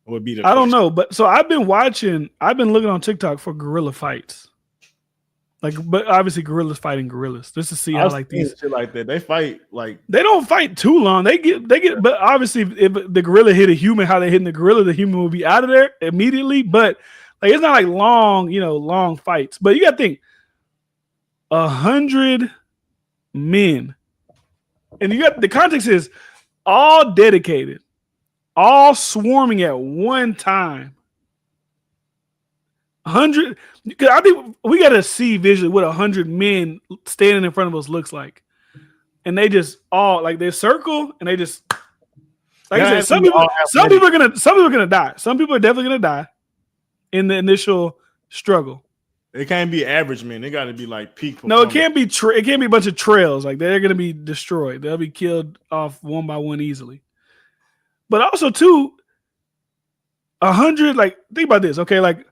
B: Would be the question.
A: I don't know, but so I've been looking on TikTok for gorilla fights. Like, but obviously gorillas fighting gorillas. Just to see how like these
B: shit like that. They fight like
A: they don't fight too long. They get, but obviously if the gorilla hit a human, how they hitting the gorilla, the human will be out of there immediately. But like it's not like long fights. But you gotta think 100 men. And you got the context is all dedicated, all swarming at one time. 100, because I think we got to see visually what 100 men standing in front of us looks like, and they just all like they circle and they just like I said. Some people are gonna die. Some people are definitely gonna die in the initial struggle.
B: It can't be average men. They got to be like peak.
A: No, it can't be. It can't be a bunch of trails. Like they're gonna be destroyed. They'll be killed off one by one easily. But also too, 100. Like think about this. Okay, like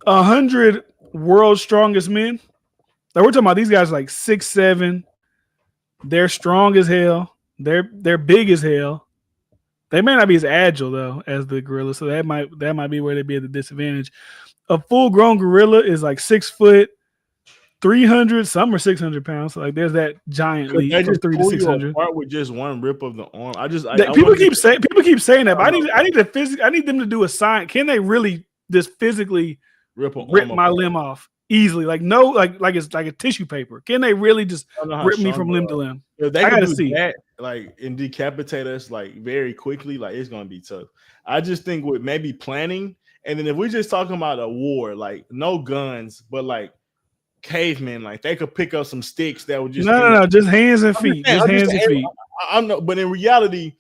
A: 100 world's strongest men. Like we're talking about these guys like 6'7". They're strong as hell. They're big as hell. They may not be as agile though as the gorilla, so that might be where they'd be at the disadvantage. A full grown gorilla is like 6 foot, 300. Some are 600 pounds. So like there's that giant leap from 3 to 600.
B: With just one rip of the arm.
A: People keep saying that. But I need them to do a sign. Can they really just physically rip my limb off easily. Like no, like it's like a tissue paper. Can they really just
B: I don't know how
A: rip me
B: strong
A: from
B: they
A: limb to
B: are.
A: limb?
B: If they
A: I
B: could
A: gotta
B: do
A: see.
B: that, like, and decapitate us like very quickly, like it's gonna be tough. I just think with maybe planning, and then if we're just talking about a war, like no guns, but like cavemen, like they could pick up some sticks that would just
A: No,
B: end
A: no,
B: up.
A: no, just hands and
B: I'm just
A: feet.
B: saying,
A: Just
B: I'm just
A: hands and
B: saying,
A: feet.
B: I'm not, but in reality,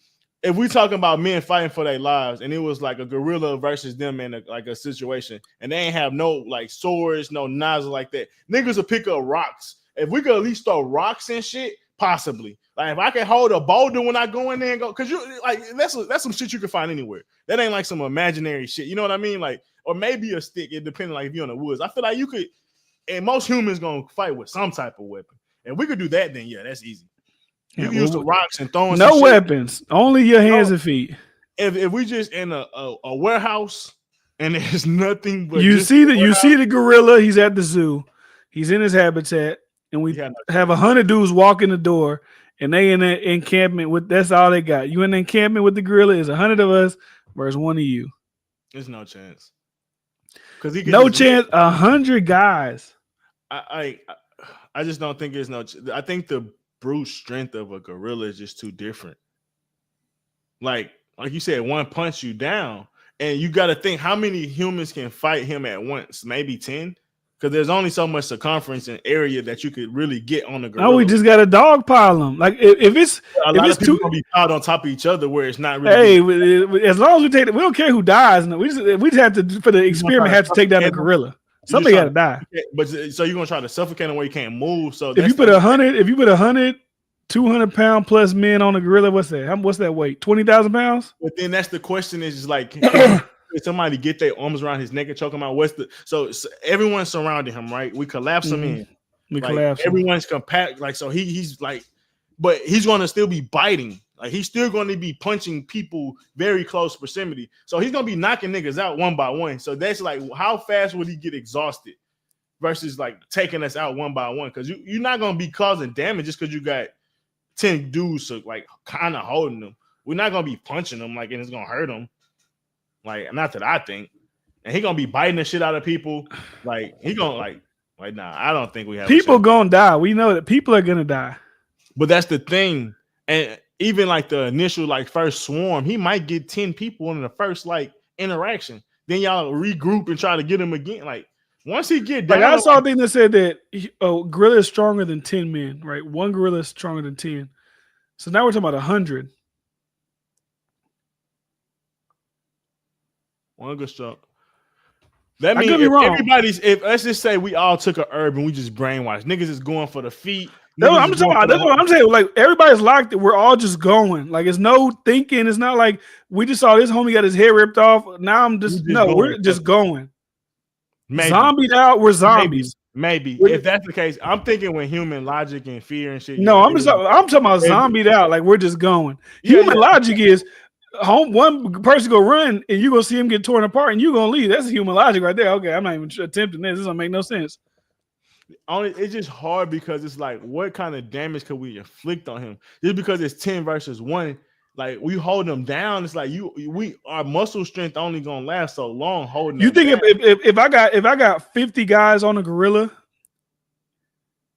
B: if we talking about men fighting for their lives, and it was like a gorilla versus them in like a situation, and they ain't have no like swords, no knives like that, niggas will pick up rocks. If we could at least throw rocks and shit, possibly. Like if I can hold a boulder when I go in there and go, because you like that's some shit you can find anywhere. That ain't like some imaginary shit. You know what I mean? Like, or maybe a stick. It depends. Like if you're in the woods, I feel like you could. And most humans gonna fight with some type of weapon. And we could do that, then yeah, that's easy. You
A: Yeah,
B: can use the rocks and throwing some
A: no
B: shit.
A: weapons, only your hands and feet.
B: If we just in a warehouse and there's nothing but
A: You
B: just
A: see the gorilla. He's at the zoo. He's in his habitat, and we have 100 dudes walking the door, and they in the encampment with that's all they got. You in the encampment with the gorilla is 100 of us versus one of you.
B: There's no chance. Because he
A: no chance. 100 guys.
B: I just don't think there's no. I think the brute strength of a gorilla is just too different. Like you said, one punch you down, and you got to think how many humans can fight him at once? Maybe 10, because there's only so much circumference and area that you could really get on the gorilla.
A: No, we just got to dogpile them. Like if it's
B: a lot of people gonna be piled on top of each other where it's not
A: really. Hey, as long as we take it, we don't care who dies. No, we just have to for the experiment have to take down the gorilla. Somebody got to die.
B: But so you're gonna try to suffocate him where you can't move. So
A: if you put 100, 200-pound plus men on a gorilla, what's that? What's that weight? 20,000 pounds?
B: But then that's the question: is just like, can somebody get their arms around his neck and choke him out? So everyone's surrounding him, right? We collapse him in.
A: We collapse.
B: Everyone's compact. Like so, he's like, but he's gonna still be biting. Like he's still going to be punching people very close proximity. So he's going to be knocking niggas out one by one. So that's like, how fast would he get exhausted versus like taking us out one by one? Because you're not going to be causing damage just because you got 10 dudes so like kind of holding them. We're not going to be punching them like and it's going to hurt them. Like, not that I think. And he going to be biting the shit out of people. Like, he going to like, nah, I don't think we have
A: people going to die. We know that people are going to die.
B: But that's the thing. And even like the initial like first swarm, he might get 10 people in the first like interaction. Then y'all regroup and try to get him again. Like once he get down,
A: like I saw a thing that said that gorilla is stronger than 10 men. Right, one gorilla is stronger than 10. So now we're talking about 100.
B: One good stroke. That means if everybody's let's just say we all took a herb and we just brainwashed. Niggas is going for the feet.
A: I'm saying. Like everybody's locked. We're all just going. Like it's no thinking. It's not like we just saw this homie got his hair ripped off. Now I'm we're just going. Maybe. Zombied out. We're zombies.
B: Maybe. If that's the case, I'm thinking with human logic and fear and shit.
A: No, I'm talking about zombied out. Like we're just going. Human logic is one person go run and you gonna see him get torn apart and you gonna leave. That's human logic right there. Okay, I'm not even attempting this. This don't make no sense.
B: It's just hard because it's like, what kind of damage could we inflict on him? Just because it's 10 versus 1, like we hold him down. It's like our muscle strength only gonna last so long holding.
A: You think if I got 50 guys on a gorilla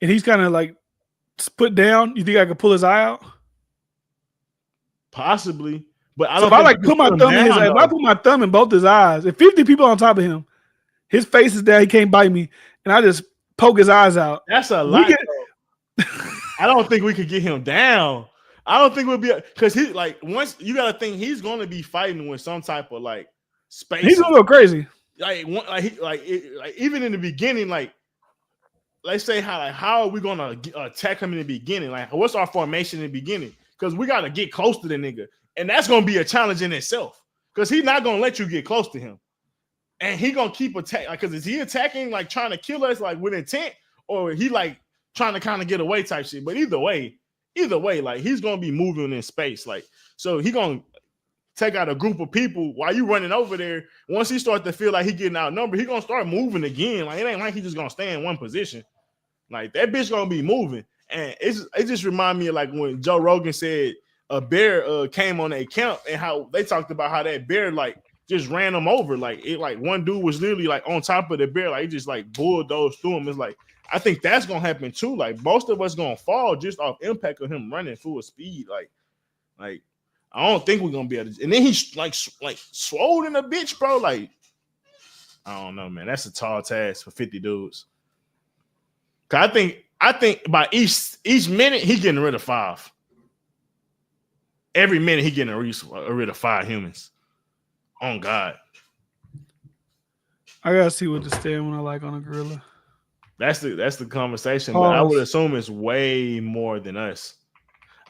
A: and he's kind of like put down, you think I could pull his eye out?
B: Possibly, but I
A: don't. So if I like put my thumb in his eye, if I put my thumb in both his eyes, if 50 people on top of him, his face is down, he can't bite me, and I just poke his eyes out.
B: That's a lot. I don't think we could get him down. I don't think we'll be because he like once you got to think he's going to be fighting with some type of like space.
A: He's gonna go crazy.
B: Like even in the beginning, like let's say how are we gonna attack him in the beginning? Like what's our formation in the beginning? Because we got to get close to the nigga, and that's gonna be a challenge in itself. Because he's not gonna let you get close to him. And he gonna keep attacking, like, cause is he attacking like trying to kill us like with intent, or he like trying to kind of get away type shit? But either way, like he's gonna be moving in space, like so he gonna take out a group of people while you running over there. Once he starts to feel like he getting outnumbered, he gonna start moving again. Like it ain't like he just gonna stay in one position. Like that bitch gonna be moving, and it just remind me of like when Joe Rogan said a bear came on their camp and how they talked about how that bear like just ran him over. Like it, like one dude was literally like on top of the bear, like he just like bulldozed through him. It's like I think that's gonna happen too. Like most of us gonna fall just off impact of him running full speed. Like I don't think we're gonna be able to. And then he's like swole in a bitch, bro. Like I don't know, man. That's a tall task for 50 dudes. Cause I think by each minute he getting rid of 5. Every minute he getting rid of 5 humans. Oh God.
A: I gotta see what the stamina like on a gorilla.
B: That's the conversation, but I would assume it's way more than us.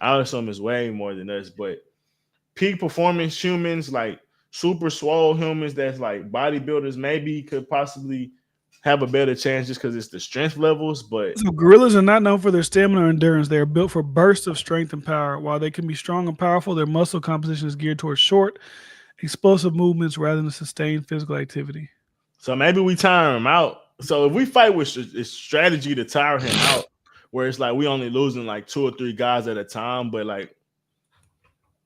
B: But peak performance humans, like super swole humans that's like bodybuilders, maybe could possibly have a better chance just because it's the strength levels. But
A: so gorillas are not known for their stamina or endurance. They are built for bursts of strength and power. While they can be strong and powerful, their muscle composition is geared towards short, explosive movements rather than sustained physical activity.
B: So maybe we tire him out. So if we fight with strategy to tire him out, where it's like we only losing like 2 or 3 guys at a time, but like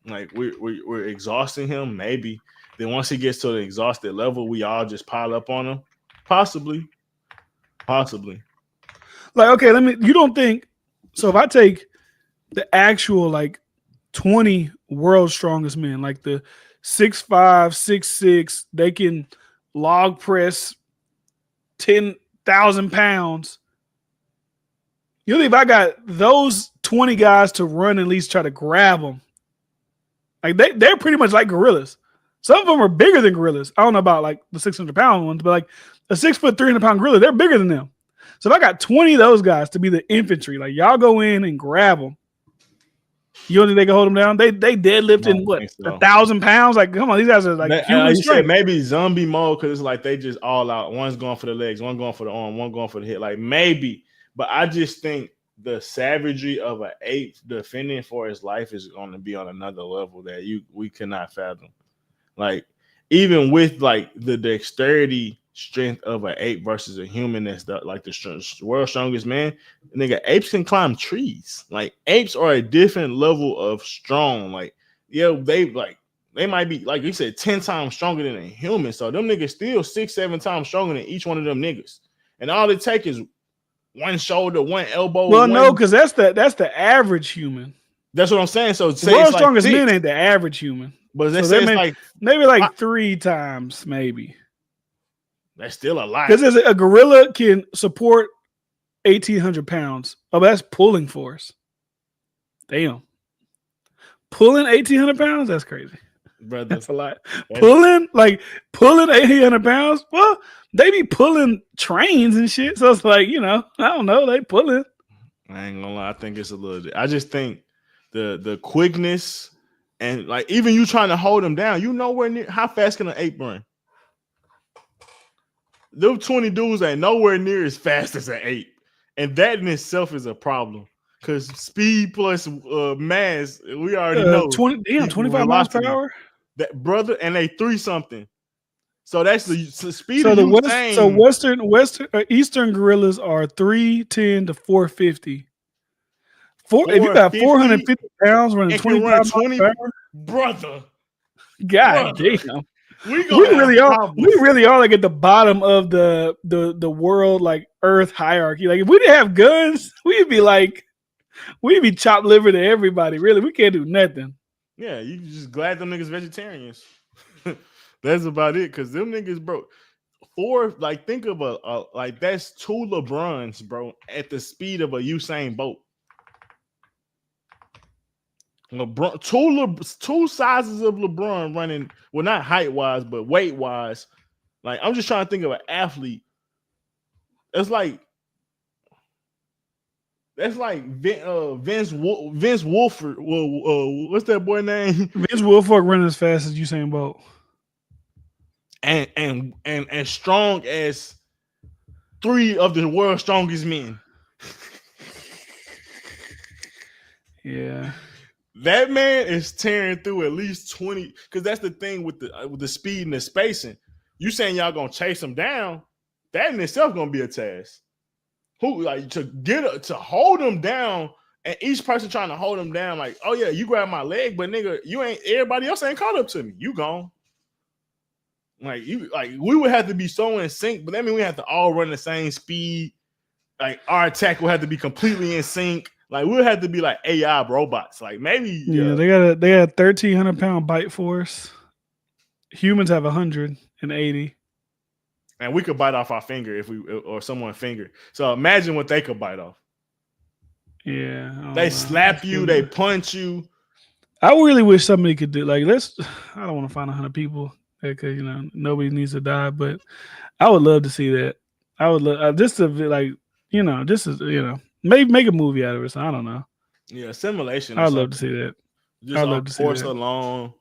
B: we're exhausting him, maybe. Then once he gets to the exhausted level, we all just pile up on him. Possibly.
A: Like, okay, you don't think so? If I take the actual like 20 world's strongest men, like the 6'5", 6'6", they can log press 10,000 pounds. You think if I got those 20 guys to run and at least try to grab them, like they're pretty much like gorillas. Some of them are bigger than gorillas. I don't know about like the 600-pound ones, but like a 6 foot 300-pound gorilla, they're bigger than them. So if I got 20 of those guys to be the infantry, like y'all go in and grab them, you don't think they can hold them down? They deadlifting what 1,000 pounds? Like, come on, these guys are like human strength.
B: Said maybe zombie mode because it's like they just all out. One's going for the legs, one going for the arm, one going for the hip. Like maybe, but I just think the savagery of an ape defending for his life is going to be on another level that we cannot fathom. Like even with like the dexterity strength of an ape versus a human that's like the world's strongest man, nigga, apes can climb trees. Like apes are a different level of strong. Like yeah, they might be like you said 10 times stronger than a human. So them niggas still 6-7 times stronger than each one of them niggas. And all it takes is one shoulder, one elbow.
A: Well, no, because that's the average human.
B: That's what I'm saying. So
A: the world's strongest men ain't the average human.
B: But they say it's
A: maybe like 3 times, maybe.
B: That's still a lot.
A: Because a gorilla can support 1,800 pounds. Oh, that's pulling force. Damn. Pulling 1,800 pounds? That's crazy.
B: Brother.
A: That's a lot. Pulling 1,800 pounds? Well, they be pulling trains and shit. So it's like, I don't know. They pulling.
B: I ain't gonna lie. I think it's a little bit. I just think the quickness and like even you trying to hold them down, nowhere near how fast can an ape run? Those 20 dudes ain't nowhere near as fast as an ape. And that in itself is a problem. Because speed plus mass, we already know.
A: 25 miles per hour?
B: That brother, and they 3-something. So that's the speed
A: of Eastern gorillas are 310 to 450. If you got 450 pounds running 25 miles per hour,
B: brother.
A: God damn. We really are like at the bottom of the world like Earth hierarchy. Like if we didn't have guns, we'd be chopped liver to everybody. Really, we can't do nothing.
B: Yeah, you just glad them niggas vegetarians. That's about it. Cause them niggas, bro. Think of that's 2 LeBrons, bro, at the speed of a Usain Bolt. LeBron, two sizes of LeBron running, well, not height wise, but weight wise. Like I'm just trying to think of an athlete. That's like Vince Wolford. What's that boy name?
A: Vince Wolford running as fast as Usain Bolt,
B: and as strong as 3 of the world's strongest men.
A: Yeah.
B: That man is tearing through at least 20, because that's the thing with the speed and the spacing. You saying y'all gonna chase him down? That in itself gonna be a task. To hold him down, and each person trying to hold him down, like, oh yeah, you grab my leg, but nigga, you ain't. Everybody else ain't caught up to me. You gone. Like we would have to be so in sync, but that means we have to all run the same speed. Like our attack will have to be completely in sync. Like we'll have to be like AI robots. Like maybe
A: they got 1,300-pound bite force. Humans have 180.
B: And we could bite off our finger if we or someone's finger. So imagine what they could bite off.
A: Yeah,
B: they slap you, they punch you.
A: I really wish somebody could do like I don't want to find 100 people because nobody needs to die, but I would love to see that. I would love just to like just as maybe make a movie out of it. So I don't know.
B: Yeah, simulation.
A: I'd love to see that.
B: Just on course alone.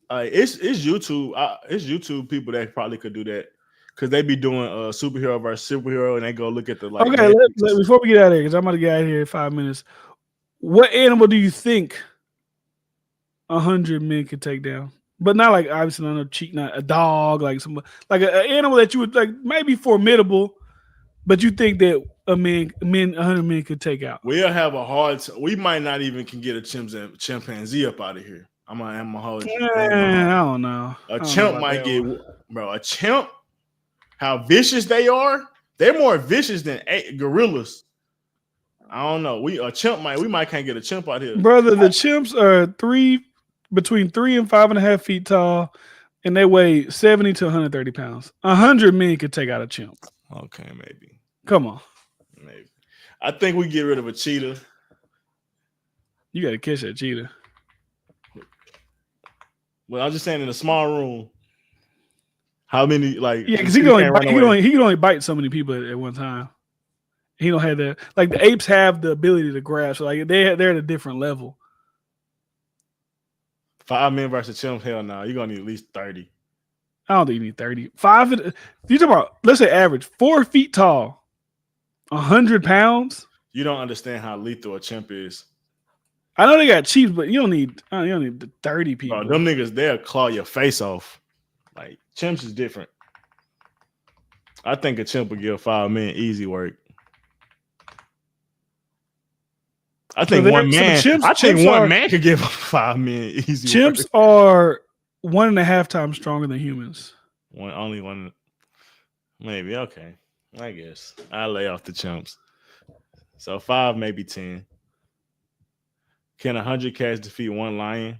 B: It's YouTube. It's YouTube people that probably could do that because they be doing superhero versus superhero, and they go look at the like.
A: Okay, before we get out of here, because I'm about to get out of here in 5 minutes. What animal do you think 100 men could take down? But not like obviously not a dog, like an animal that you would like maybe formidable, but you think that 100 men could take out.
B: We'll have a hard time. We might not even can get a chimpanzee up out of here. I'm gonna hold you.
A: I don't know.
B: A chimp might get, bro. A chimp, how vicious they are. They're more vicious than gorillas. I don't know. We might can't get a chimp out here,
A: brother. The chimps are between 3 and 5.5 feet tall, and they weigh 70 to 130 pounds. 100 men could take out a chimp.
B: Okay, maybe.
A: Come on,
B: maybe. I think we get rid of a cheetah.
A: You got to catch that cheetah.
B: Well, I'm just saying in a small room. How many like?
A: Yeah, because he can only bite so many people at one time. He don't have that. Like the apes have the ability to grab, so like they're at a different level.
B: 5 men versus chimp. Hell no, you're gonna need at least 30.
A: I don't think you need 30. 5. You talk about let's say average 4 feet tall, 100 pounds.
B: You don't understand how lethal a chimp is.
A: I know they got cheats, but you don't need the 30 people.
B: Bro, them niggas, they'll claw your face off. Like chimps is different. I think a chimp would give 5 men easy work. I think one man could give 5 men easy work.
A: Chimps are 1.5 times stronger than humans.
B: Only one, maybe. Okay, I guess I'll lay off the chimps. So 5, maybe 10. Can 100 cats defeat 1 lion?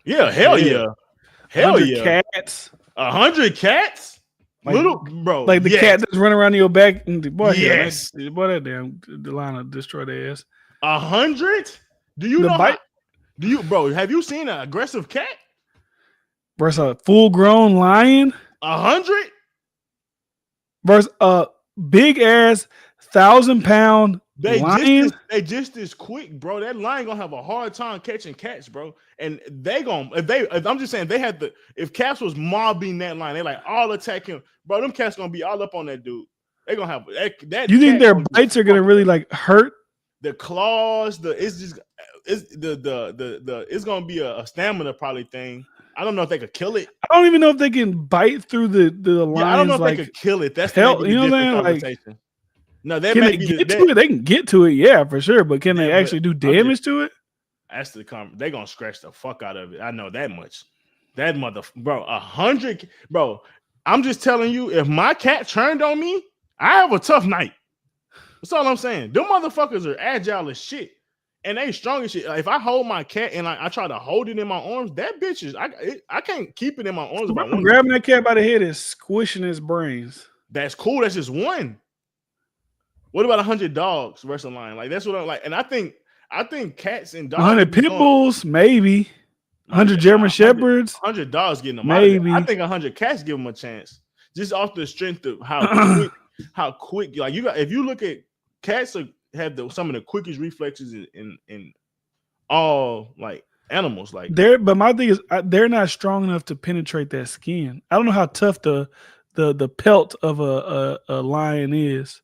B: Yeah, hell yeah. Hell yeah.
A: Cats.
B: 100 cats?
A: Like,
B: little bro.
A: Like the cat that's running around your back. And boy,
B: yes.
A: Boy, that damn the line will destroy their ass.
B: 100? Do you know bro, have you seen an aggressive cat?
A: Versus a full-grown lion?
B: 100?
A: Versus a big ass 1,000-pound lion?
B: They just as quick, bro. That lion gonna have a hard time catching cats, bro. And they gonna if I'm just saying if cats was mobbing that lion, they like all attack him, bro. Them cats gonna be all up on that dude. They gonna have that.
A: You think their bites are gonna really like hurt?
B: The claws, it's gonna be a stamina probably thing. I don't know if they could kill it.
A: I don't even know if they can bite through the lions.
B: Yeah, I don't know if they could kill it. That's
A: you know what I'm saying? Like,
B: no,
A: they can get to it, yeah, for sure. But can they actually do damage to it?
B: That's they're gonna scratch the fuck out of it. I know that much. That bro, 100, bro. I'm just telling you, if my cat turned on me, I have a tough night. That's all I'm saying. Them motherfuckers are agile as shit, and they strong as shit. If I hold my cat and I try to hold it in my arms, that bitch is I can't keep it in my arms.
A: Grabbing that cat by the head is squishing his brains.
B: That's cool. That's just one. What about 100 dogs versus a lion? Like that's what I'm like, and I think cats and dogs.
A: 100 pit bulls, maybe. 100 German shepherds.
B: 100 dogs getting them
A: maybe.
B: Out of there. I think 100 cats give them a chance, just off the strength of how quick. Like if you look at cats, have some of the quickest reflexes in all like animals. Like
A: but my thing is they're not strong enough to penetrate that skin. I don't know how tough the pelt of a lion is.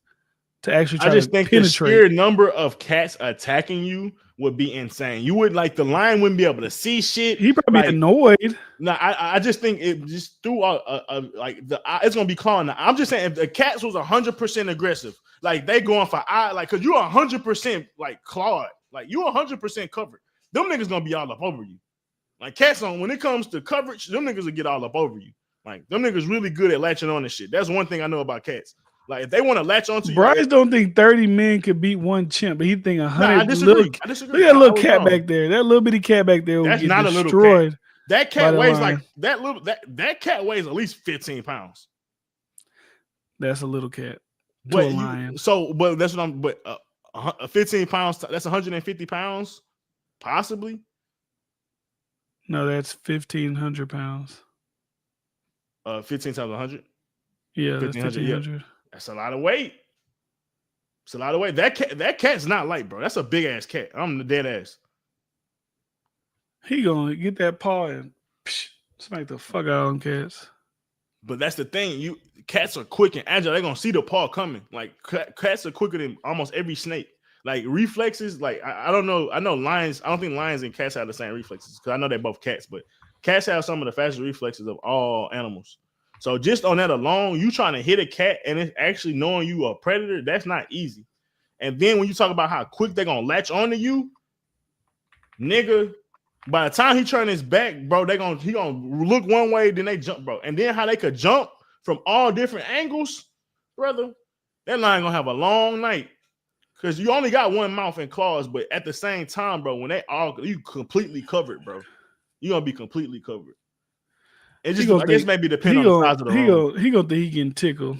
A: To actually try to
B: think
A: penetrate.
B: The sheer number of cats attacking you would be insane. You would the lion wouldn't be able to see shit.
A: He probably annoyed.
B: No, I just think it just threw it's gonna be clawing. I'm just saying if the cats was 100% aggressive, like they going for because you're 100% like clawed, like you 100% covered. Them niggas gonna be all up over you. Like cats on when it comes to coverage, them niggas will get all up over you. Like them niggas really good at latching on and shit. That's one thing I know about cats. Like if they want to latch onto you,
A: Bryce don't think 30 men could beat one chimp, but he think
B: nah,
A: 100.
B: I disagree. I disagree.
A: Look at that
B: I
A: little
B: was
A: cat
B: wrong.
A: back there. That little bitty cat back there will
B: That's
A: get
B: not a little
A: destroyed.
B: cat. That
A: by
B: cat
A: the
B: weighs
A: line.
B: like that little that cat weighs at least 15 pounds.
A: That's a little cat. To
B: But
A: a lion.
B: but that's what I'm. But 15 pounds. That's 150 pounds, possibly.
A: No, that's 1,500 pounds.
B: 15 times 100.
A: Yeah, that's 1,500.
B: Yeah. That's a lot of weight. It's a lot of weight. That cat's not light, bro. That's a big ass cat. I'm the dead ass.
A: He gonna get that paw and smack the fuck out on cats.
B: But that's the thing. Cats are quick and agile. They're gonna see the paw coming. Like cats are quicker than almost every snake. Like reflexes. Like I don't know. I know lions. I don't think lions and cats have the same reflexes because I know they're both cats. But cats have some of the fastest reflexes of all animals. So just on that alone, you trying to hit a cat and it's actually knowing you a predator. That's not easy. And then when you talk about how quick they're gonna latch onto you, nigga. By the time he turn his back, bro, he gonna look one way, then they jump, bro. And then how they could jump from all different angles, brother, that lion gonna have a long night. Cause you only got one mouth and claws, but at the same time, bro, when you completely covered, bro. You gonna be completely covered. It just I guess maybe depend on the size of the room.
A: He gonna think he getting tickled.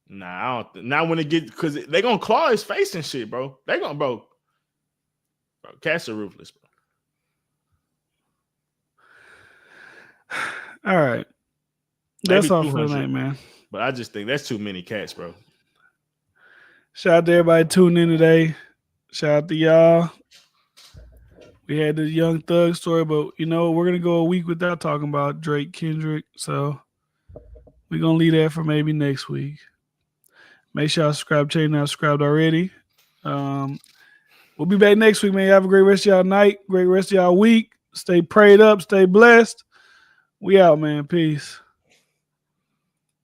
B: Nah, I don't not when it get because they gonna claw his face and shit, bro. They gonna bro, cats are ruthless, bro.
A: All right. That's all for tonight, man.
B: But I just think that's too many cats, bro.
A: Shout out to everybody tuning in today. Shout out to y'all. We had the Young Thug story, but we're going to go a week without talking about Drake Kendrick. So we're going to leave that for maybe next week. Make sure y'all subscribe, channel not subscribed already. We'll be back next week, man. Have a great rest of y'all night. Great rest of y'all week. Stay prayed up. Stay blessed. We out, man. Peace.